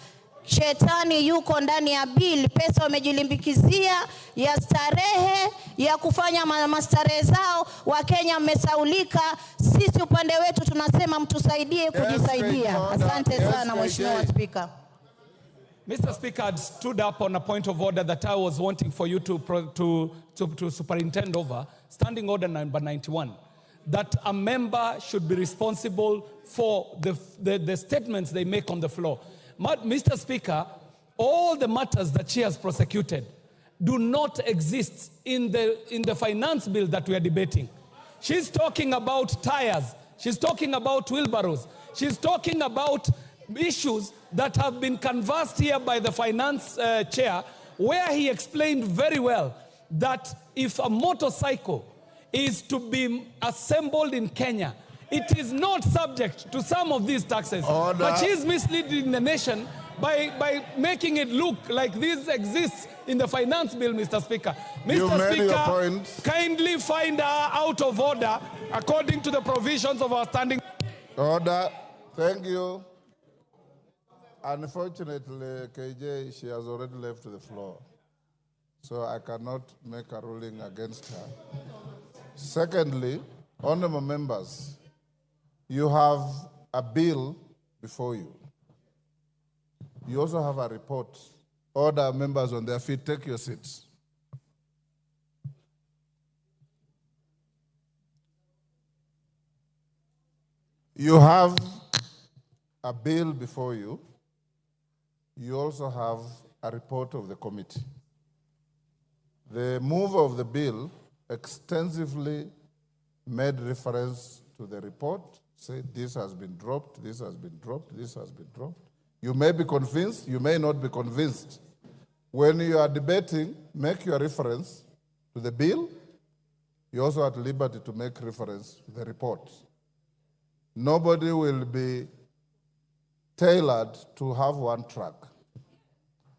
shetani yuko ndani ya bili, pesa wamejilimbikizia ya starehe, ya kufanya mastarehe zao. Wakenya mmesaulika, sisi upande wetu tunasema mtusaidie kujisaidia. Asante sana Mheshimiwa Spika. Mr. Speaker, I stood up on a point of order that I was wanting for you to superintend over, standing order number 91, that a member should be responsible for the statements they make on the floor. Mr. Speaker, all the matters that she has prosecuted do not exist in the finance bill that we are debating. She's talking about tires. She's talking about wheelbarrows. She's talking about issues that have been canvassed here by the finance chair, where he explained very well that if a motorcycle is to be assembled in Kenya, it is not subject to some of these taxes. Order. But she's misleading the nation by making it look like this exists in the finance bill, Mr. Speaker. Mr. Speaker, kindly find her out of order according to the provisions of our standing... Order. Thank you. Unfortunately, KJ, she has already left the floor, so I cannot make a ruling against her. Secondly, honorable members, you have a bill before you. You also have a report. Order, members on their feet, take your seats. You have a bill before you. You also have a report of the committee. The mover of the bill extensively made reference to the report, said this has been dropped, this has been dropped, this has been dropped. You may be convinced, you may not be convinced. When you are debating, make your reference to the bill. You're also at liberty to make reference to the report. Nobody will be tailored to have one track.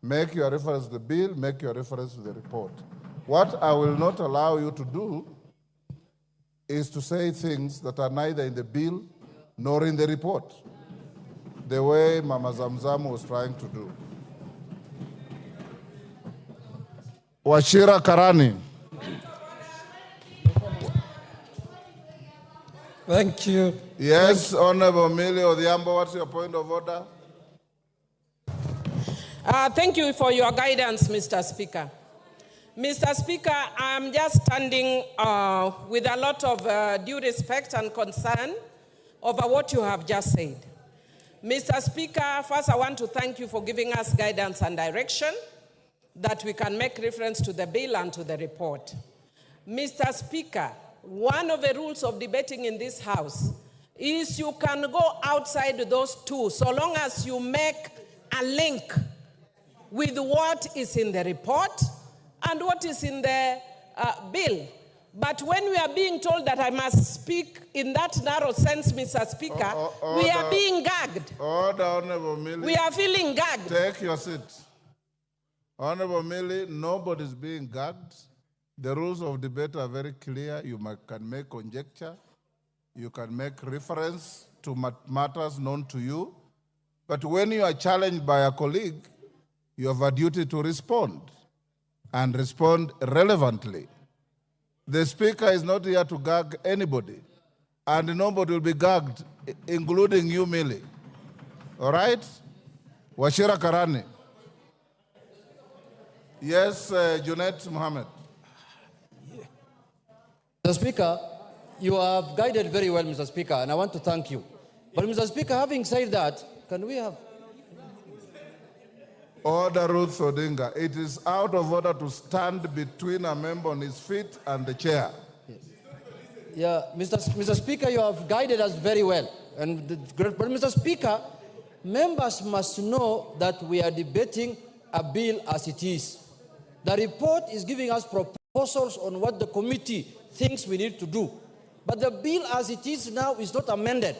Make your reference to the bill, make your reference to the report. What I will not allow you to do is to say things that are neither in the bill nor in the report, the way Mama Zamzam was trying to do. Wachira Karani. Thank you. Yes, Honorable Millie Odhiambo, what's your point of order? Thank you for your guidance, Mr. Speaker. Mr. Speaker, I'm just standing with a lot of due respect and concern over what you have just said. Mr. Speaker, first I want to thank you for giving us guidance and direction. that we can make reference to the bill and to the report. Mr. Speaker, one of the rules of debating in this House is you can go outside those two so long as you make a link with what is in the report and what is in the bill. But when we are being told that I must speak in that narrow sense, Mr. Speaker, we are being gagged. Order, Honorable Millie. We are feeling gagged. Take your seat. Honorable Millie, nobody's being gagged. The rules of debate are very clear. You can make conjecture. You can make reference to matters known to you. But when you are challenged by a colleague, you have a duty to respond and respond relevantly. The Speaker is not here to gag anybody, and nobody will be gagged, including you, Millie. All right? Washira Karani. Yes, Junet Mohammed. Mr. Speaker, you have guided very well, Mr. Speaker, and I want to thank you. But, Mr. Speaker, having said that, can we have... Order, Ruth Odinga. It is out of order to stand between a member on his feet and the chair. Yes. Yeah, Mr. Speaker, you have guided us very well. But, Mr. Speaker, members must know that we are debating a bill as it is. The report is giving us proposals on what the committee thinks we need to do. But the bill as it is now is not amended.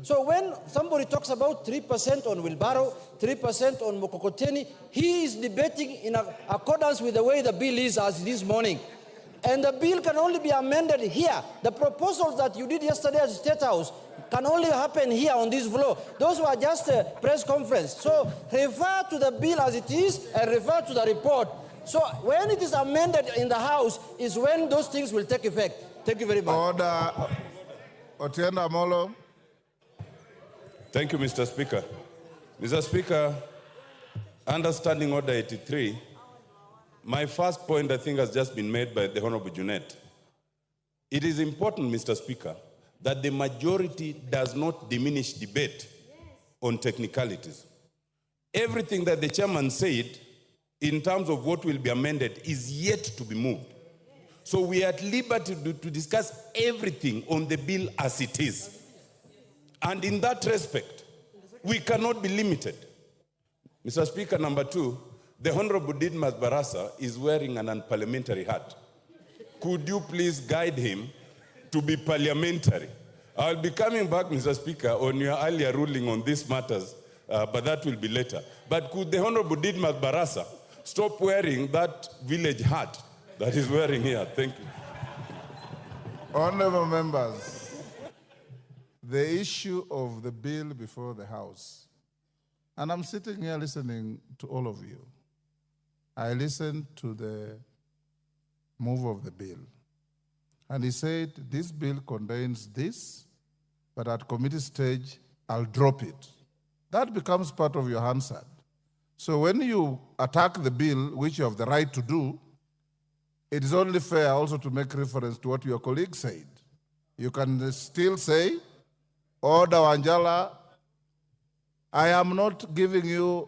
So when somebody talks about 3% on wheelbarrow, 3% on mokokoteni, he is debating in accordance with the way the bill is as this morning. And the bill can only be amended here. The proposals that you did yesterday at the State House can only happen here on this floor. Those were just a press conference. So refer to the bill as it is and refer to the report. So when it is amended in the House is when those things will take effect. Thank you very much. Order. Otienda Molo. Thank you, Mr. Speaker. Mr. Speaker, understanding Order 83, my first point, I think, has just been made by the Honorable Junet. It is important, Mr. Speaker, that the majority does not diminish debate on technicalities. Everything that the chairman said in terms of what will be amended is yet to be moved. So we are at liberty to discuss everything on the bill as it is. And in that respect, we cannot be limited. Mr. Speaker, number two, the Honorable Didmas Barasa is wearing an unparliamentary hat. Could you please guide him to be parliamentary? I'll be coming back, Mr. Speaker, on your earlier ruling on these matters, but that will be later. But could the Honorable Didmas Barasa stop wearing that village hat that he's wearing here? Thank you. Honorable members, the issue of the bill before the House, and I'm sitting here listening to all of you. I listened to the move of the bill, and he said, this bill contains this, but at committee stage, I'll drop it. That becomes part of your Hansard. So when you attack the bill, which you have the right to do, it is only fair also to make reference to what your colleague said. You can still say, Order Wanjala, I am not giving you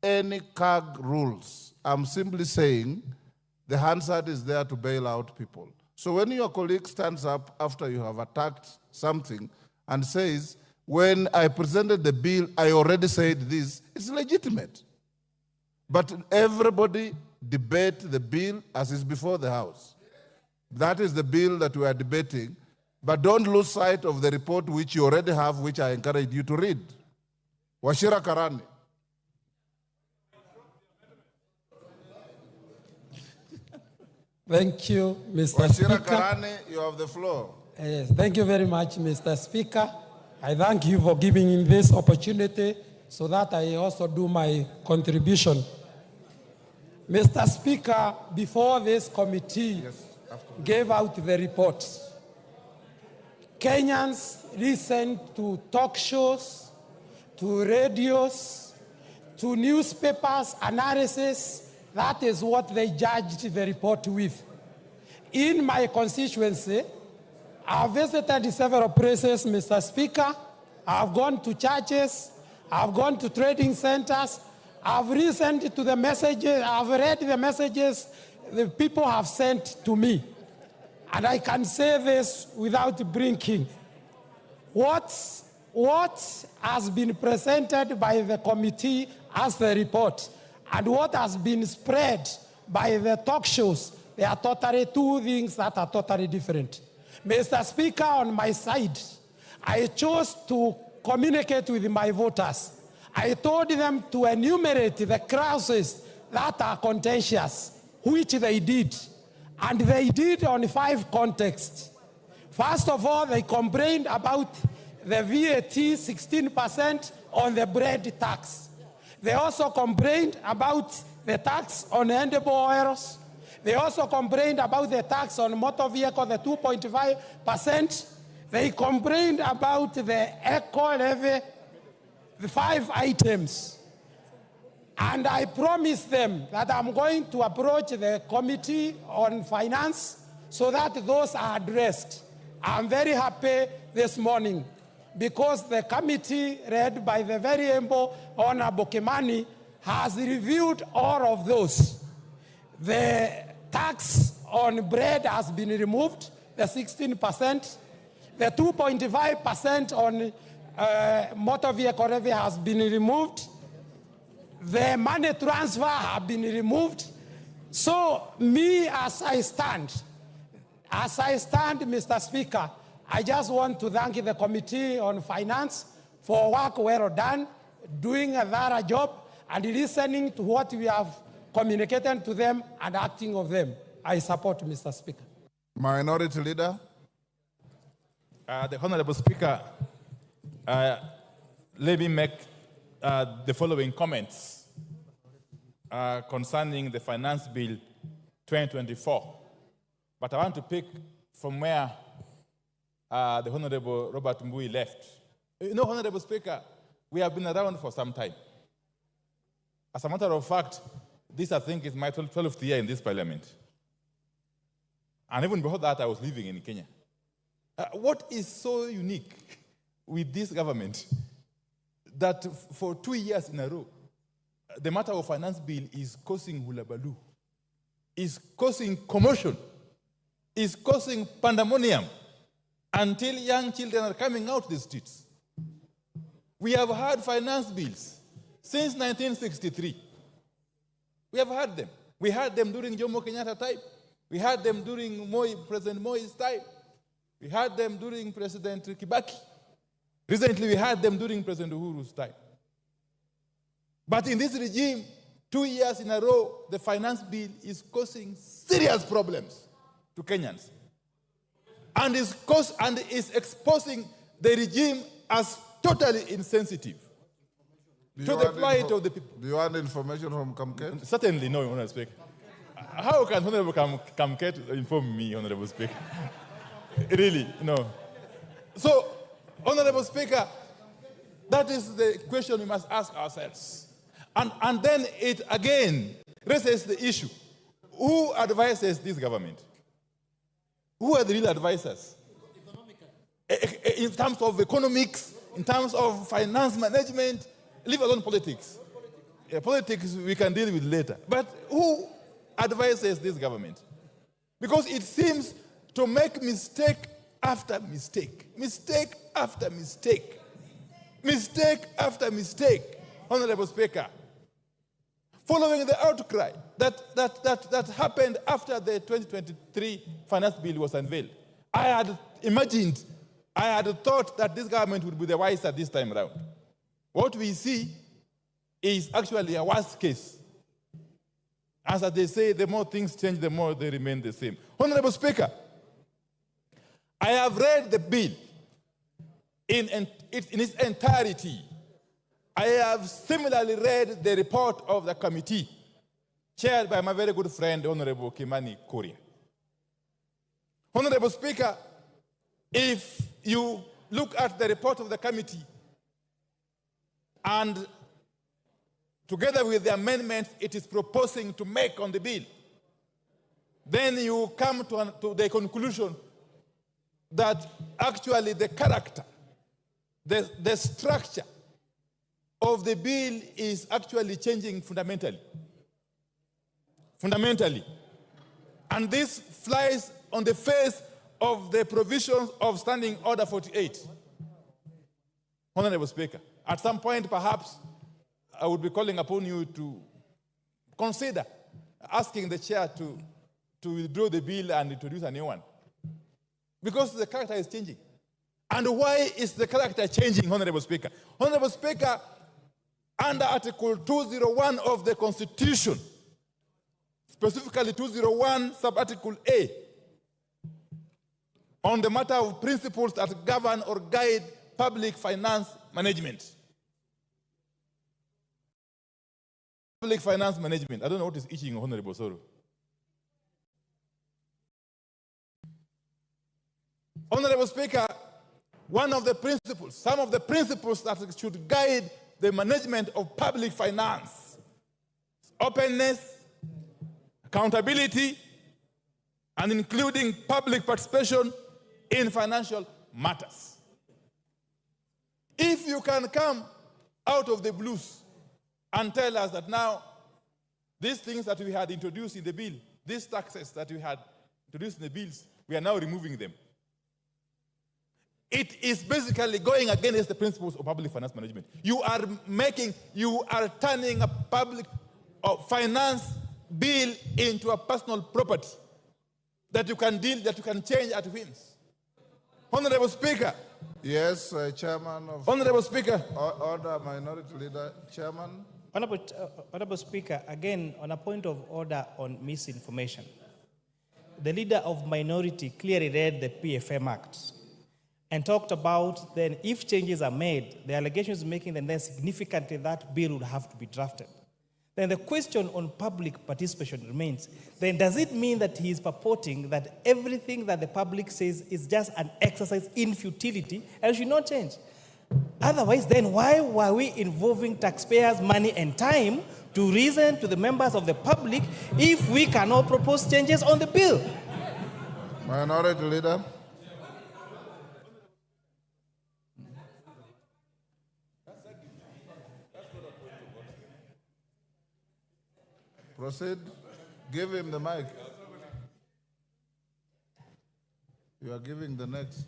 any CAG rules. I'm simply saying the Hansard is there to bail out people. So when your colleague stands up after you have attacked something and says, when I presented the bill, I already said this, it's legitimate. But everybody debate the bill as is before the House. That is the bill that we are debating. But don't lose sight of the report which you already have, which I encourage you to read. Washira Karani. Thank you, Mr. Washira Speaker. Karani, you have the floor. Yes, thank you very much, Mr. Speaker. I thank you for giving me this opportunity so that I also do my contribution. Mr. Speaker, before this committee gave out the report, Kenyans listened to talk shows, to radios, to newspapers, analysis. That is what they judged the report with. In my constituency, I've visited several places, Mr. Speaker. I've gone to churches, I've gone to trading centers, I've listened to the messages, I've read the messages the people have sent to me. And I can say this without blinking. What has been presented by the committee as the report and what has been spread by the talk shows, they are totally two things that are totally different. Mr. Speaker, on my side, I chose to communicate with my voters. I told them to enumerate the clauses that are contentious, which they did. And they did on 5 contexts. First of all, they complained about the VAT 16% on the bread tax. They also complained about the tax on edible oils. They also complained about the tax on motor vehicle, the 2.5%. They complained about the eco levy, the 5 items. And I promised them that I'm going to approach the Committee on Finance so that those are addressed. I'm very happy this morning because the committee, led by the very able Honorable Kimani, has reviewed all of those. The tax on bread has been removed, the 16%. The 2.5% on motor vehicle levy has been removed. The money transfer have been removed. So me, as I stand, Mr. Speaker, I just want to thank the Committee on Finance for work well done, doing a thorough job, and listening to what we have communicated to them and acting of them. I support, Mr. Speaker. Minority Leader. The Honorable Speaker, let me make the following comments concerning the Finance Bill 2024. But I want to pick from where the Honorable Robert Mbui left. You know, Honorable Speaker, we have been around for some time. As a matter of fact, this, I think, is my 12th year in this parliament. And even before that, I was living in Kenya. What is so unique with this government that for 2 years in a row, the matter of finance bill is causing hullabaloo, is causing commotion, is causing pandemonium until young children are coming out the streets? We have had finance bills since 1963. We have had them. We had them during Jomo Kenyatta time. We had them during President Moi's time. We had them during President Kibaki. Recently, we had them during President Uhuru's time. But in this regime, 2 years in a row, the finance bill is causing serious problems to Kenyans. And is exposing the regime as totally insensitive to the plight of the people. Do you want information from Kamket? Certainly no, Honorable Speaker. How can Honorable Kamket inform me, Honorable Speaker? Really, no. So, Honorable Speaker, that is the question we must ask ourselves. And then it again raises the issue. Who advises this government? Who are the real advisors? In terms of economics, in terms of finance management, leave alone politics. Politics we can deal with later. But who advises this government? Because it seems to make mistake after mistake, mistake after mistake, mistake after mistake, Honorable Speaker. Following the outcry that happened after the 2023 finance bill was unveiled, I had imagined, I had thought that this government would be the wiser this time around. What we see is actually a worse case. As they say, the more things change, the more they remain the same. Honorable Speaker, I have read the bill in its entirety. I have similarly read the report of the committee, chaired by my very good friend, Honorable Kimani Korea. Honorable Speaker, if you look at the report of the committee and together with the amendments it is proposing to make on the bill, then you come to the conclusion that actually the character, the structure of the bill is actually changing fundamentally. Fundamentally. And this flies on the face of the provisions of Standing Order 48. Honorable Speaker, at some point perhaps I would be calling upon you to consider asking the chair to withdraw the bill and introduce a new one. Because the character is changing. And why is the character changing, Honorable Speaker? Honorable Speaker, under Article 201 of the Constitution, specifically 201 sub-article A, on the matter of principles that govern or guide public finance management. Public finance management. I don't know what is itching Honorable Soro. Honorable Speaker, one of the principles, some of the principles that should guide the management of public finance: openness, accountability, and including public participation in financial matters. If you can come out of the blues and tell us that now these things that we had introduced in the bill, these taxes that we had introduced in the bills, we are now removing them. It is basically going against the principles of public finance management. You are turning a public finance bill into a personal property that you can change at whims. Honorable Speaker. Yes, Chairman of... Honorable Speaker. Order, Minority Leader, Chairman. Honorable Speaker, again, on a point of order on misinformation. The leader of minority clearly read the PFM Act and talked about then if changes are made, the allegations making them then significantly that bill would have to be drafted. Then the question on public participation remains. Then does it mean that he is purporting that everything that the public says is just an exercise in futility and should not change? Otherwise, then why were we involving taxpayers' money and time to reason to the members of the public if we cannot propose changes on the bill? Minority Leader. Proceed. Give him the mic. You are giving the next.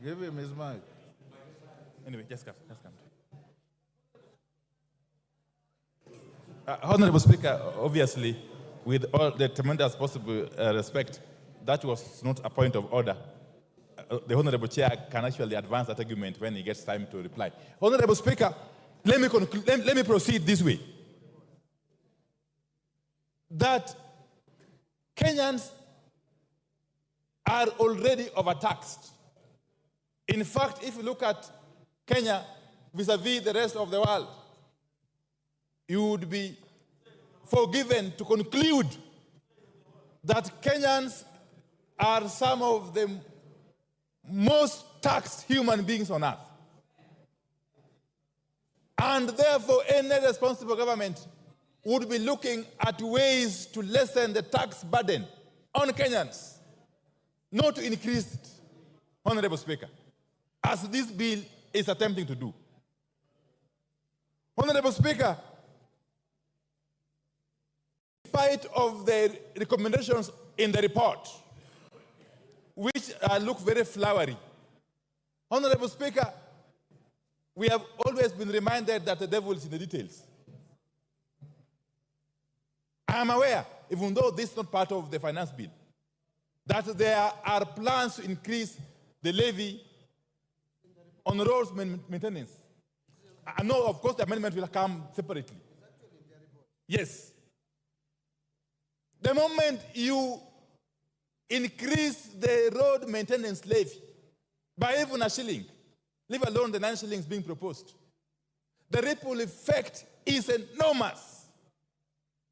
Give him his mic. Anyway, just come. Honorable Speaker, obviously, with all the tremendous possible respect, that was not a point of order. The Honorable Chair can actually advance that argument when he gets time to reply. Honorable Speaker, let me proceed this way. That Kenyans are already overtaxed. In fact, if you look at Kenya vis-a-vis the rest of the world, you would be forgiven to conclude that Kenyans are some of the most taxed human beings on earth. And therefore, any responsible government would be looking at ways to lessen the tax burden on Kenyans, not to increase it, Honorable Speaker, as this bill is attempting to do. Honorable Speaker, in spite of the recommendations in the report, which look very flowery, Honorable Speaker, we have always been reminded that the devil is in the details. I am aware, even though this is not part of the finance bill, that there are plans to increase the levy on roads maintenance. I know, of course, the amendment will come separately. Yes. The moment you increase the road maintenance levy by even a shilling, leave alone the 9 shillings being proposed, the ripple effect is enormous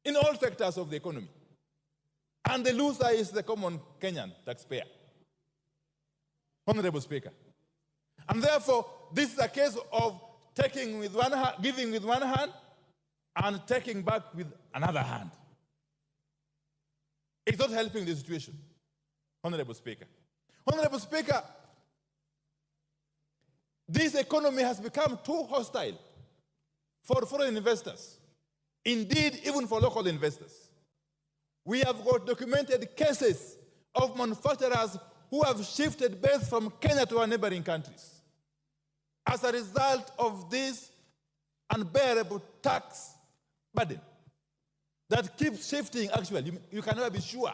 in all sectors of the economy. And the loser is the common Kenyan taxpayer. Honorable Speaker. And therefore, this is a case of taking with one hand, giving with one hand, and taking back with another hand. It's not helping the situation, Honorable Speaker. Honorable Speaker, this economy has become too hostile for foreign investors. Indeed, even for local investors. We have got documented cases of manufacturers who have shifted base from Kenya to our neighboring countries as a result of this unbearable tax burden that keeps shifting. Actually, you can never be sure,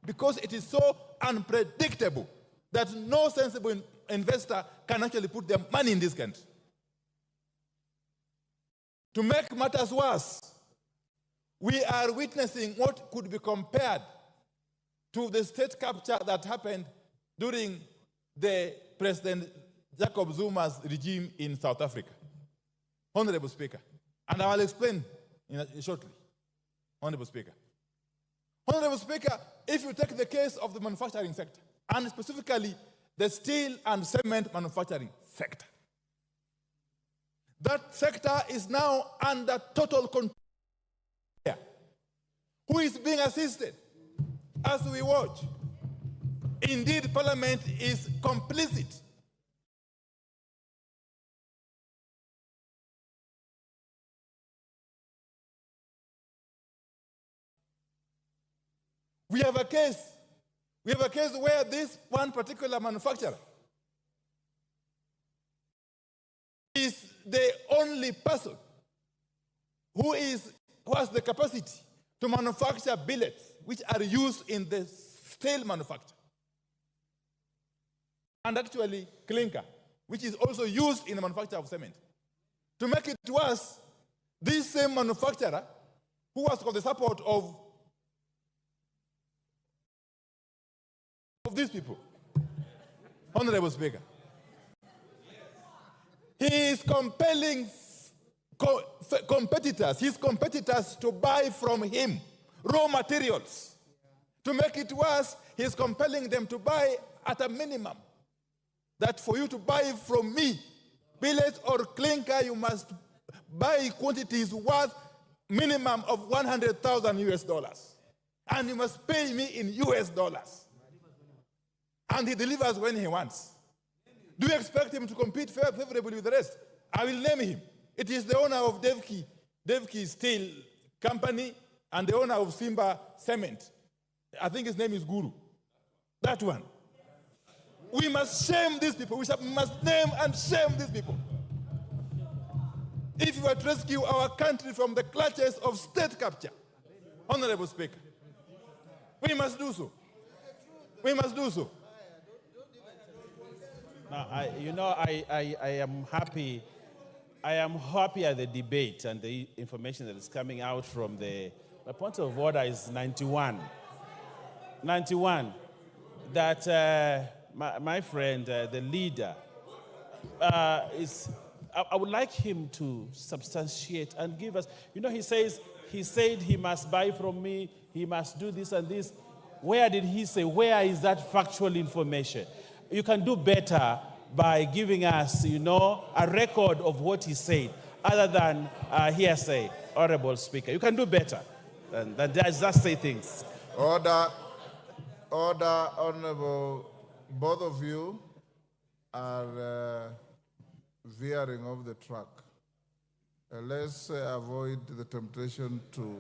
because it is so unpredictable that no sensible investor can actually put their money in this country. To make matters worse, we are witnessing what could be compared to the state capture that happened during the President Jacob Zuma's regime in South Africa. Honorable Speaker, and I will explain shortly. Honorable Speaker. Honorable Speaker, if you take the case of the manufacturing sector, and specifically the steel and cement manufacturing sector, that sector is now under total control. Who is being assisted as we watch? Indeed, Parliament is complicit. We have a case where this one particular manufacturer is the only person who has the capacity to manufacture billets which are used in the steel manufacture. And actually clinker, which is also used in the manufacture of cement. To make it worse, this same manufacturer, who has got the support of these people, Honorable Speaker, he is compelling his competitors to buy from him raw materials. To make it worse, he is compelling them to buy at a minimum. That for you to buy from me billet or clinker, you must buy quantities worth minimum of 100,000 US dollars. And you must pay me in US dollars. And he delivers when he wants. Do you expect him to compete favorably with the rest? I will name him. It is the owner of Devki Steel Company and the owner of Simba Cement. I think his name is Guru. That one. We must shame these people. We must name and shame these people. If you are to rescue our country from the clutches of state capture, Honorable Speaker, we must do so. We must do so. Now, I am happy. I am happy at the debate and the information that is coming out from my point of order is 91. 91. That my friend, the leader, I would like him to substantiate and give us. He said he must buy from me. He must do this and this. Where did he say? Where is that factual information? You can do better by giving us, a record of what he said, other than hearsay, Honorable Speaker. You can do better than just say things. Order, Honorable. Both of you are veering off the track. Let's avoid the temptation to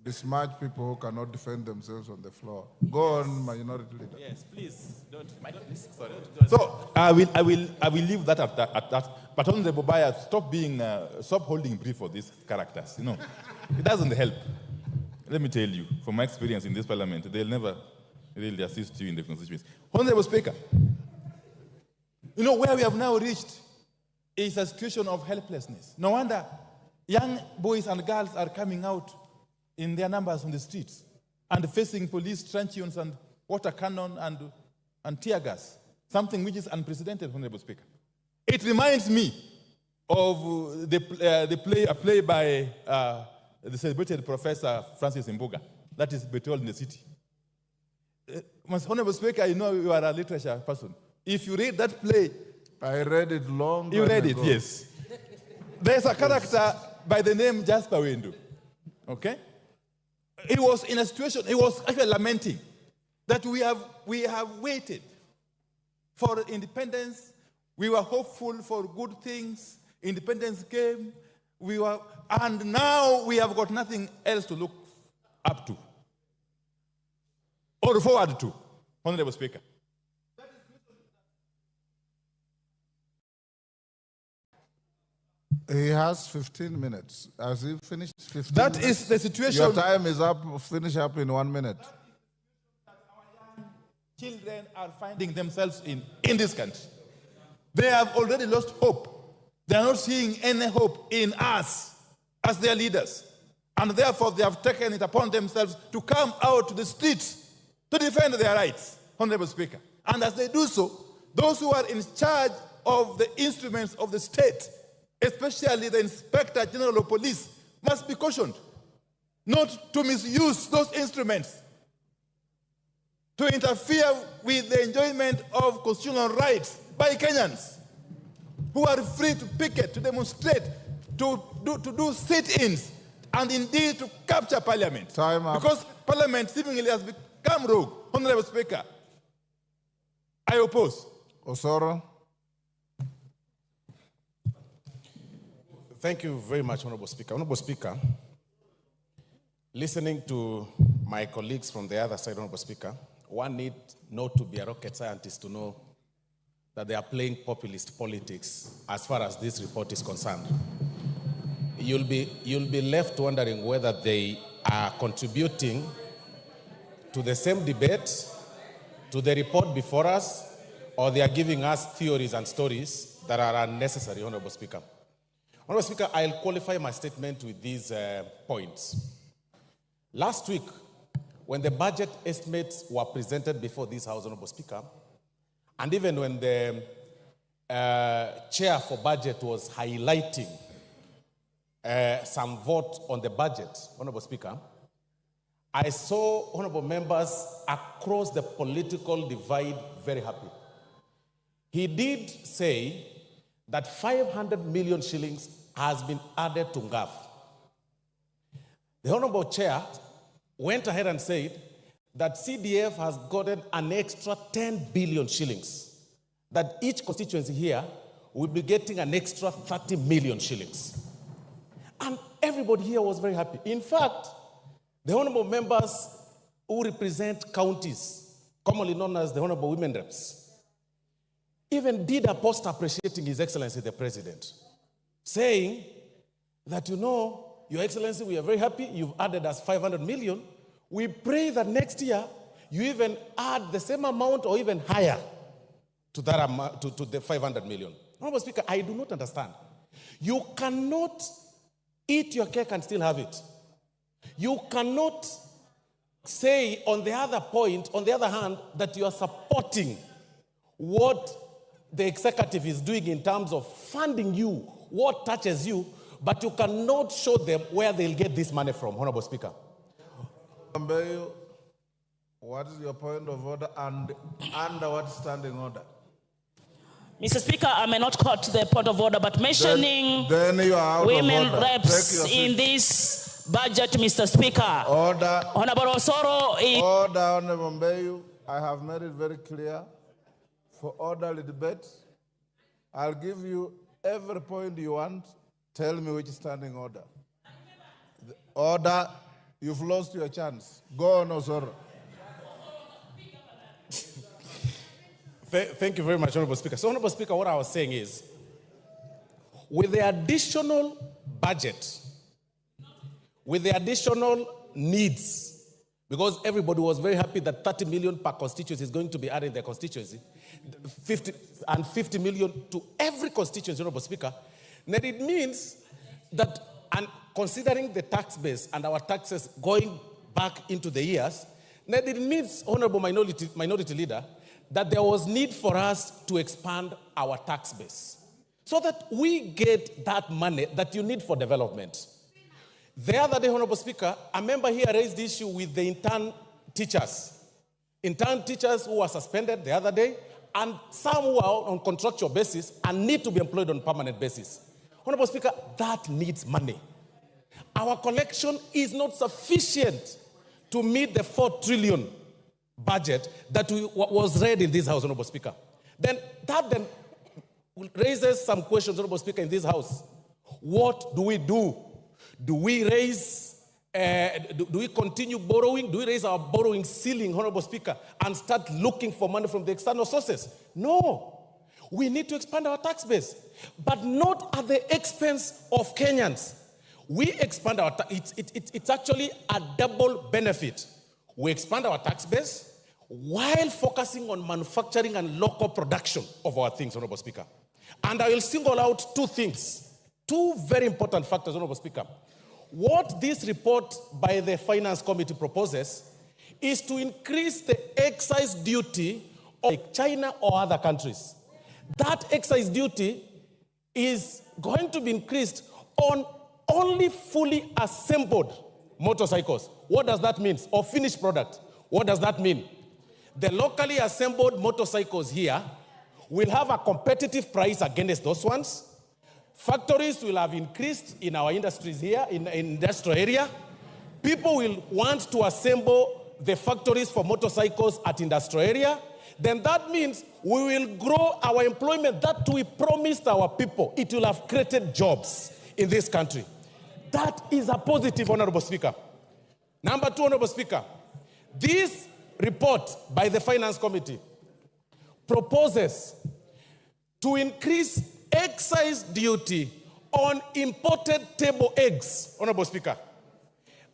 besmirch people who cannot defend themselves on the floor. Go on, Minority Leader. Yes, please. Don't. Sorry. So I will leave that at that. But Honorable Baya, stop holding brief for these characters. It doesn't help. Let me tell you, from my experience in this parliament, they'll never really assist you in the constituency. Honorable Speaker, where we have now reached is a situation of helplessness. No wonder young boys and girls are coming out in their numbers on the streets and facing police truncheons and water cannon and tear gas, something which is unprecedented, Honorable Speaker. It reminds me of a play by the celebrated Professor Francis Mbuga, that is Betrayal in the City. Honorable Speaker, you are a literature person. If you read that play, I read it long You read ago. it, yes. There's a character by the name Jasper Wendo. Okay? He was in a situation, he was actually lamenting that we have waited for independence We were hopeful for good things. Independence came. And now we have got nothing else to look up to or forward to, Honorable Speaker. He has 15 minutes. Has he finished 15 That minutes? is the situation. Your time is up. Finish up in 1 minute. Children are finding themselves in this country. They have already lost hope. They are not seeing any hope in us as their leaders. And therefore, they have taken it upon themselves to come out to the streets to defend their rights, Honorable Speaker. And as they do so, those who are in charge of the instruments of the state, especially the Inspector General of Police, must be cautioned not to misuse those instruments to interfere with the enjoyment of constitutional rights by Kenyans who are free to picket, to demonstrate, to do sit-ins, and indeed to capture Parliament. Time up. Because Parliament seemingly has become rogue. Honorable Speaker, I oppose. Osoro. Thank you very much, Honorable Speaker. Honorable Speaker, listening to my colleagues from the other side, Honorable Speaker, one need not to be a rocket scientist to know that they are playing populist politics as far as this report is concerned. You'll be left wondering whether they are contributing to the same debate, to the report before us, or they are giving us theories and stories that are unnecessary, Honorable Speaker. Honorable Speaker, I'll qualify my statement with these points. Last week, when the budget estimates were presented before this House, Honorable Speaker, and even when the chair for budget was highlighting some vote on the budget, Honorable Speaker, I saw honorable members across the political divide very happy. He did say that 500 million shillings has been added to NGAF. The honorable chair went ahead and said that CDF has gotten an extra 10 billion shillings, that each constituency here will be getting an extra 30 million shillings. And everybody here was very happy. In fact, the honorable members who represent counties, commonly known as the honorable women reps, even did a post appreciating His Excellency the President, saying that, you know, Your Excellency, we are very happy you've added us 500 million. We pray that next year you even add the same amount or even higher to that amount, to the 500 million. Honorable Speaker, I do not understand. You cannot eat your cake and still have it. You cannot say on the other point, on the other hand, that you are supporting what the executive is doing in terms of funding you, what touches you, but you cannot show them where they'll get this money from, Honorable Speaker. What is your point of order and under what standing order? Mr. Speaker, I may not quote the point of order, but mentioning then you are out women of order. reps in this budget, Mr. Speaker. Order. Honorable Osoro. Order, Honorable Mbeyu. I have made it very clear for orderly debate. I'll give you every point you want. Tell me which standing order. The order, you've lost your chance. Go on, Osoro. Thank you very much, Honorable Speaker. So, Honorable Speaker, what I was saying is, with the additional budget, with the additional needs, because everybody was very happy that 30 million per constituency is going to be added in their constituency, 50 million to every constituency, Honorable Speaker, then it means that, and considering the tax base and our taxes going back into the years, then it means, Honorable Minority Leader, that there was need for us to expand our tax base so that we get that money that you need for development. The other day, Honorable Speaker, a member here raised the issue with the intern teachers who were suspended the other day, and some who are on contractual basis and need to be employed on permanent basis. Honorable Speaker, that needs money. Our collection is not sufficient to meet the 4 trillion budget that was read in this House, Honorable Speaker. Then raises some questions, Honorable Speaker, in this House. What do we do? Do we raise, do we continue borrowing? Do we raise our borrowing ceiling, Honorable Speaker, and start looking for money from the external sources? No. We need to expand our tax base, but not at the expense of Kenyans. We expand our it's actually a double benefit. We expand our tax base while focusing on manufacturing and local production of our things, Honorable Speaker. And I will single out two things, two very important factors, Honorable Speaker. What this report by the Finance Committee proposes is to increase the excise duty of China or other countries. That excise duty is going to be increased on only fully assembled motorcycles. What does that mean? Or finished product. What does that mean? The locally assembled motorcycles here will have a competitive price against those ones. Factories will have increased in our industries here, in the industrial area. People will want to assemble the factories for motorcycles at industrial area. Then that means we will grow our employment that we promised our people. It will have created jobs in this country. That is a positive, Honorable Speaker. Number two, Honorable Speaker, this report by the Finance Committee proposes to increase excise duty on imported table eggs, Honorable Speaker.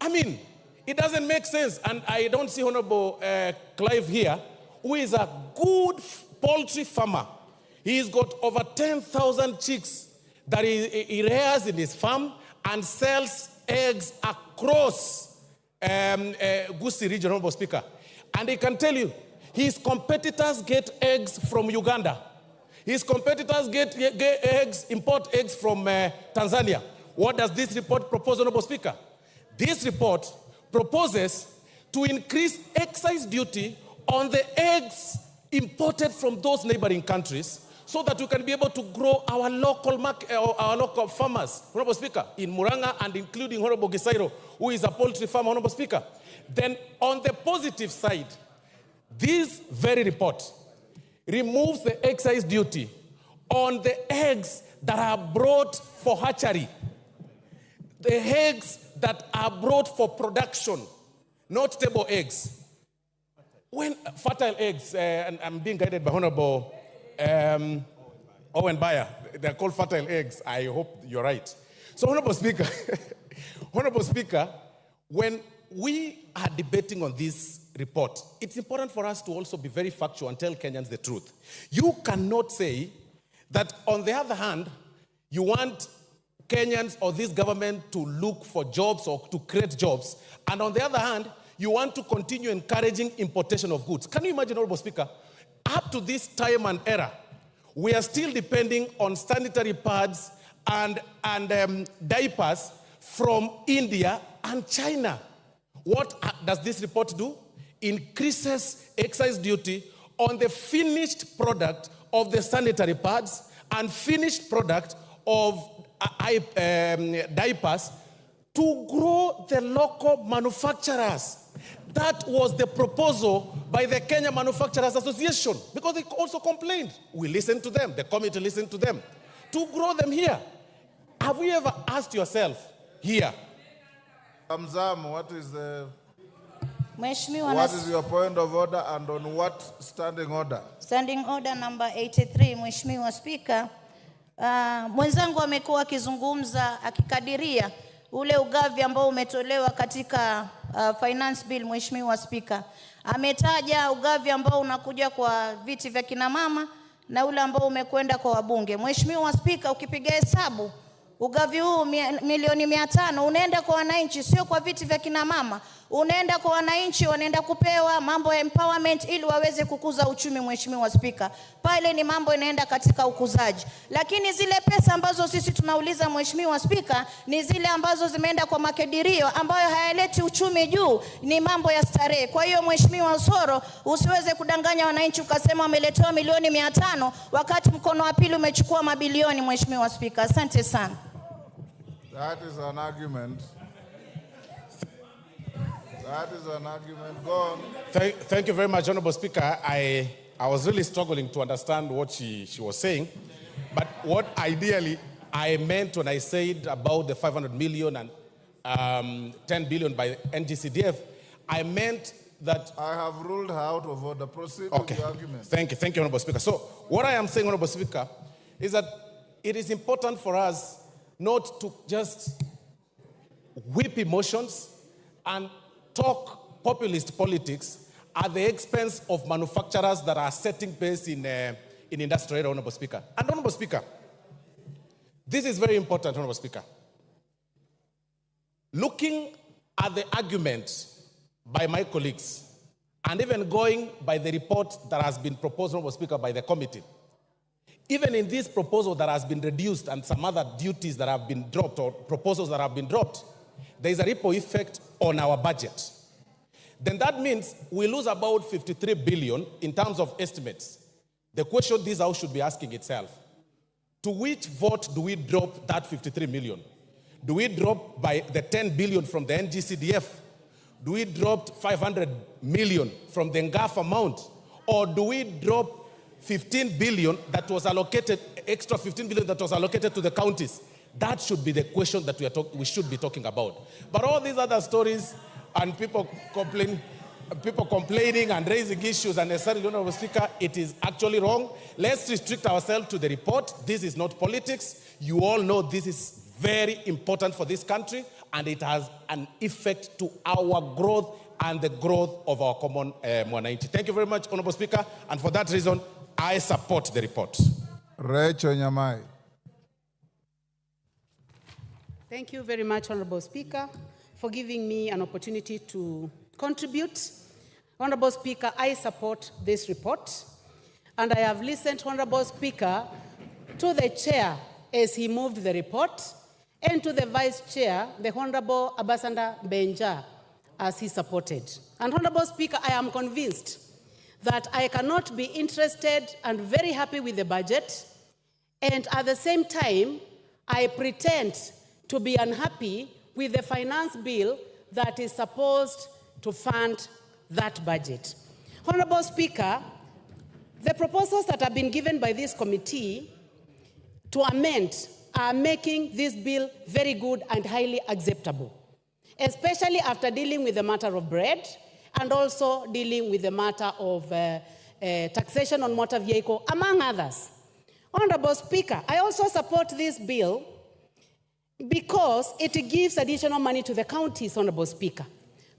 I mean, it doesn't make sense, and I don't see Honorable Clive here, who is a good poultry farmer. He's got over 10,000 chicks that he rears in his farm and sells eggs across Gusii region, Honorable Speaker. And he can tell you, his competitors get eggs from Uganda. His competitors get eggs, import eggs from Tanzania. What does this report propose, Honorable Speaker? This report proposes to increase excise duty on the eggs imported from those neighboring countries so that we can be able to grow our local market, our local farmers, Honorable Speaker, in Muranga and including Honorable Gisairo, who is a poultry farmer, Honorable Speaker. Then on the positive side, this very report removes the excise duty on the eggs that are brought for hatchery, the eggs that are brought for production, not table eggs. When fertile eggs, and I'm being guided by Honorable Owen Bayer, they're called fertile eggs. I hope you're right. So, Honorable Speaker, Honorable Speaker, when we are debating on this report, it's important for us to also be very factual and tell Kenyans the truth. You cannot say that, on the other hand, you want Kenyans or this government to look for jobs or to create jobs, and on the other hand, you want to continue encouraging importation of goods. Can you imagine, Honorable Speaker, up to this time and era, we are still depending on sanitary pads and diapers from India and China. What does this report do? Increases excise duty on the finished product of the sanitary pads and finished product of diapers to grow the local manufacturers. That was the proposal by the Kenya Manufacturers Association, because they also complained. We listened to them, the committee listened to them, to grow them here. Have we ever asked yourself here? Mzamo, what is the... What is your point of order and on what standing order? Standing order number 83, Mheshimiwa Speaker. Mwenzangu amekuwa akizungumza akikadiria ule ugavi ambao umetolewa katika finance bill, Mheshimiwa Speaker. Ametaja ugavi ambao unakuja kwa viti vya kina mama na ule ambao umekwenda kwa wabunge. Mheshimiwa Speaker, ukipiga hesabu ugavi huu milioni 500 unaenda kwa wananchi, sio kwa viti vya kina mama. Unaenda kwa wananchi, wanaenda kupewa mambo ya empowerment ili waweze kukuza uchumi, Mheshimiwa Speaker. Pale ni mambo inaenda katika ukuzaji. Lakini zile pesa ambazo sisi tunauliza, Mheshimiwa Speaker, ni zile ambazo zimeenda kwa makadirio ambayo hayaleti uchumi juu, ni mambo ya starehe. Kwa hiyo Mheshimiwa Osoro, usiweze kudanganya wananchi ukasema wameletewa milioni 500 wakati mkono wa pili umechukua mabilioni, Mheshimiwa Speaker. Asante sana. That is an argument. That is an argument. Go on. Thank you very much, Honorable Speaker. I was really struggling to understand what she was saying. But what ideally I meant when I said about the 500 million and 10 billion by NGCDF, I meant that... I have ruled her out of order. Proceed Okay. with the argument. Thank you, Honorable Speaker. So what I am saying, Honorable Speaker, is that it is important for us not to just whip emotions and talk populist politics at the expense of manufacturers that are setting pace in industrial, Honorable Speaker. And Honorable Speaker, this is very important, Honorable Speaker. Looking at the argument by my colleagues, and even going by the report that has been proposed, Honorable Speaker, by the committee, even in this proposal that has been reduced and some other duties that have been dropped or proposals that have been dropped, there is a ripple effect on our budget. Then that means we lose about 53 billion in terms of estimates. The question this House should be asking itself, to which vote do we drop that 53 million? Do we drop by the 10 billion from the NGCDF? Do we drop 500 million from the NGAF amount? Or do we drop 15 billion that was allocated, extra 15 billion that was allocated to the counties? That should be the question that we should be talking about. But all these other stories and people complaining and raising issues unnecessarily, Honorable Speaker, it is actually wrong. Let's restrict ourselves to the report. This is not politics. You all know this is very important for this country, and it has an effect to our growth and the growth of our common mwananchi. Thank you very much, Honorable Speaker, and for that reason, I support the report. Rachel Nyamai. Thank you very much, Honorable Speaker, for giving me an opportunity to contribute. Honorable Speaker, I support this report, and I have listened, Honorable Speaker, to the chair as he moved the report, and to the vice chair, the Honorable Ambassador Benja, as he supported. And Honorable Speaker, I am convinced that I cannot be interested and very happy with the budget, and at the same time, I pretend to be unhappy with the finance bill that is supposed to fund that budget. Honorable Speaker, the proposals that have been given by this committee to amend are making this bill very good and highly acceptable, especially after dealing with the matter of bread and also dealing with the matter of taxation on motor vehicle, among others. Honorable Speaker, I also support this bill because it gives additional money to the counties, Honorable Speaker.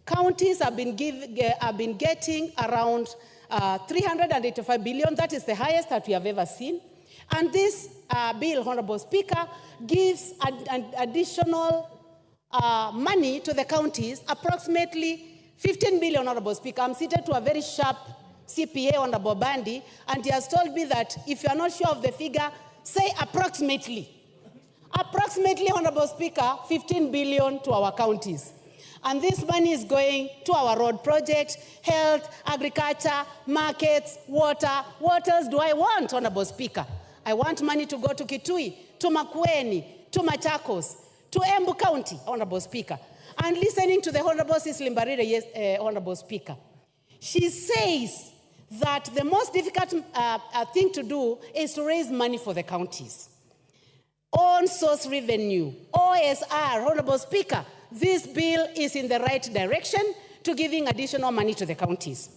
Counties have been getting around 385 billion. That is the highest that we have ever seen. And this bill, Honorable Speaker, gives an additional money to the counties, approximately 15 billion, Honorable Speaker. I'm seated to a very sharp CPA, Honorable Bandi, and he has told me that if you are not sure of the figure, say approximately. Approximately, Honorable Speaker, 15 billion to our counties. And this money is going to our road projects, health, agriculture, markets, water. What else do I want, Honorable Speaker? I want money to go to Kitui, to Makueni, to Machakos, to Embu County, Honorable Speaker. And listening to the Honorable Cecily Mbarire, Honorable Speaker, she says that the most difficult thing to do is to raise money for the counties. On source revenue, OSR, Honorable Speaker, this bill is in the right direction to giving additional money to the counties.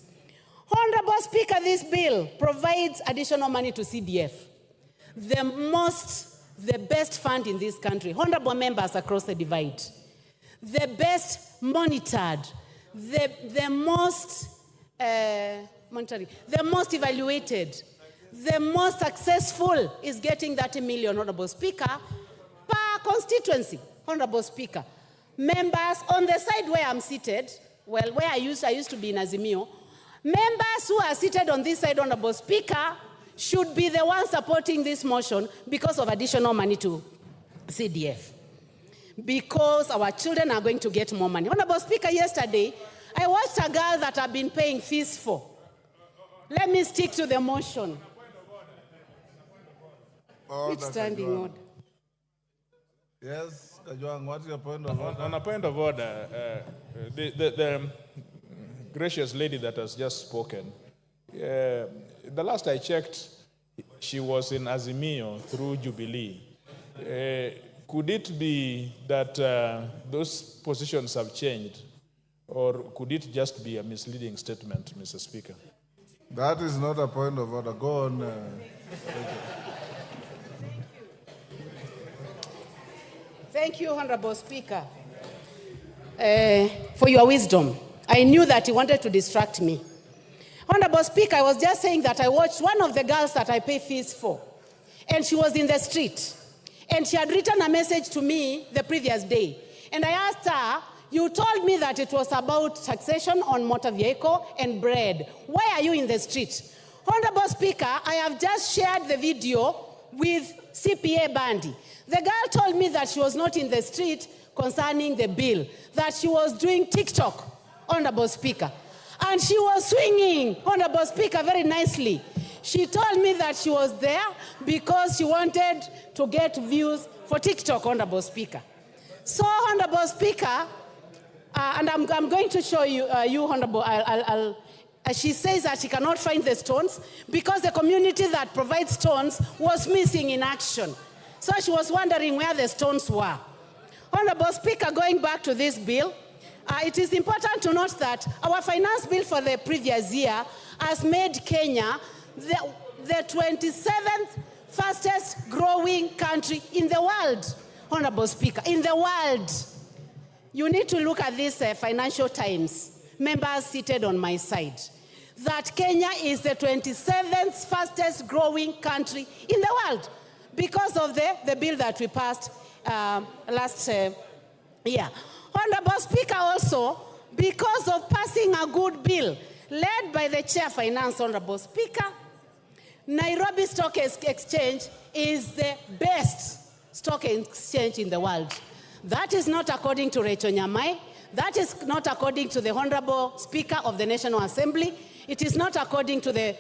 Honorable Speaker, this bill provides additional money to CDF, the best fund in this country. Honorable members across the divide, the best monitored, the most evaluated, the most successful is getting 30 million, Honorable Speaker, per constituency, Honorable Speaker. Members on the side where I'm seated, well, where I used to be in Azimio, members who are seated on this side, Honorable Speaker, should be the ones supporting this motion because of additional money to CDF. Because our children are going to get more money. Honorable Speaker, yesterday, I watched a girl that I've been paying fees for. Let me stick to the motion. Which standing order? Yes, Kajwang, what's your point of order? On a point of order, the gracious lady that has just spoken, the last I checked, she was in Azimio through Jubilee. Could it be that those positions have changed, or could it just be a misleading statement, Mr. Speaker? That is not a point of order. Go on. Thank you, Honorable Speaker, for your wisdom. I knew that you wanted to distract me. Honorable Speaker, I was just saying that I watched one of the girls that I pay fees for, and she was in the street, and she had written a message to me the previous day. And I asked her, you told me that it was about taxation on motor vehicle and bread. Why are you in the street? Honorable Speaker, I have just shared the video with CPA Bandy. The girl told me that she was not in the street concerning the bill, that she was doing TikTok, Honorable Speaker. And she was swinging, Honorable Speaker, very nicely. She told me that she was there because she wanted to get views for TikTok, Honorable Speaker. So, Honorable Speaker, and I'm going to show you, Honorable, she says that she cannot find the stones because the community that provides stones was missing in action. So she was wondering where the stones were. Honorable Speaker, going back to this bill, it is important to note that our finance bill for the previous year has made Kenya the 27th fastest growing country in the world, Honorable Speaker, in the world. You need to look at this Financial Times, members seated on my side, that Kenya is the 27th fastest growing country in the world because of the bill that we passed last year. Honorable Speaker, also, because of passing a good bill led by the Chair Finance, Honorable Speaker, Nairobi Stock Exchange is the best stock exchange in the world. That is not according to Rachel Nyamai. That is not according to the Honorable Speaker of the National Assembly. It is not according to the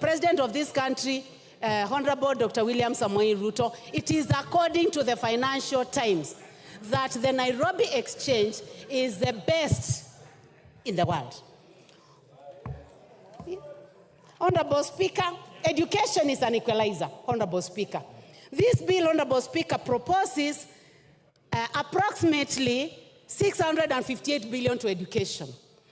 President of this country, Honorable Dr. William Samoei Ruto. It is according to the Financial Times that the Nairobi Exchange is the best in the world. Honorable Speaker, education is an equalizer, Honorable Speaker. This bill, Honorable Speaker, proposes approximately 658 billion to education.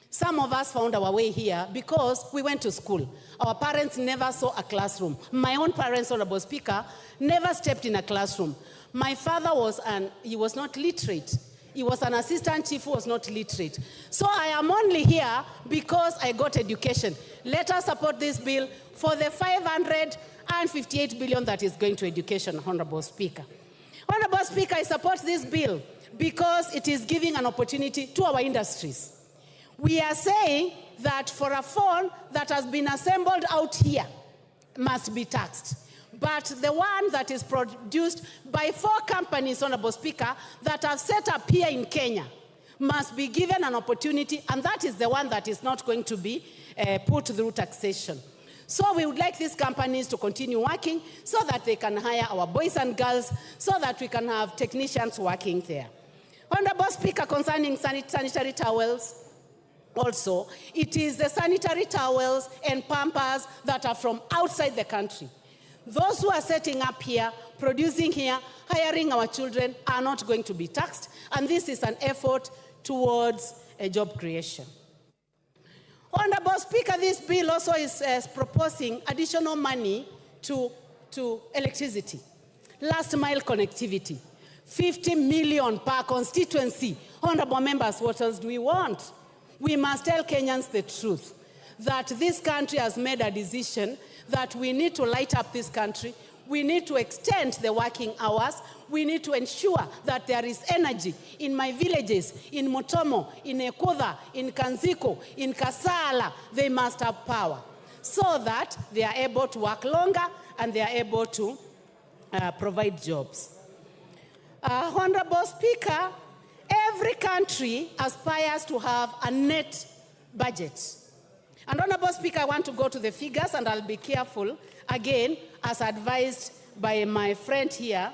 Some of us found our way here because we went to school. Our parents never saw a classroom. My own parents, Honorable Speaker, never stepped in a classroom. My father he was not literate. He was an assistant chief who was not literate. So I am only here because I got education. Let us support this bill for the 558 billion that is going to education, Honorable Speaker. Honorable Speaker, I support this bill because it is giving an opportunity to our industries. We are saying that for a phone that has been assembled out here must be taxed. But the one that is produced by 4 companies, Honorable Speaker, that have set up here in Kenya must be given an opportunity, and that is the one that is not going to be put through taxation. So we would like these companies to continue working so that they can hire our boys and girls, so that we can have technicians working there. Honorable Speaker, concerning sanitary towels, also, it is the sanitary towels and pampers that are from outside the country. Those who are setting up here, producing here, hiring our children are not going to be taxed, and this is an effort towards a job creation. Honorable Speaker, this bill also is proposing additional money to electricity, last mile connectivity, 50 million per constituency. Honorable members, what else do we want? We must tell Kenyans the truth, that this country has made a decision that we need to light up this country. We need to extend the working hours. We need to ensure that there is energy in my villages, in Motomo, in Ekudha, in Kanziko, in Kasala. They must have power so that they are able to work longer and they are able to provide jobs. Honorable Speaker, every country aspires to have a net budget. And Honorable Speaker, I want to go to the figures, and I'll be careful, again, as advised by my friend here,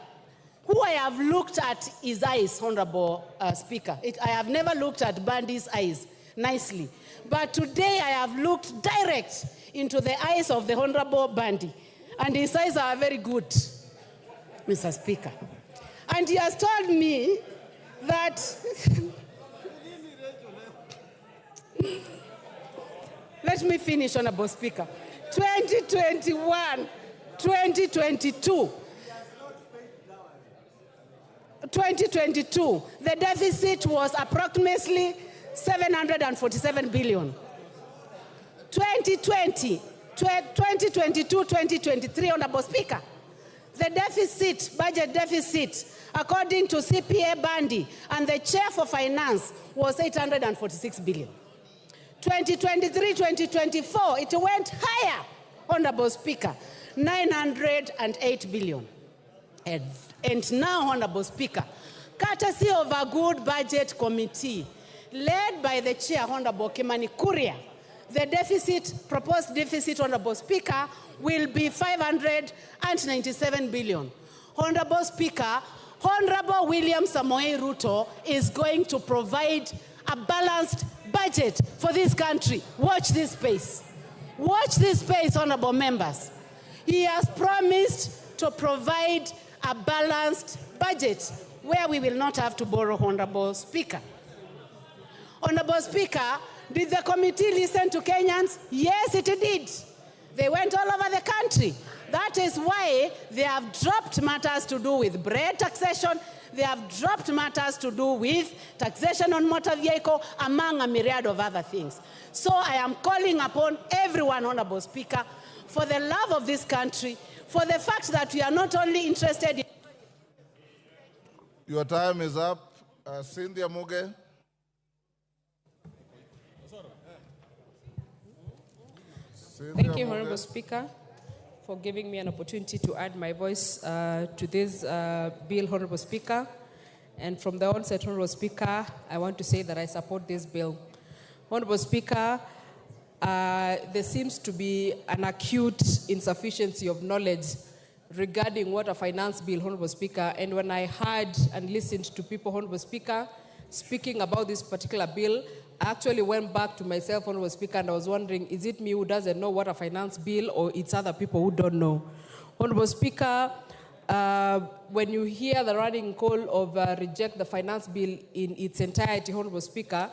who I have looked at his eyes, Honorable Speaker. I have never looked at Bandy's eyes nicely. But today I have looked direct into the eyes of the Honorable Bandy. And his eyes are very good, Mr. Speaker. And he has told me that let me finish, Honorable Speaker. 2021, 2022, the deficit was approximately 747 billion. 2022, 2023, Honorable Speaker, the deficit, budget deficit, according to CPA Bandy and the Chair for Finance, was 846 billion. 2023, 2024, it went higher, Honorable Speaker, 908 billion. And now, Honorable Speaker, courtesy of a good budget committee, led by the Chair, Honorable Kimani Kuria, the deficit, proposed deficit, Honorable Speaker, will be 597 billion. Honorable Speaker, Honorable William Samoei Ruto is going to provide a balanced budget for this country. Watch this space. Watch this space, honorable members. He has promised to provide a balanced budget where we will not have to borrow, Honorable Speaker. Honorable Speaker, did the committee listen to Kenyans? Yes, it did. They went all over the country. That is why they have dropped matters to do with bread taxation. They have dropped matters to do with taxation on motor vehicle, among a myriad of other things. So I am calling upon everyone, Honorable Speaker, for the love of this country, for the fact that we are not only interested in... Your time is up. Cynthia Muge. Thank you, Honorable Speaker, for giving me an opportunity to add my voice to this bill, Honorable Speaker. And from the onset, Honorable Speaker, I want to say that I support this bill. Honorable Speaker, there seems to be an acute insufficiency of knowledge regarding what a finance bill, Honorable Speaker. And when I heard and listened to people, Honorable Speaker, speaking about this particular bill, I actually went back to myself, Honorable Speaker, and I was wondering, is it me who doesn't know what a finance bill, or it's other people who don't know? Honorable Speaker, when you hear the running call of reject the finance bill in its entirety, Honorable Speaker,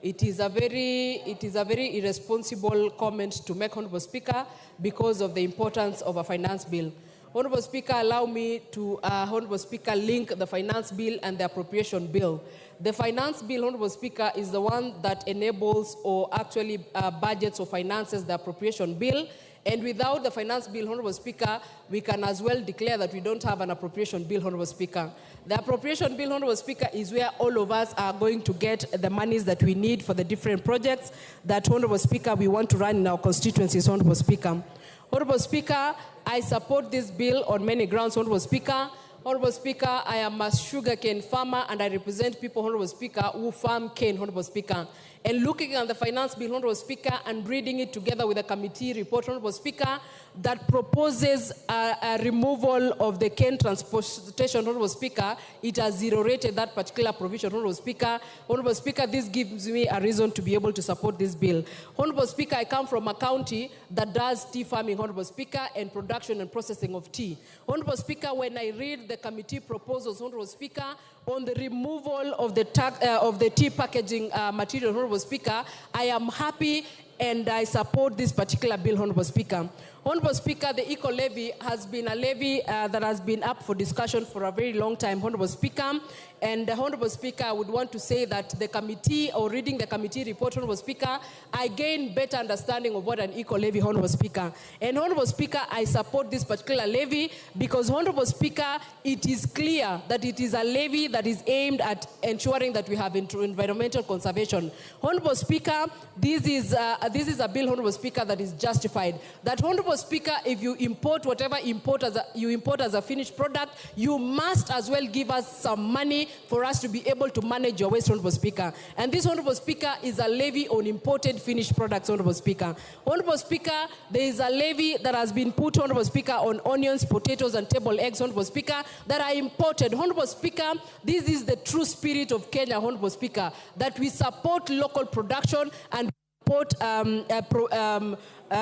it is a very irresponsible comment to make, Honorable Speaker, because of the importance of a finance bill. Honorable Speaker, allow me to, Honorable Speaker, link the finance bill and the appropriation bill. The finance bill, Honorable Speaker, is the one that enables or actually budgets or finances the appropriation bill. And without the finance bill, Honorable Speaker, we can as well declare that we don't have an appropriation bill, Honorable Speaker. The appropriation bill, Honorable Speaker, is where all of us are going to get the monies that we need for the different projects that, Honorable Speaker, we want to run in our constituencies, Honorable Speaker. Honorable Speaker, I support this bill on many grounds, Honorable Speaker. Honorable Speaker, I am a sugarcane farmer and I represent people, Honorable Speaker, who farm cane, Honorable Speaker. And looking at the finance bill, Honorable Speaker, and reading it together with a committee report, Honorable Speaker, that proposes a removal of the cane transportation, Honorable Speaker, it has zero-rated that particular provision, Honorable Speaker. Honorable Speaker, this gives me a reason to be able to support this bill. Honorable Speaker, I come from a county that does tea farming, Honorable Speaker, and production and processing of tea. Honorable Speaker, when I read the committee proposals, Honorable Speaker, on the removal of the tea packaging material, Honorable Speaker, I am happy and I support this particular bill, Honorable Speaker. Honorable Speaker, the eco-levy has been a levy that has been up for discussion for a very long time, Honorable Speaker. And Honorable Speaker, I would want to say that the committee, or reading the committee report, Honorable Speaker, I gained better understanding of what an eco-levy, Honorable Speaker. And Honorable Speaker, I support this particular levy because, Honorable Speaker, it is clear that it is a levy that is aimed at ensuring that we have environmental conservation. Honorable Speaker, this is a bill, Honorable Speaker, that is justified. That, Honorable Speaker, if you import whatever you import as a finished product, you must as well give us some money for us to be able to manage your waste, Honorable Speaker. And this, Honorable Speaker, is a levy on imported finished products, Honorable Speaker. Honorable Speaker, there is a levy that has been put, Honorable Speaker, on onions, potatoes, and table eggs, Honorable Speaker, that are imported. Honorable Speaker, this is the true spirit of Kenya, Honorable Speaker, that we support local production and support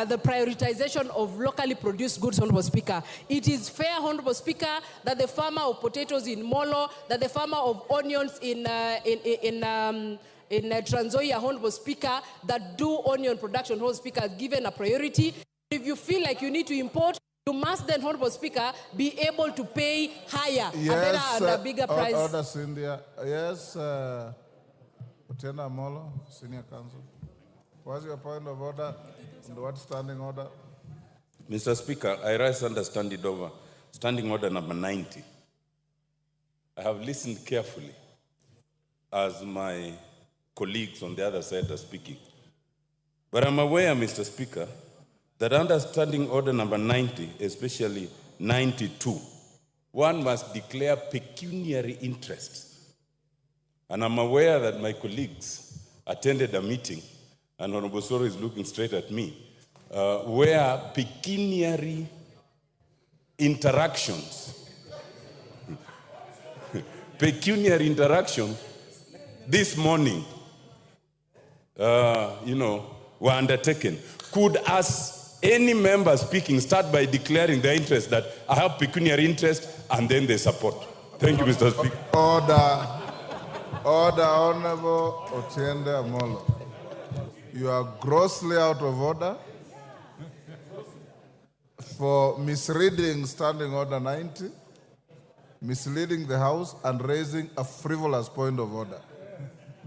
the prioritization of locally produced goods, Honorable Speaker. It is fair, Honorable Speaker, that the farmer of potatoes in Molo, that the farmer of onions in Trans Nzoia, Honorable Speaker, that do onion production, Honorable Speaker, is given a priority. If you feel like you need to import, you must then, Honorable Speaker, be able to pay higher, a better and a bigger price. Order, Cynthia. Yes, Utena Molo, Senior Counsel. What's your point of order? And what standing order? Mr. Speaker, I rise under standing order number 90. I have listened carefully as my colleagues on the other side are speaking. But I'm aware, Mr. Speaker, that under standing order number 90, especially 92, one must declare pecuniary interest. And I'm aware that my colleagues attended a meeting, and Honorable Soro is looking straight at me, where pecuniary interactions, this morning, were undertaken. Could any member speaking start by declaring their interest that I have pecuniary interest and then they support? Thank you, Mr. Speaker. Order, Honorable Otiende Amolo. You are grossly out of order for misreading standing order 90, misleading the House, and raising a frivolous point of order.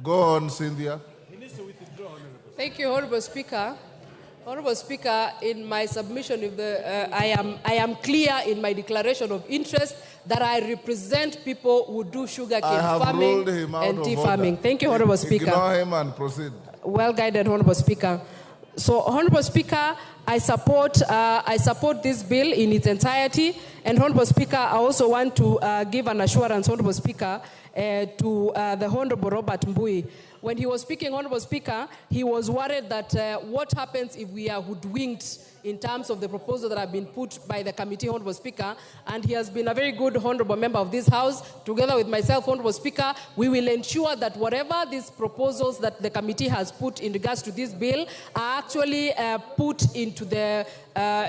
Go on, Cynthia. Thank you, Honorable Speaker. Honorable Speaker, in my submission, I am clear in my declaration of interest that I represent people who do sugarcane farming and tea farming. Thank you, Honorable Speaker. Ignore him and proceed. Well guided, Honorable Speaker. So, Honorable Speaker, I support this bill in its entirety. And Honorable Speaker, I also want to give an assurance, Honorable Speaker, to the Honorable Robert Mbui. When he was speaking, Honorable Speaker, he was worried that what happens if we are hoodwinked in terms of the proposal that have been put by the committee, Honorable Speaker, and he has been a very good honorable member of this House. Together with myself, Honorable Speaker, we will ensure that whatever these proposals that the committee has put in regards to this bill are actually put into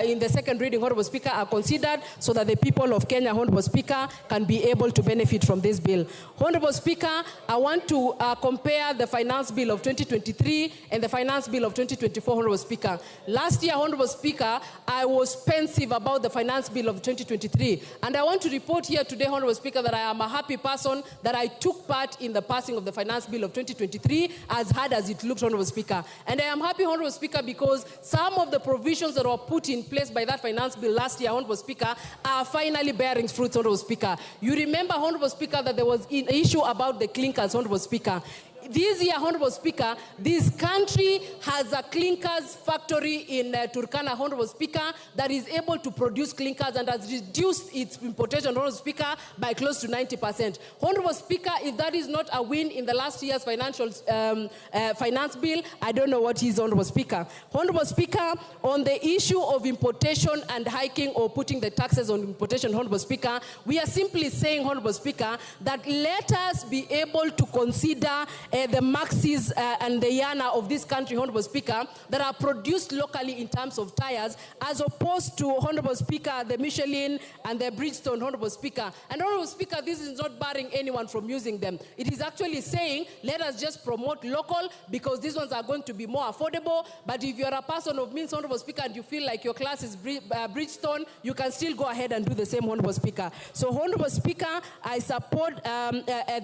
in the second reading, Honorable Speaker, are considered so that the people of Kenya, Honorable Speaker, can be able to benefit from this bill. Honorable Speaker, I want to compare the finance bill of 2023 and the finance bill of 2024, Honorable Speaker. Last year, Honorable Speaker, I was pensive about the finance bill of 2023. And I want to report here today, Honorable Speaker, that I am a happy person that I took part in the passing of the finance bill of 2023, as hard as it looked, Honorable Speaker. And I am happy, Honorable Speaker, because some of the provisions that were put in place by that finance bill last year, Honorable Speaker, are finally bearing fruit, Honorable Speaker. You remember, Honorable Speaker, that there was an issue about the clinkers, Honorable Speaker. This year, Honorable Speaker, this country has a clinkers factory in Turkana, Honorable Speaker, that is able to produce clinkers and has reduced its importation, Honorable Speaker, by close to 90%. Honorable Speaker, if that is not a win in the last year's finance bill, I don't know what is, Honorable Speaker. Honorable Speaker, on the issue of importation and hiking or putting the taxes on importation, Honorable Speaker, we are simply saying, Honorable Speaker, that let us be able to consider the Maxis and the Yana of this country, Honorable Speaker, that are produced locally in terms of tires, as opposed to, Honorable Speaker, the Michelin and the Bridgestone, Honorable Speaker. And Honorable Speaker, this is not barring anyone from using them. It is actually saying, let us just promote local, because these ones are going to be more affordable. But if you're a person of means, Honorable Speaker, and you feel like your class is Bridgestone, you can still go ahead and do the same, Honorable Speaker. So, Honorable Speaker, I support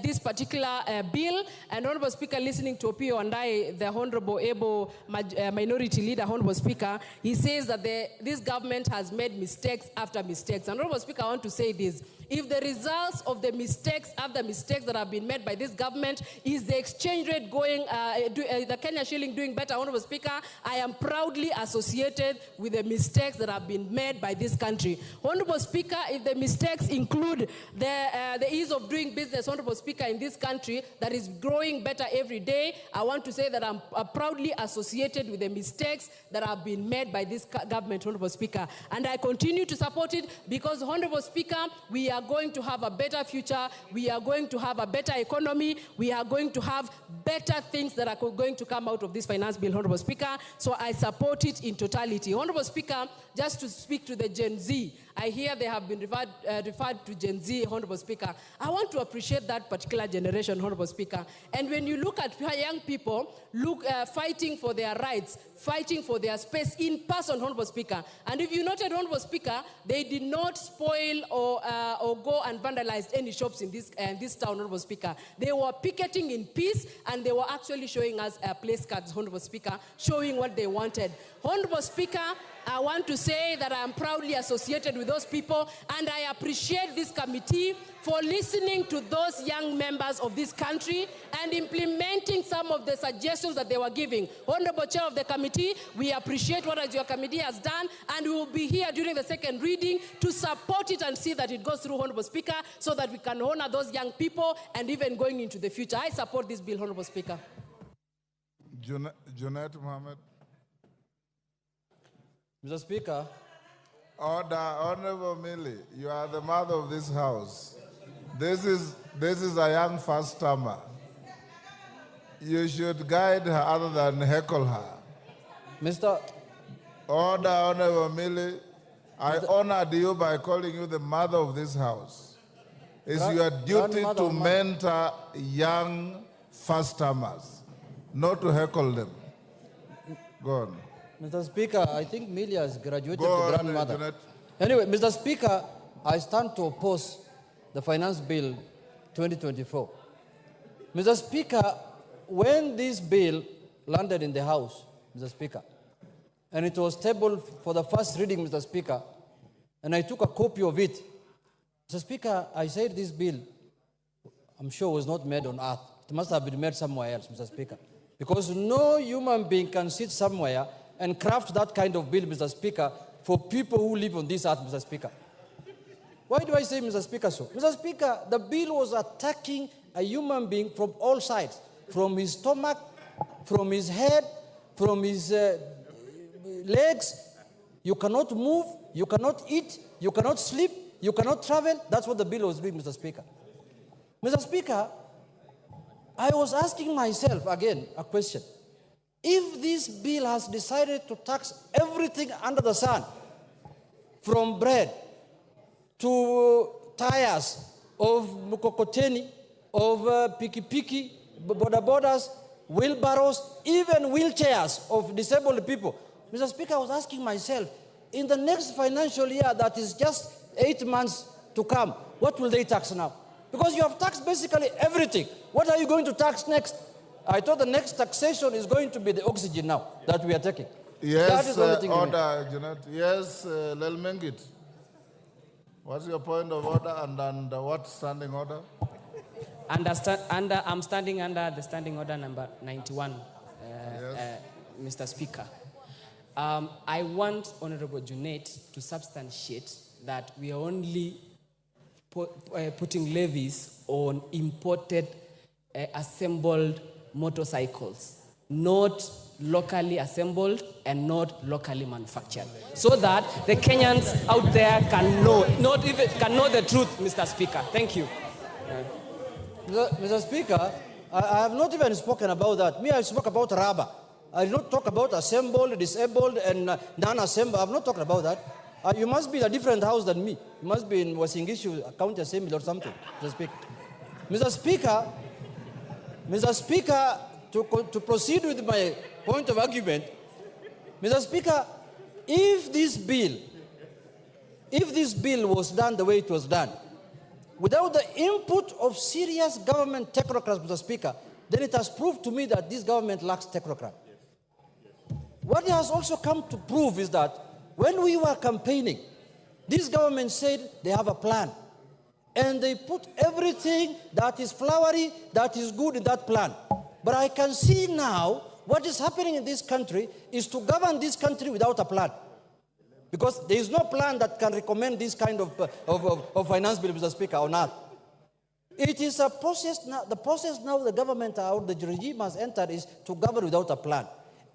this particular bill. And Honorable Speaker, listening to Opio and the Honorable Able Minority Leader, Honorable Speaker, he says that this government has made mistakes after mistakes. And Honorable Speaker, I want to say this. If the results of the mistakes after mistakes that have been made by this government is the exchange rate going, the Kenya shilling doing better, Honorable Speaker, I am proudly associated with the mistakes that have been made by this country. Honorable Speaker, if the mistakes include the ease of doing business, Honorable Speaker, in this country that is growing better every day, I want to say that I'm proudly associated with the mistakes that have been made by this government, Honorable Speaker. And I continue to support it because, Honorable Speaker, we are going to have a better future, we are going to have a better economy, we are going to have better things that are going to come out of this finance bill, Honorable Speaker. So I support it in totality. Honorable Speaker, just to speak to the Gen Z, I hear they have been referred to Gen Z, Honorable Speaker. I want to appreciate that particular generation, Honorable Speaker. And when you look at young people fighting for their rights, fighting for their space in person, Honorable Speaker. And if you noted, Honorable Speaker, they did not spoil or go and vandalize any shops in this town, Honorable Speaker. They were picketing in peace, and they were actually showing us place cards, Honorable Speaker, showing what they wanted. Honorable Speaker, I want to say that I am proudly associated with those people, and I appreciate this committee for listening to those young members of this country and implementing some of the suggestions that they were giving. Honorable Chair of the committee, we appreciate what your committee has done, and we will be here during the second reading to support it and see that it goes through, Honorable Speaker, so that we can honor those young people and even going into the future. I support this bill, Honorable Speaker. Junet Mohammed. Mr. Speaker. Order, Honorable Millie, you are the mother of this house. This is a young first-timer. You should guide her other than heckle her. Mr. Order, Honorable Millie. I honored you by calling you the mother of this house. It's your duty to mentor young first-timers, not to heckle them. Go on. Mr. Speaker, I think Millie has graduated to grandmother. Anyway, Mr. Speaker, I stand to oppose the Finance Bill 2024. Mr. Speaker, when this bill landed in the House, Mr. Speaker, and it was tabled for the first reading, Mr. Speaker, and I took a copy of it, Mr. Speaker, I said this bill, I'm sure, was not made on earth. It must have been made somewhere else, Mr. Speaker, because no human being can sit somewhere and craft that kind of bill, Mr. Speaker, for people who live on this earth, Mr. Speaker. Why do I say, Mr. Speaker, so? Mr. Speaker, the bill was attacking a human being from all sides, from his stomach, from his head, from his legs. You cannot move, you cannot eat, you cannot sleep, you cannot travel. That's what the bill was doing, Mr. Speaker. Mr. Speaker, I was asking myself again a question. If this bill has decided to tax everything under the sun, from bread to tires of mukokoteni, of piki-piki, boda-bodas, wheelbarrows, even wheelchairs of disabled people, Mr. Speaker, I was asking myself, in the next financial year that is just 8 months to come, what will they tax now? Because you have taxed basically everything. What are you going to tax next? I thought the next taxation is going to be the oxygen now that we are taking. Yes, order, Janet. Yes, Lelmengit. What's your point of order and what standing order? I'm standing under the standing order number 91, Mr. Speaker. I want Honorable Junet to substantiate that we are only putting levies on imported assembled motorcycles, not locally assembled and not locally manufactured, so that the Kenyans out there can know, can know the truth, Mr. Speaker. Thank you. Mr. Speaker, I have not even spoken about that. Me, I spoke about rubber. I did not talk about assembled, disabled, and non-assembled. I have not talked about that. You must be in a different house than me. You must be in Wasingishu County Assembly or something, Mr. Speaker. Mr. Speaker, to proceed with my point of argument, Mr. Speaker, if this bill was done the way it was done, without the input of serious government technocrats, Mr. Speaker, then it has proved to me that this government lacks technocrats. What it has also come to prove is that when we were campaigning, this government said they have a plan. And they put everything that is flowery, that is good in that plan. But I can see now what is happening in this country is to govern this country without a plan. Because there is no plan that can recommend this kind of finance bill, Mr. Speaker, on earth. It is a process now. The process now the government or the regime has entered is to govern without a plan.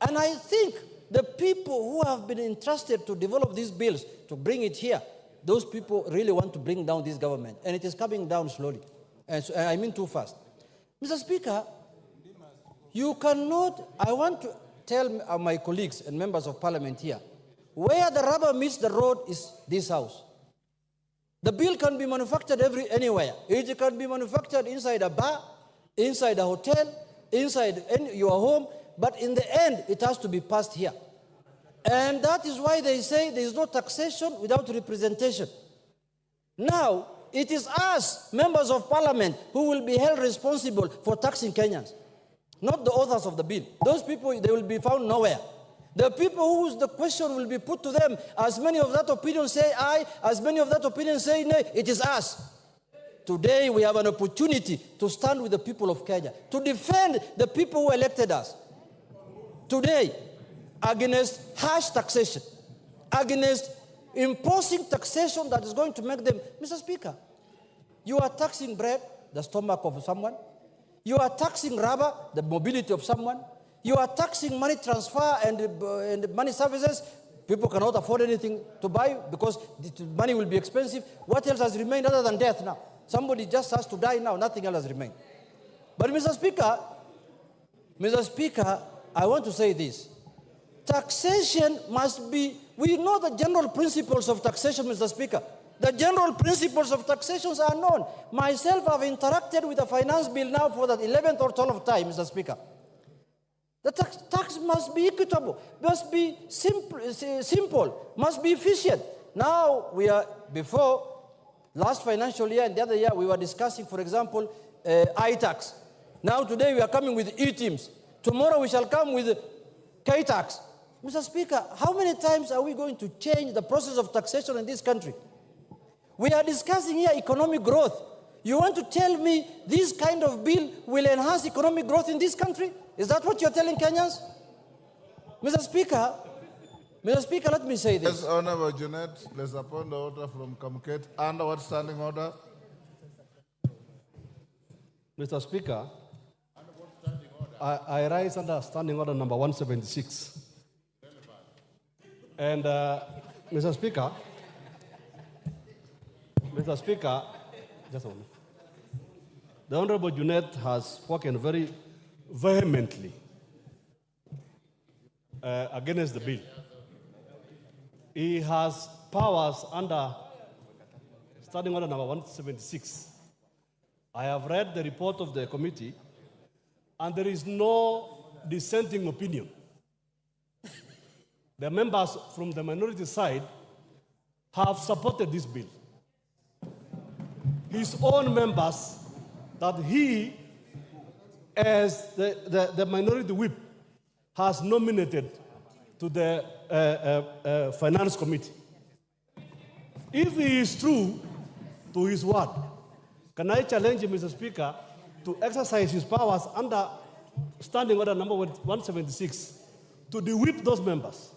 And I think the people who have been entrusted to develop these bills, to bring it here, those people really want to bring down this government, and it is coming down slowly. And so, I mean too fast. Mr. Speaker, you cannot, I want to tell my colleagues and members of parliament here, where the rubber meets the road is this house. The bill can be manufactured anywhere. It can be manufactured inside a bar, inside a hotel, inside your home, but in the end, it has to be passed here. And that is why they say there is no taxation without representation. Now, it is us, members of parliament, who will be held responsible for taxing Kenyans, not the authors of the bill. Those people, they will be found nowhere. The people whose the question will be put to them, as many of that opinion say aye, as many of that opinion say nay, it is us. Today, we have an opportunity to stand with the people of Kenya, to defend the people who elected us. Today, against harsh taxation, against imposing taxation that is going to make them, Mr. Speaker, you are taxing bread, the stomach of someone. You are taxing rubber, the mobility of someone. You are taxing money transfer and money services. People cannot afford anything to buy because the money will be expensive. What else has remained other than death now? Somebody just has to die now. Nothing else has remained. But Mr. Speaker, I want to say this. Taxation must be, we know the general principles of taxation, Mr. Speaker. The general principles of taxation are known. Myself, I've interacted with the finance bill now for the 11th or 12th time, Mr. Speaker. The tax must be equitable, must be simple, must be efficient. Now, we are, before last financial year and the other year, we were discussing, for example, I-tax. Now, today, we are coming with E-teams. Tomorrow, we shall come with K-tax. Mr. Speaker, how many times are we going to change the process of taxation in this country? We are discussing here economic growth. You want to tell me this kind of bill will enhance economic growth in this country? Is that what you're telling Kenyans? Mr. Speaker, let me say this. Yes, Honorable Jeanette, there's a point of order from Kamket. Under what standing order? Mr. Speaker, I rise under standing order number 176. And Mr. Speaker, just a moment. The Honorable Jeanette has spoken very vehemently against the bill. He has powers under standing order number 176. I have read the report of the committee, and there is no dissenting opinion. The members from the minority side have supported this bill. His own members that he, as the minority whip, has nominated to the finance committee. If he is true to his word, can I challenge him, Mr. Speaker, to exercise his powers under standing order number 176 to de-whip those members?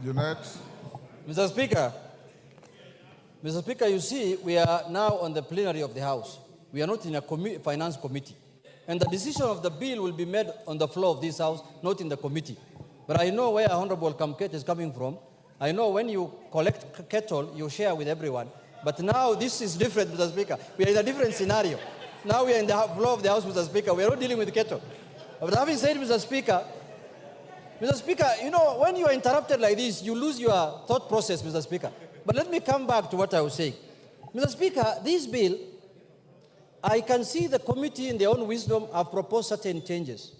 Jeanette. Mr. Speaker, you see, we are now on the plenary of the House. We are not in a finance committee. And the decision of the bill will be made on the floor of this House, not in the committee. But I know where Honorable Kamket is coming from. I know when you collect cattle, you share with everyone. But now this is different, Mr. Speaker. We are in a different scenario. Now we are in the floor of the House, Mr. Speaker. We are not dealing with cattle. But having said, Mr. Speaker, you know, when you are interrupted like this, you lose your thought process, Mr. Speaker. But let me come back to what I was saying. Mr. Speaker, this bill, I can see the committee in their own wisdom have proposed certain changes.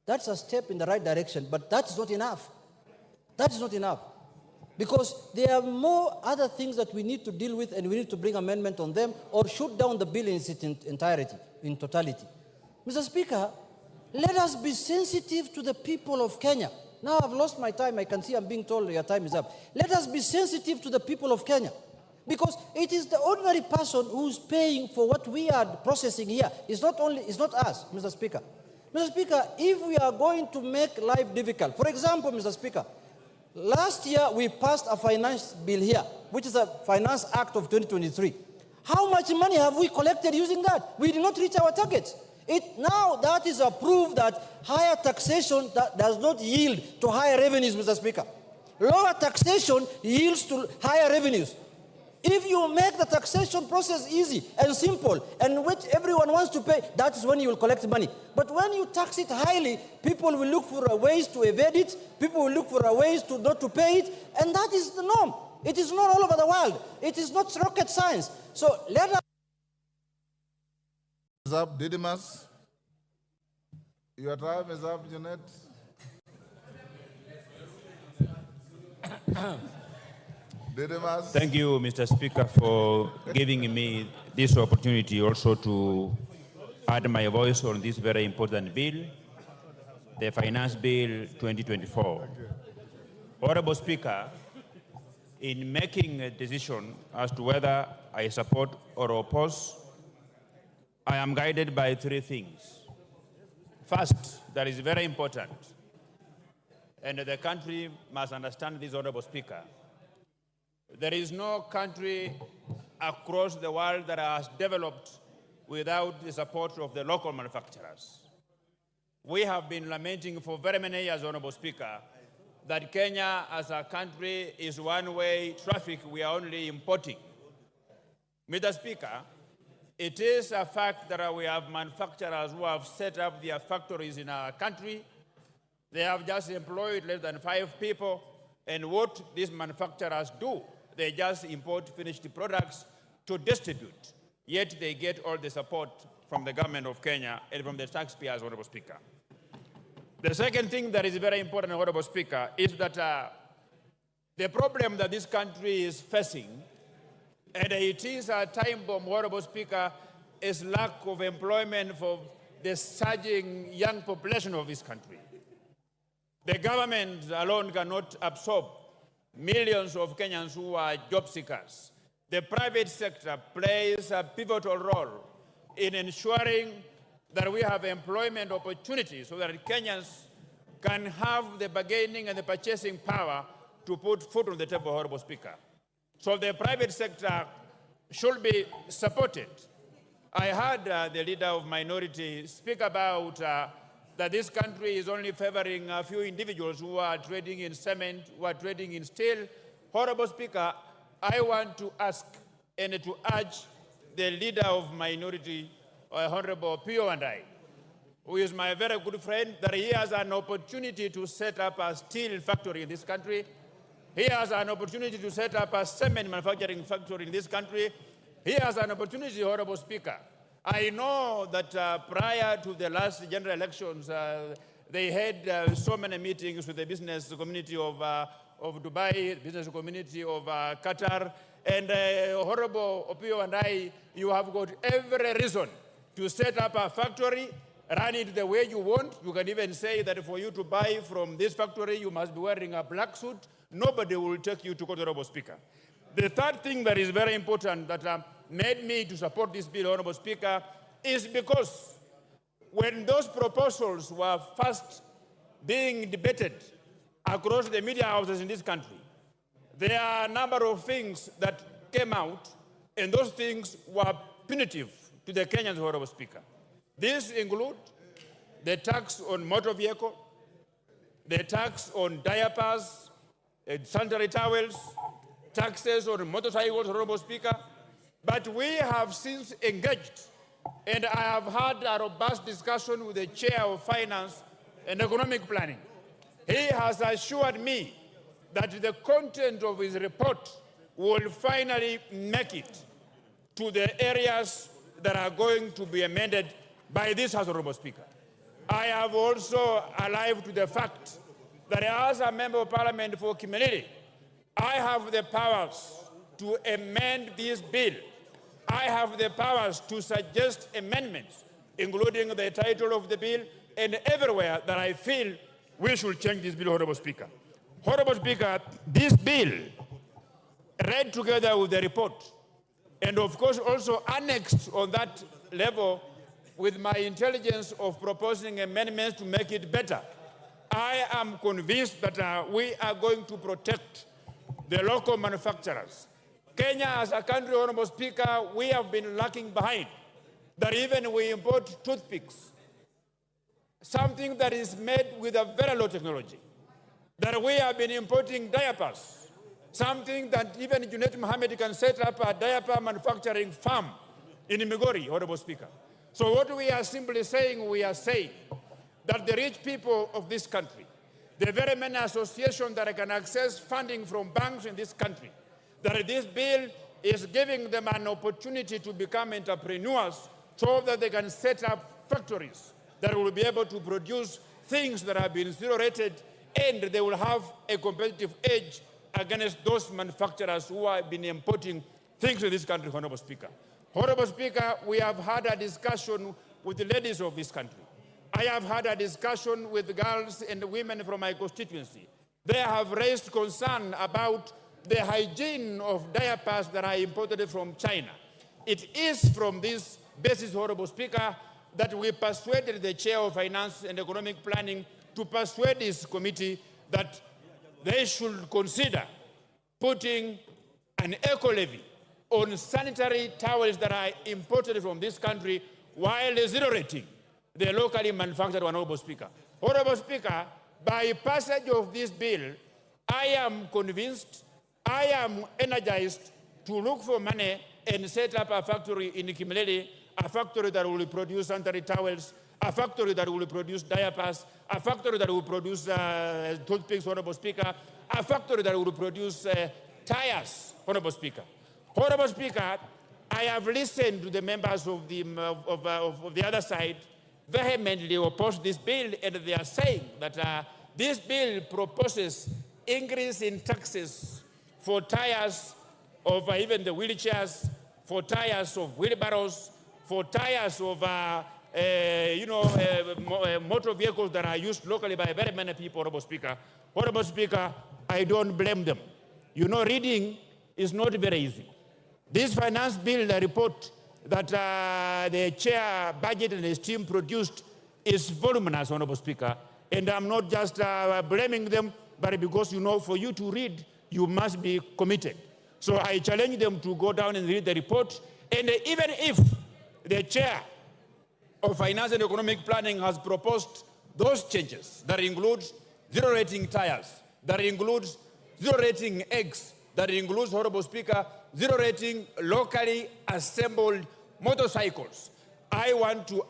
That's a step in the right direction, but that's not enough. That is not enough. Because there are more other things that we need to deal with, and we need to bring amendment on them or shoot down the bill in its entirety, in totality. Mr. Speaker, let us be sensitive to the people of Kenya. Now I've lost my time. I can see I'm being told your time is up. Let us be sensitive to the people of Kenya. Because it is the ordinary person who's paying for what we are processing here. It's not us, Mr. Speaker. Mr. Speaker, if we are going to make life difficult, for example, Mr. Speaker, last year we passed a finance bill here, which is a Finance Act of 2023. How much money have we collected using that? We did not reach our targets. Now that is a proof that higher taxation that does not yield to higher revenues, Mr. Speaker. Lower taxation yields to higher revenues. If you make the taxation process easy and simple, and which everyone wants to pay, that is when you will collect money. But when you tax it highly, people will look for ways to evade it, people will look for ways to not to pay it, and that is the norm. It is not all over the world. It is not rocket science. So let us... Is up, Didymus. Your time is up, Jeanette. Didymus. Thank you, Mr. Speaker, for giving me this opportunity also to add my voice on this very important bill, the Finance Bill 2024. Honorable Speaker, in making a decision as to whether I support or oppose, I am guided by three things. First, that is very important, and the country must understand this, Honorable Speaker. There is no country across the world that has developed without the support of the local manufacturers. We have been lamenting for very many years, Honorable Speaker, that Kenya as a country is one-way traffic. We are only importing. Mr. Speaker, it is a fact that we have manufacturers who have set up their factories in our country. They have just employed less than 5 people, and what these manufacturers do, they just import finished products to distribute, yet they get all the support from the government of Kenya and from the taxpayers, Honorable Speaker. The second thing that is very important, Honorable Speaker, is that the problem that this country is facing, and it is a time bomb, Honorable Speaker, is lack of employment for the surging young population of this country. The government alone cannot absorb millions of Kenyans who are job seekers. The private sector plays a pivotal role in ensuring that we have employment opportunities so that Kenyans can have the bargaining and the purchasing power to put food on the table, Honorable Speaker. So the private sector should be supported. I heard the leader of minority speak about that this country is only favoring a few individuals who are trading in cement, who are trading in steel. Honorable Speaker, I want to ask and to urge the leader of minority, Honorable Pio and I, who is my very good friend, that he has an opportunity to set up a steel factory in this country. He has an opportunity to set up a cement manufacturing factory in this country. He has an opportunity, Honorable Speaker. I know that prior to the last general elections, they had so many meetings with the business community of Dubai, business community of Qatar, and Honorable Opio and I, you have got every reason to set up a factory, run it the way you want. You can even say that for you to buy from this factory, you must be wearing a black suit. Nobody will take you to court, Honorable Speaker. The third thing that is very important that made me to support this bill, Honorable Speaker, is because when those proposals were first being debated across the media houses in this country, there are a number of things that came out, and those things were punitive to the Kenyans, Honorable Speaker. These include the tax on motor vehicle, the tax on diapers, sanitary towels, taxes on motorcycles, Honorable Speaker. But we have since engaged, and I have had a robust discussion with the Chair of Finance and Economic Planning. He has assured me that the content of his report will finally make it to the areas that are going to be amended by this House, Honorable Speaker. I have also alive to the fact that as a Member of Parliament for Kimilili, I have the powers to amend this bill. I have the powers to suggest amendments, including the title of the bill, and everywhere that I feel we should change this bill, Honorable Speaker. Honorable Speaker, this bill, read together with the report, and of course also annexed on that level with my intelligence of proposing amendments to make it better, I am convinced that we are going to protect the local manufacturers. Kenya as a country, Honorable Speaker, we have been lagging behind. that even we import toothpicks, something that is made with a very low technology, that we have been importing diapers, something that even Junaid Mohammed can set up a diaper manufacturing farm in Migori, Honorable Speaker. So what we are simply saying, we are saying that the rich people of this country, the very many associations that can access funding from banks in this country, that this bill is giving them an opportunity to become entrepreneurs so that they can set up factories that will be able to produce things that have been zero-rated, and they will have a competitive edge against those manufacturers who have been importing things in this country, Honorable Speaker. Honorable Speaker, we have had a discussion with the ladies of this country. I have had a discussion with girls and women from my constituency. They have raised concern about the hygiene of diapers that are imported from China. It is from this basis, Honorable Speaker, that we persuaded the Chair of Finance and Economic Planning to persuade this committee that they should consider putting an eco-levy on sanitary towels that are imported from this country while zero-rating the locally manufactured one, Honorable Speaker. Honorable Speaker, by passage of this bill, I am convinced, I am energized to look for money and set up a factory in Kimilili, a factory that will produce sanitary towels, a factory that will produce diapers, a factory that will produce toothpicks, Honorable Speaker, a factory that will produce tires, Honorable Speaker. Honorable Speaker, I have listened to the members of the other side vehemently oppose this bill, and they are saying that this bill proposes increase in taxes for tires of even the wheelchairs, for tires of wheelbarrows, for tires of motor vehicles that are used locally by very many people, Honorable Speaker. Honorable Speaker, I don't blame them. You know, reading is not very easy. This finance bill, the report that the chair budget and his team produced is voluminous, Honorable Speaker. And I'm not just blaming them, but because, you know, for you to read, you must be committed. So I challenge them to go down and read the report. And even if the chair of Finance and Economic Planning has proposed those changes that include zero-rating tires, that includes zero-rating eggs, that includes, Honorable Speaker, zero-rating locally assembled motorcycles. I want to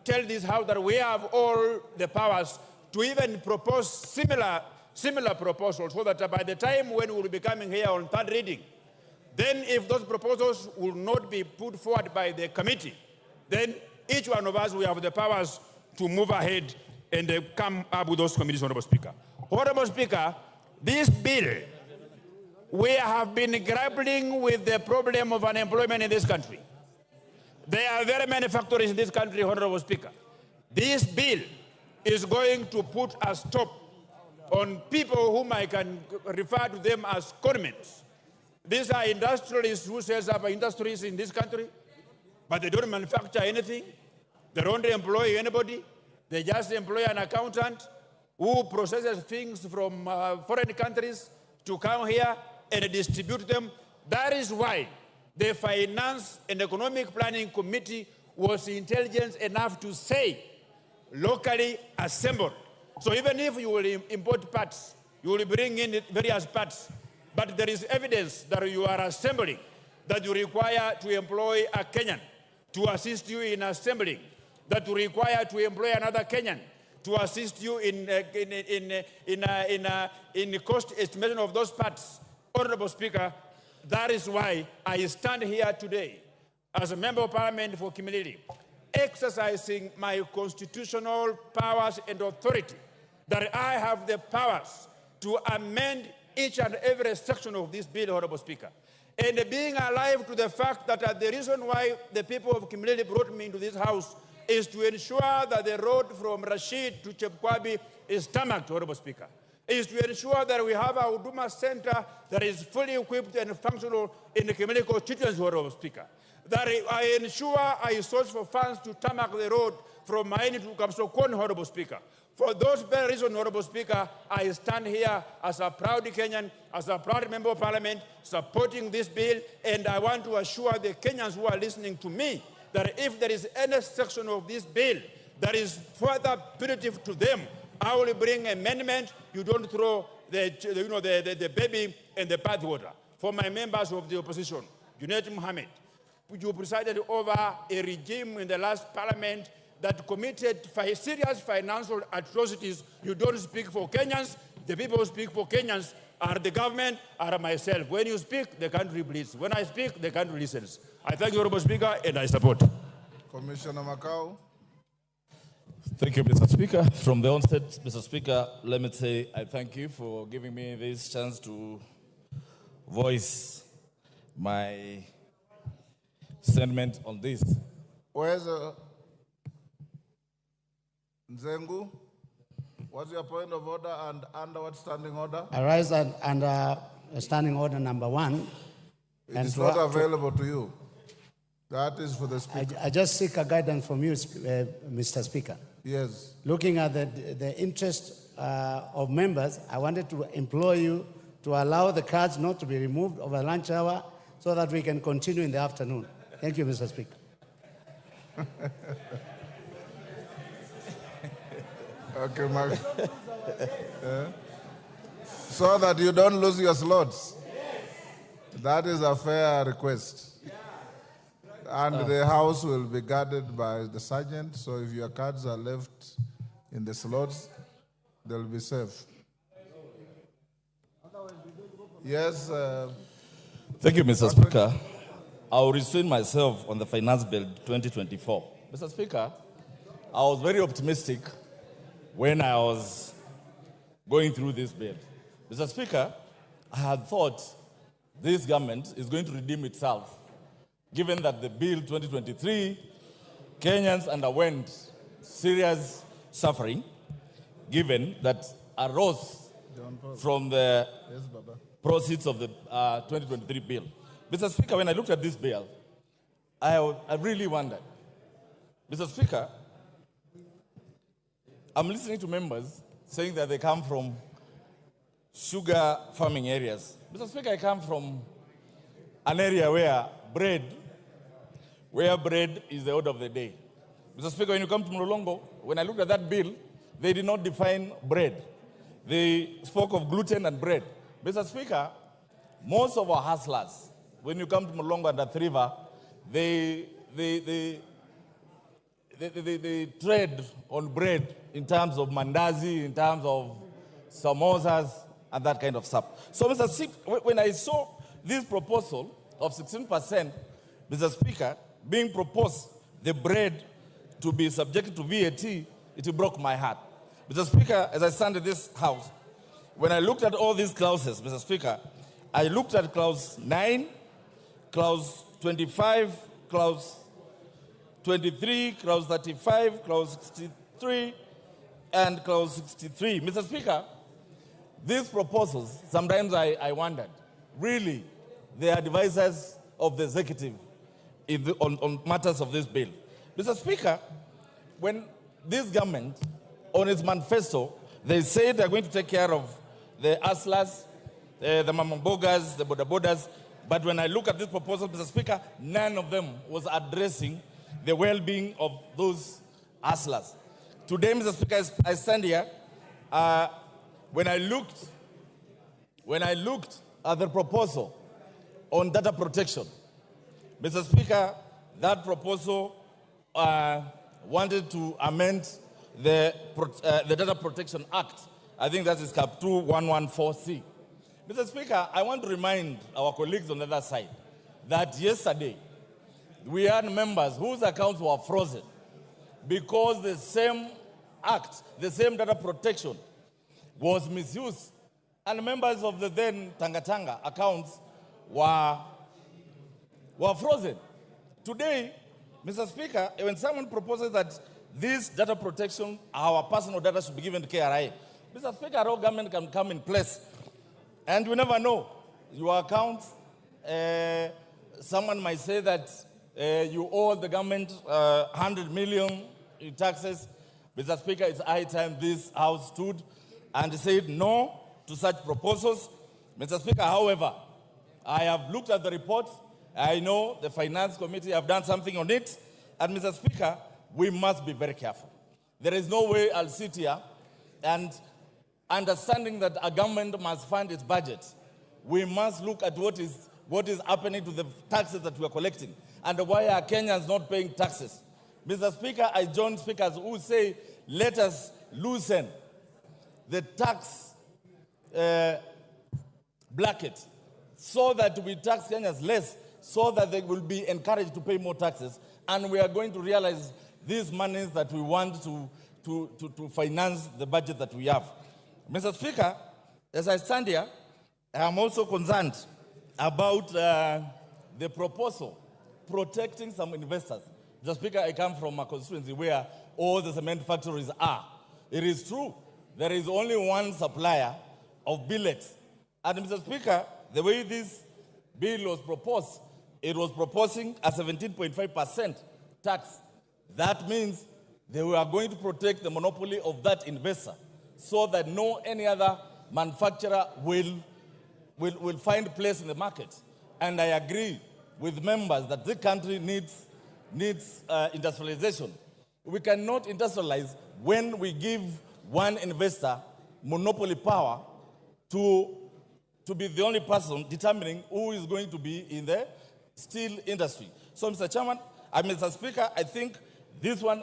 tell this House that we have all the powers to even propose similar proposals, so that by the time when we will be coming here on third reading, then if those proposals will not be put forward by the committee, then each one of us will have the powers to move ahead and come up with those committees, Honorable Speaker. Honorable Speaker, this bill, we have been grappling with the problem of unemployment in this country. There are very many factories in this country, Honorable Speaker. This bill is going to put a stop on people whom I can refer to them as conmen. These are industrialists who set up industries in this country, but they don't manufacture anything. They don't employ anybody. They just employ an accountant who processes things from foreign countries to come here and distribute them. That is why the Finance and Economic Planning Committee was intelligent enough to say locally assembled. So even if you will import parts, you will bring in various parts, but there is evidence that you are assembling, that you require to employ a Kenyan to assist you in assembling, that you require to employ another Kenyan to assist you in cost estimation of those parts. Honorable Speaker, that is why I stand here today as a member of Parliament for Kimilili, exercising my constitutional powers and authority, that I have the powers to amend each and every section of this bill, Honorable Speaker. And being alive to the fact that the reason why the people of Kimilili brought me into this House is to ensure that the road from Rashid to Chepkwabi is tarmacked, Honorable Speaker. Is to ensure that we have a Huduma Center that is fully equipped and functional in the Kimilili constituency, Honorable Speaker. That I ensure I source for funds to tarmac the road from Maini to Kapsokon, Honorable Speaker. For those very reasons, Honorable Speaker, I stand here as a proud Kenyan, as a proud member of Parliament, supporting this bill, and I want to assure the Kenyans who are listening to me that if there is any section of this bill that is further punitive to them, I will bring amendment. You don't throw the baby in the bathwater. For my members of the opposition, Junaid Mohammed, you presided over a regime in the last parliament that committed serious financial atrocities. You don't speak for Kenyans. The people who speak for Kenyans are the government, are myself. When you speak, the country bleeds. When I speak, the country listens. I thank you, Honorable Speaker, and I support. Commissioner Makau. Thank you, Mr. Speaker. From the onset, Mr. Speaker, let me say I thank you for giving me this chance to voice my sentiment on this. Where's Nzengu? What's your point of order and under what standing order? I rise under standing order number 1. It is not available to you. That is for the Speaker. I just seek a guidance from you, Mr. Speaker. Yes. Looking at the interest of members, I wanted to implore you to allow the cards not to be removed over lunch hour so that we can continue in the afternoon. Thank you, Mr. Speaker. Okay, Mark. So that you don't lose your slots. That is a fair request. And the house will be guarded by the sergeant, so if your cards are left in the slots, they'll be safe. Yes. Thank you, Mr. Speaker. I will restrain myself on the Finance Bill 2024. Mr. Speaker, I was very optimistic when I was going through this bill. Mr. Speaker, I had thought this government is going to redeem itself, given that the bill 2023, Kenyans underwent serious suffering, given that arose from the proceeds of the 2023 bill. Mr. Speaker, when I looked at this bill, I really wondered. Mr. Speaker, I'm listening to members saying that they come from sugar farming areas. Mr. Speaker, I come from an area where bread is the order of the day. Mr. Speaker, when you come to Mlolongo, when I looked at that bill, they did not define bread. They spoke of gluten and bread. Mr. Speaker, most of our hustlers, when you come to Mlolongo and Athi River, they trade on bread in terms of mandazi, in terms of samosas, and that kind of stuff. So, Mr. Speaker, when I saw this proposal of 16%, Mr. Speaker, being proposed, the bread to be subjected to VAT, it broke my heart. Mr. Speaker, as I stand in this house, when I looked at all these clauses, Mr. Speaker, I looked at clause 9, clause 25, clause 23, clause 35, clause 63, and clause 63. Mr. Speaker, these proposals, sometimes I wondered, really, they are advisors of the executive on matters of this bill. Mr. Speaker, when this government, on its manifesto, they say they're going to take care of the hustlers, the mamambogas, the bodabodas, but when I look at this proposal, Mr. Speaker, none of them was addressing the well-being of those hustlers. Today, Mr. Speaker, I stand here, when I looked at the proposal on data protection, Mr. Speaker, that proposal wanted to amend the Data Protection Act. I think that is Cap 2114C. Mr. Speaker, I want to remind our colleagues on the other side that yesterday we had members whose accounts were frozen because the same act, the same data protection was misused, and members of the then Tanga accounts were frozen. Today, Mr. Speaker, when someone proposes that this data protection, our personal data should be given to KRA, Mr. Speaker, our government can come in place. And we never know. Your account, someone might say that you owe the government 100 million in taxes. Mr. Speaker, it's high time this House stood and said no to such proposals. Mr. Speaker, however, I have looked at the report. I know the Finance Committee have done something on it. And Mr. Speaker, we must be very careful. There is no way I'll sit here and understanding that a government must fund its budget. We must look at what is happening to the taxes that we are collecting and why are Kenyans not paying taxes. Mr. Speaker, I join speakers who say, let us loosen the tax bracket so that we tax Kenyans less, so that they will be encouraged to pay more taxes, and we are going to realize these monies that we want to finance the budget that we have. Mr. Speaker, as I stand here, I am also concerned about the proposal protecting some investors. Mr. Speaker, I come from a constituency where all the cement factories are. It is true, there is only one supplier of billets. And Mr. Speaker, the way this bill was proposed, it was proposing a 17.5% tax. That means they were going to protect the monopoly of that investor so that no any other manufacturer will find place in the market. And I agree with members that this country needs industrialization. We cannot industrialize when we give one investor monopoly power to be the only person determining who is going to be in the steel industry. So, Mr. Chairman, Mr. Speaker, I think this one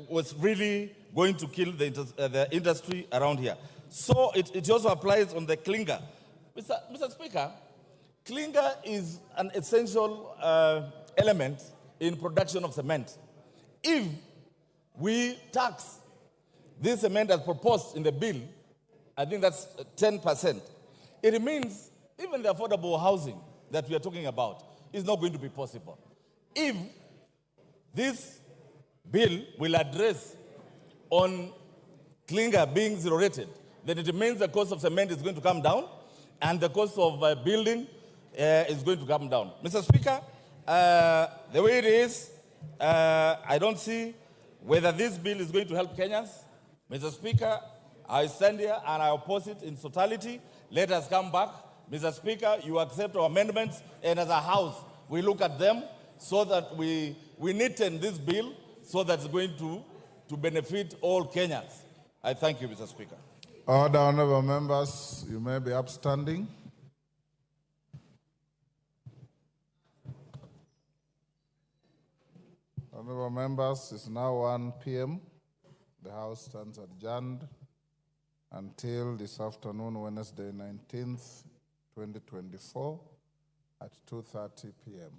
was really going to kill the industry around here. So it also applies on the clinker. Mr. Speaker, clinker is an essential element in production of cement. If we tax this cement as proposed in the bill, I think that's 10%. It means even the affordable housing that we are talking about is not going to be possible. If this bill will address on clinker being zero rated, then it means the cost of cement is going to come down and the cost of building is going to come down. Mr. Speaker, the way it is, I don't see whether this bill is going to help Kenyans. Mr. Speaker, I stand here and I oppose it in totality. Let us come back. Mr. Speaker, you accept our amendments, and as a House, we look at them so that we neaten this bill so that it's going to benefit all Kenyans. I thank you, Mr. Speaker. Order, honorable members, you may be upstanding. Honorable members, it's now 1 p.m. The House stands adjourned until this afternoon, Wednesday, 19th, 2024, at 2:30 p.m.